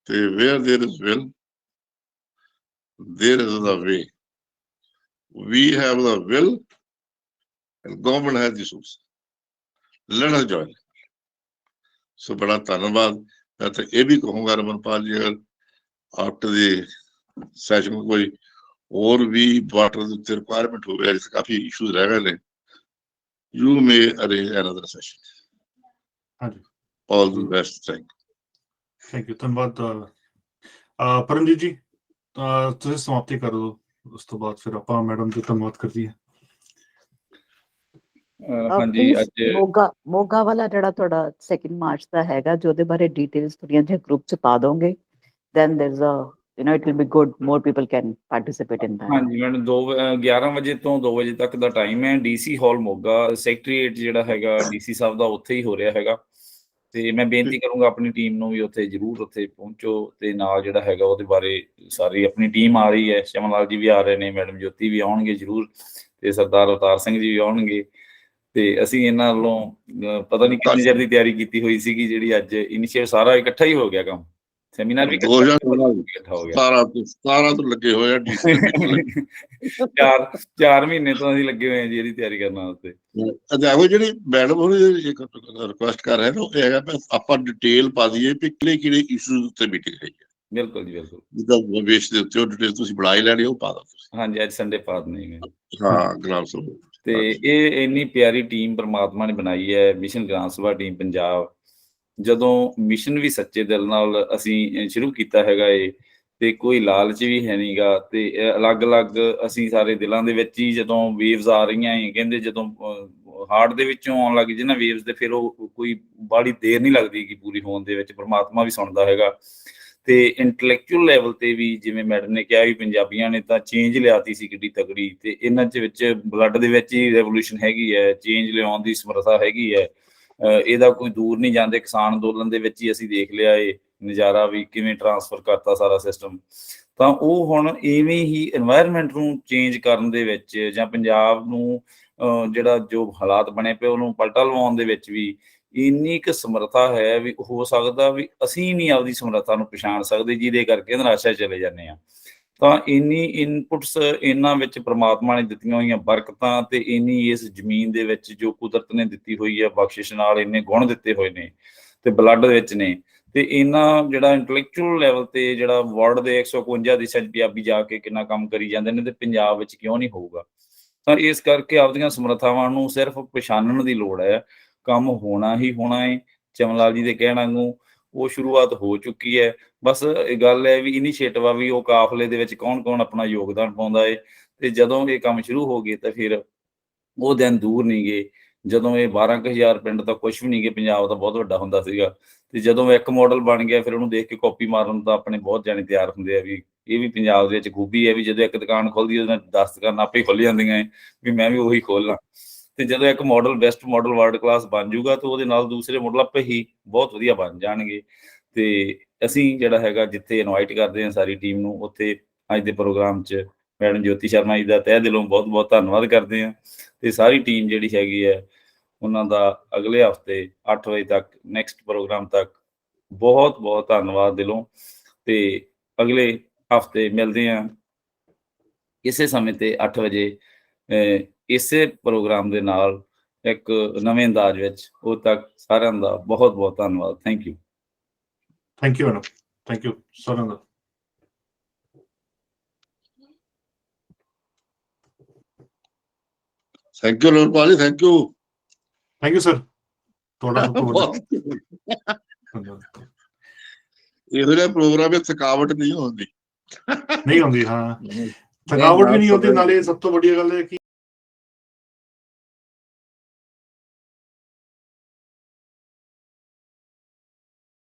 ਤੇ where there is will there is the way. We have the will and government has the resources. Let us join. So बड़ा धन्यवाद। मैं तो ये भी कहूँगा रमनपाल जी, अगर आफ्टर द सेशन कोई और भी वाटर की रिक्वायरमेंट हो गया, काफी इश्यूज रह गए, you may arrange another session. हाँ जी, All the best. Thank you, धन्यवाद। परमजीत जी ਤੁਸੀਂ ਸਮਾਪਤੀ ਕਰ ਦਿਓ, ਉਸ ਤੋਂ ਬਾਅਦ ਫਿਰ ਆਪਾਂ ਮੈਡਮ ਜੀ ਧੰਨਵਾਦ ਕਰਦੀ ਹੈ। ਹਾਂਜੀ, Please, ਅੱਜ ਮੋਗਾ ਵਾਲਾ ਜਿਹੜਾ ਤੁਹਾਡਾ 2 ਮਾਰਚ ਦਾ ਹੈਗਾ, ਜੋ ਉਹਦੇ ਬਾਰੇ ਡਿਟੇਲਸ ਥੋੜੀਆਂ ਜਿਹਾ ਗਰੁੱਪ ਚ ਪਾ ਦੋਗੇ, then there's a it will be good, more people can participate in that. ਹਾਂਜੀ ਮੈਡਮ, 11 ਵਜੇ ਤੋਂ 2 ਵਜੇ ਤੱਕ ਦਾ ਟਾਈਮ ਹੈ। DC ਹਾਲ ਮੋਗਾ, ਸੈਕਟਰੀਏਟ ਜਿਹੜਾ ਹੈਗਾ DC ਸਾਹਿਬ ਦਾ, ਉੱਥੇ ਹੀ ਹੋ ਰਿਹਾ ਹੈਗਾ। ਤੇ ਮੈਂ ਬੇਨਤੀ ਕਰੂੰਗਾ ਆਪਣੀ ਟੀਮ ਨੂੰ ਵੀ ਉੱਥੇ ਜ਼ਰੂਰ ਉੱਥੇ ਪਹੁੰਚੋ, ਤੇ ਨਾਲ ਜਿਹੜਾ ਹੈਗਾ ਉਹਦੇ ਬਾਰੇ ਸਾਰੀ ਆਪਣੀ ਟੀਮ ਆ ਰਹੀ ਹੈ। ਸ਼ਮਨ ਲਾਲ ਜੀ ਵੀ ਆ ਰਹੇ ਨੇ, ਮੈਡਮ ਜੋਤੀ ਵੀ ਆਉਣਗੇ ਜ਼ਰੂਰ, ਤੇ ਸਰਦਾਰ ਅਵਤਾਰ ਸਿੰਘ ਜੀ ਵੀ ਆਉਣਗੇ। ਤੇ ਅਸੀਂ ਇਹਨਾਂ ਵੱਲੋਂ ਪਤਾ ਨਹੀਂ ਕਿੰਨੀ ਚਿਰ ਦੀ ਤਿਆਰੀ ਕੀਤੀ ਹੋਈ ਸੀਗੀ, ਜਿਹੜੀ ਅੱਜ ਇਨੀਸ਼ੀਏਟ ਸਾਰਾ ਇਕੱਠਾ ਹੀ ਹੋ ਗਿਆ ਕੰਮ, ਸੈਮੀਨਾਰ ਵੀ ਇਕੱਠਾ ਹੋ ਗਿਆ। 17 ਤੋਂ ਲੱਗੇ ਹੋਏ ਆ DC ਦੇ 4 ਮਹੀਨੇ ਤੋਂ ਅਸੀਂ ਲੱਗੇ ਹੋਏ ਹਾਂ ਜੀ ਇਹਦੀ ਤਿਆਰੀ ਕਰਨ ਵਾਸਤੇ। ਅਧਿਆਪਕ ਜਿਹੜੀ ਮੈਡਮ ਉਹ ਰਿਕੁਐਸਟ ਕਰ ਰਹੇ ਨੇ, ਉਹ ਹੈਗਾ ਆਪਾਂ ਡਿਟੇਲ ਪਾ ਦਈਏ ਵੀ ਕਿਹੜੇ ਇਸ਼ੂਜ਼ ਉੱਤੇ ਮੀਟਿੰਗ ਹੋਈ ਹੈ। ਬਿਲਕੁਲ ਜੀ, ਬਿਲਕੁਲ। ਜਿੱਦਾਂ ਵੇਸ਼ ਦੇ ਉੱਤੇ ਉਹ ਡਿਟੇਲ ਤੁਸੀਂ ਬਣਾ ਹੀ ਲੈਣੀ, ਉਹ ਪਾ ਦਿਓ ਤੁਸੀਂ। ਹਾਂਜੀ, ਅੱਜ ਸੰਡੇ ਪਾ ਦਿੰਦੇ ਹਾਂ, ਗ੍ਰਾਮ ਸਭਾ। ਤੇ ਇਹ ਇੰਨੀ ਪਿਆਰੀ ਟੀਮ ਪ੍ਰਮਾਤਮਾ ਨੇ ਬਣਾਈ ਹੈ, ਮਿਸ਼ਨ ਗ੍ਰਾਮ ਸਭਾ ਟੀਮ ਪੰਜਾਬ। ਜਦੋਂ ਮਿਸ਼ਨ ਵੀ ਸੱਚੇ ਦਿਲ ਨਾਲ ਅਸੀਂ ਸ਼ੁਰੂ ਕੀਤਾ ਹੈਗਾ ਤੇ ਕੋਈ ਲਾਲਚ ਵੀ ਹੈ ਨਹੀਂਗਾ, ਤੇ ਅਲੱਗ-ਅਲੱਗ ਅਸੀਂ ਸਾਰੇ ਦਿਲਾਂ ਦੇ ਵਿੱਚ ਹੀ, ਜਦੋਂ ਵੇਵਸ ਆ ਰਹੀਆਂ ਕਹਿੰਦੇ, ਜਦੋਂ ਹਾਰਟ ਦੇ ਵਿੱਚੋਂ ਆਉਣ ਲੱਗ ਜੇ ਨਾ ਵੇਵਸ, ਤੇ ਫਿਰ ਉਹ ਕੋਈ ਬਾਹਲੀ ਦੇਰ ਨਹੀਂ ਲੱਗਦੀ ਕਿ ਪੂਰੀ ਹੋਣ ਦੇ ਵਿੱਚ ਪ੍ਰਮਾਤਮਾ ਵੀ ਸੁਣਦਾ ਹੈਗਾ। ਤੇ ਇੰਟੈਲੈਕਚੁਅਲ ਲੈਵਲ ਤੇ ਵੀ, ਜਿਵੇਂ ਮੈਡਮ ਨੇ ਕਿਹਾ ਵੀ ਪੰਜਾਬੀਆਂ ਨੇ ਤਾਂ ਚੇਂਜ ਲਿਆਤੀ ਸੀ ਕਿੱਡੀ ਤਗੜੀ, ਤੇ ਇਹਨਾਂ ਦੇ ਵਿੱਚ ਬਲੱਡ ਦੇ ਵਿੱਚ ਹੀ ਰੈਵੋਲੂਸ਼ਨ ਹੈਗੀ ਹੈ, ਚੇਂਜ ਲਿਆਉਣ ਦੀ ਸਮਰੱਥਾ ਹੈਗੀ ਹੈ। ਇਹਦਾ ਕੋਈ ਦੂਰ ਨਹੀਂ ਜਾਂਦੇ। ਕਿਸਾਨ ਅੰਦੋਲਨ ਦੇ ਵਿੱਚ ਹੀ ਅਸੀਂ ਦੇਖ ਲਿਆ ਇਹ ਨਜ਼ਾਰਾ ਵੀ ਕਿਵੇਂ ਟਰਾਂਸਫਰ ਕਰਤਾ ਸਾਰਾ ਸਿਸਟਮ। ਤਾਂ ਉਹ ਹੁਣ ਇਵੇਂ ਹੀ এনवायरमेंट ਨੂੰ ਚੇਂਜ ਕਰਨ ਦੇ ਵਿੱਚ, ਜਾਂ ਪੰਜਾਬ ਨੂੰ ਜਿਹੜਾ ਜੋ ਹਾਲਾਤ ਬਣੇ ਪਏ ਉਹਨੂੰ ਪਲਟਾ ਲਵਾਉਣ ਦੇ ਵਿੱਚ ਵੀ ਇੰਨੀ ਕੁ ਸਮਰੱਥਾ ਹੈ ਵੀ ਹੋ ਸਕਦਾ ਵੀ ਅਸੀਂ ਨਹੀਂ ਆਪਦੀ ਸਮਰੱਥਾ ਨੂੰ ਪਛਾਣ ਸਕਦੇ, ਜਿਹਦੇ ਕਰਕੇ ਨਿਰਾਸ਼ਾ ਚਲੇ ਜਾਂਦੇ ਹਾਂ। ਤਾਂ ਇੰਨੀ ਇਨਪੁਟਸ ਇਹਨਾਂ ਵਿੱਚ ਪ੍ਰਮਾਤਮਾ ਨੇ ਦਿੱਤੀਆਂ ਹੋਈਆਂ ਬਰਕਤਾਂ, ਤੇ ਇੰਨੀ ਇਸ ਜ਼ਮੀਨ ਦੇ ਵਿੱਚ ਜੋ ਕੁਦਰਤ ਨੇ ਦਿੱਤੀ ਹੋਈ ਹੈ ਬਖਸ਼ਿਸ਼ ਨਾਲ, ਇੰਨੇ ਗੁਣ ਦਿੱਤੇ ਹੋਏ ਨੇ ਤੇ ਬਲੱਡ ਵਿੱਚ ਨੇ। ਤੇ ਇਹਨਾਂ ਜਿਹੜਾ ਇੰਟੈਲੈਕਚੁਅਲ ਲੈਵਲ ਤੇ ਜਿਹੜਾ ਵਰਲਡ ਦੇ 151 ਦੇਸ਼ਾਂ 'ਚ ਪੰਜਾਬੀ ਜਾ ਕੇ ਕਿੰਨਾ ਕੰਮ ਕਰੀ ਜਾਂਦੇ ਨੇ, ਤੇ ਪੰਜਾਬ ਵਿੱਚ ਕਿਉਂ ਨਹੀਂ ਹੋਊਗਾ। ਤਾਂ ਇਸ ਕਰਕੇ ਆਪਦੀਆਂ ਸਮਰੱਥਾਵਾਂ ਨੂੰ ਸਿਰਫ ਪਛਾਣਨ ਦੀ ਲੋੜ ਹੈ, ਕੰਮ ਹੋਣਾ ਹੀ ਹੋਣਾ ਹੈ। ਚਮਨ ਲਾਲ ਜੀ ਦੇ ਕਹਿਣ ਵਾਂਗੂ ਉਹ ਸ਼ੁਰੂਆਤ ਹੋ ਚੁੱਕੀ ਹੈ। ਬਸ ਇਹ ਗੱਲ ਹੈ ਵੀ ਇਨੀਸ਼ੀਏਟਿਵ ਆ ਵੀ ਉਹ ਕਾਫਲੇ ਦੇ ਵਿੱਚ ਕੌਣ-ਕੌਣ ਆਪਣਾ ਯੋਗਦਾਨ ਪਾਉਂਦਾ ਹੈ। ਤੇ ਜਦੋਂ ਇਹ ਕੰਮ ਸ਼ੁਰੂ ਹੋ ਗਏ ਤਾਂ ਫਿਰ ਉਹ ਦਿਨ ਦੂਰ ਨਹੀਂ ਗਏ ਜਦੋਂ ਇਹ 12,000 ਪਿੰਡ ਤਾਂ ਕੁਛ ਵੀ ਨਹੀਂ ਗਏ, ਪੰਜਾਬ ਤਾਂ ਬਹੁਤ ਵੱਡਾ ਹੁੰਦਾ ਸੀਗਾ। ਤੇ ਜਦੋਂ ਇੱਕ ਮਾਡਲ ਬਣ ਗਿਆ ਫਿਰ ਉਹਨੂੰ ਦੇਖ ਕੇ ਕਾਪੀ ਮਾਰਨ ਤਾਂ ਆਪਣੇ ਬਹੁਤ ਜਾਣੇ ਤਿਆਰ ਹੁੰਦੇ ਆ ਵੀ ਇਹ ਵੀ ਪੰਜਾਬ ਦੇ ਵਿੱਚ ਖੂਬੀ ਹੈ ਵੀ ਜਦੋਂ ਇੱਕ ਦੁਕਾਨ ਖੁੱਲਦੀ ਉਹਦੇ ਨਾਲ 10 ਦੁਕਾਨਾਂ ਆਪੇ ਖੁੱਲ ਜਾਂਦੀਆਂ ਵੀ ਮੈਂ ਵੀ ਉਹੀ ਖੋਲ੍ਹਾਂ। ਤੇ ਜਦੋਂ ਇੱਕ model best model world class ਬਣ ਜਾਊਗਾ ਤਾਂ ਉਹਦੇ ਨਾਲ ਦੂਸਰੇ ਮਾਡਲ ਆਪੇ ਹੀ ਬਹੁਤ ਵਧੀਆ ਬਣ ਜਾਣਗੇ। ਤੇ ਅਸੀਂ ਜਿਹੜਾ ਹੈਗਾ ਜਿੱਥੇ ਇਨਵਾਈਟ ਕਰਦੇ ਹਾਂ ਸਾਰੀ ਟੀਮ ਨੂੰ, ਉੱਥੇ ਅੱਜ ਦੇ ਪ੍ਰੋਗਰਾਮ 'ਚ ਮੈਡਮ ਜੋਤੀ ਸ਼ਰਮਾ ਜੀ ਦਾ ਤਹਿ ਦਿਲੋਂ ਬਹੁਤ ਬਹੁਤ ਧੰਨਵਾਦ ਕਰਦੇ ਹਾਂ। ਤੇ ਸਾਰੀ ਟੀਮ ਜਿਹੜੀ ਹੈਗੀ ਹੈ ਉਹਨਾਂ ਦਾ ਅਗਲੇ ਹਫ਼ਤੇ 8 ਵਜੇ ਤੱਕ ਨੈਕਸਟ ਪ੍ਰੋਗਰਾਮ ਤੱਕ ਬਹੁਤ ਬਹੁਤ ਧੰਨਵਾਦ ਦਿਲੋਂ। ਤੇ ਅਗਲੇ ਹਫ਼ਤੇ ਮਿਲਦੇ ਹਾਂ ਇਸੇ ਸਮੇਂ ਤੇ 8 ਵਜੇ ਇਸੇ ਪ੍ਰੋਗਰਾਮ ਦੇ ਨਾਲ ਇੱਕ ਨਵੇਂ ਅੰਦਾਜ਼ ਵਿੱਚ। ਉਦੋਂ ਤੱਕ ਸਾਰਿਆਂ ਦਾ ਬਹੁਤ ਬਹੁਤ ਧੰਨਵਾਦ। Thank you. Thank you madam, thank you ਸਾਰਿਆਂ ਦਾ। ਥੈਂਕ ਯੂ ਰਮਨਪਾਲ ਜੀ, thank you. Thank you sir, ਤੁਹਾਡਾ ਸਭ ਤੋਂ ਵੱਡਾ ਇਹਦੇ ਨਾਲ ਪ੍ਰੋਗਰਾਮ ਵਿੱਚ ਥਕਾਵਟ ਨਹੀਂ ਹੁੰਦੀ। ਨਹੀਂ ਹੁੰਦੀ, ਹਾਂ ਥਕਾਵਟ ਵੀ ਨਹੀਂ ਹੁੰਦੀ। ਨਾਲੇ ਸਭ ਤੋਂ ਵੱਡੀ ਗੱਲ ਹੈ ਕਿ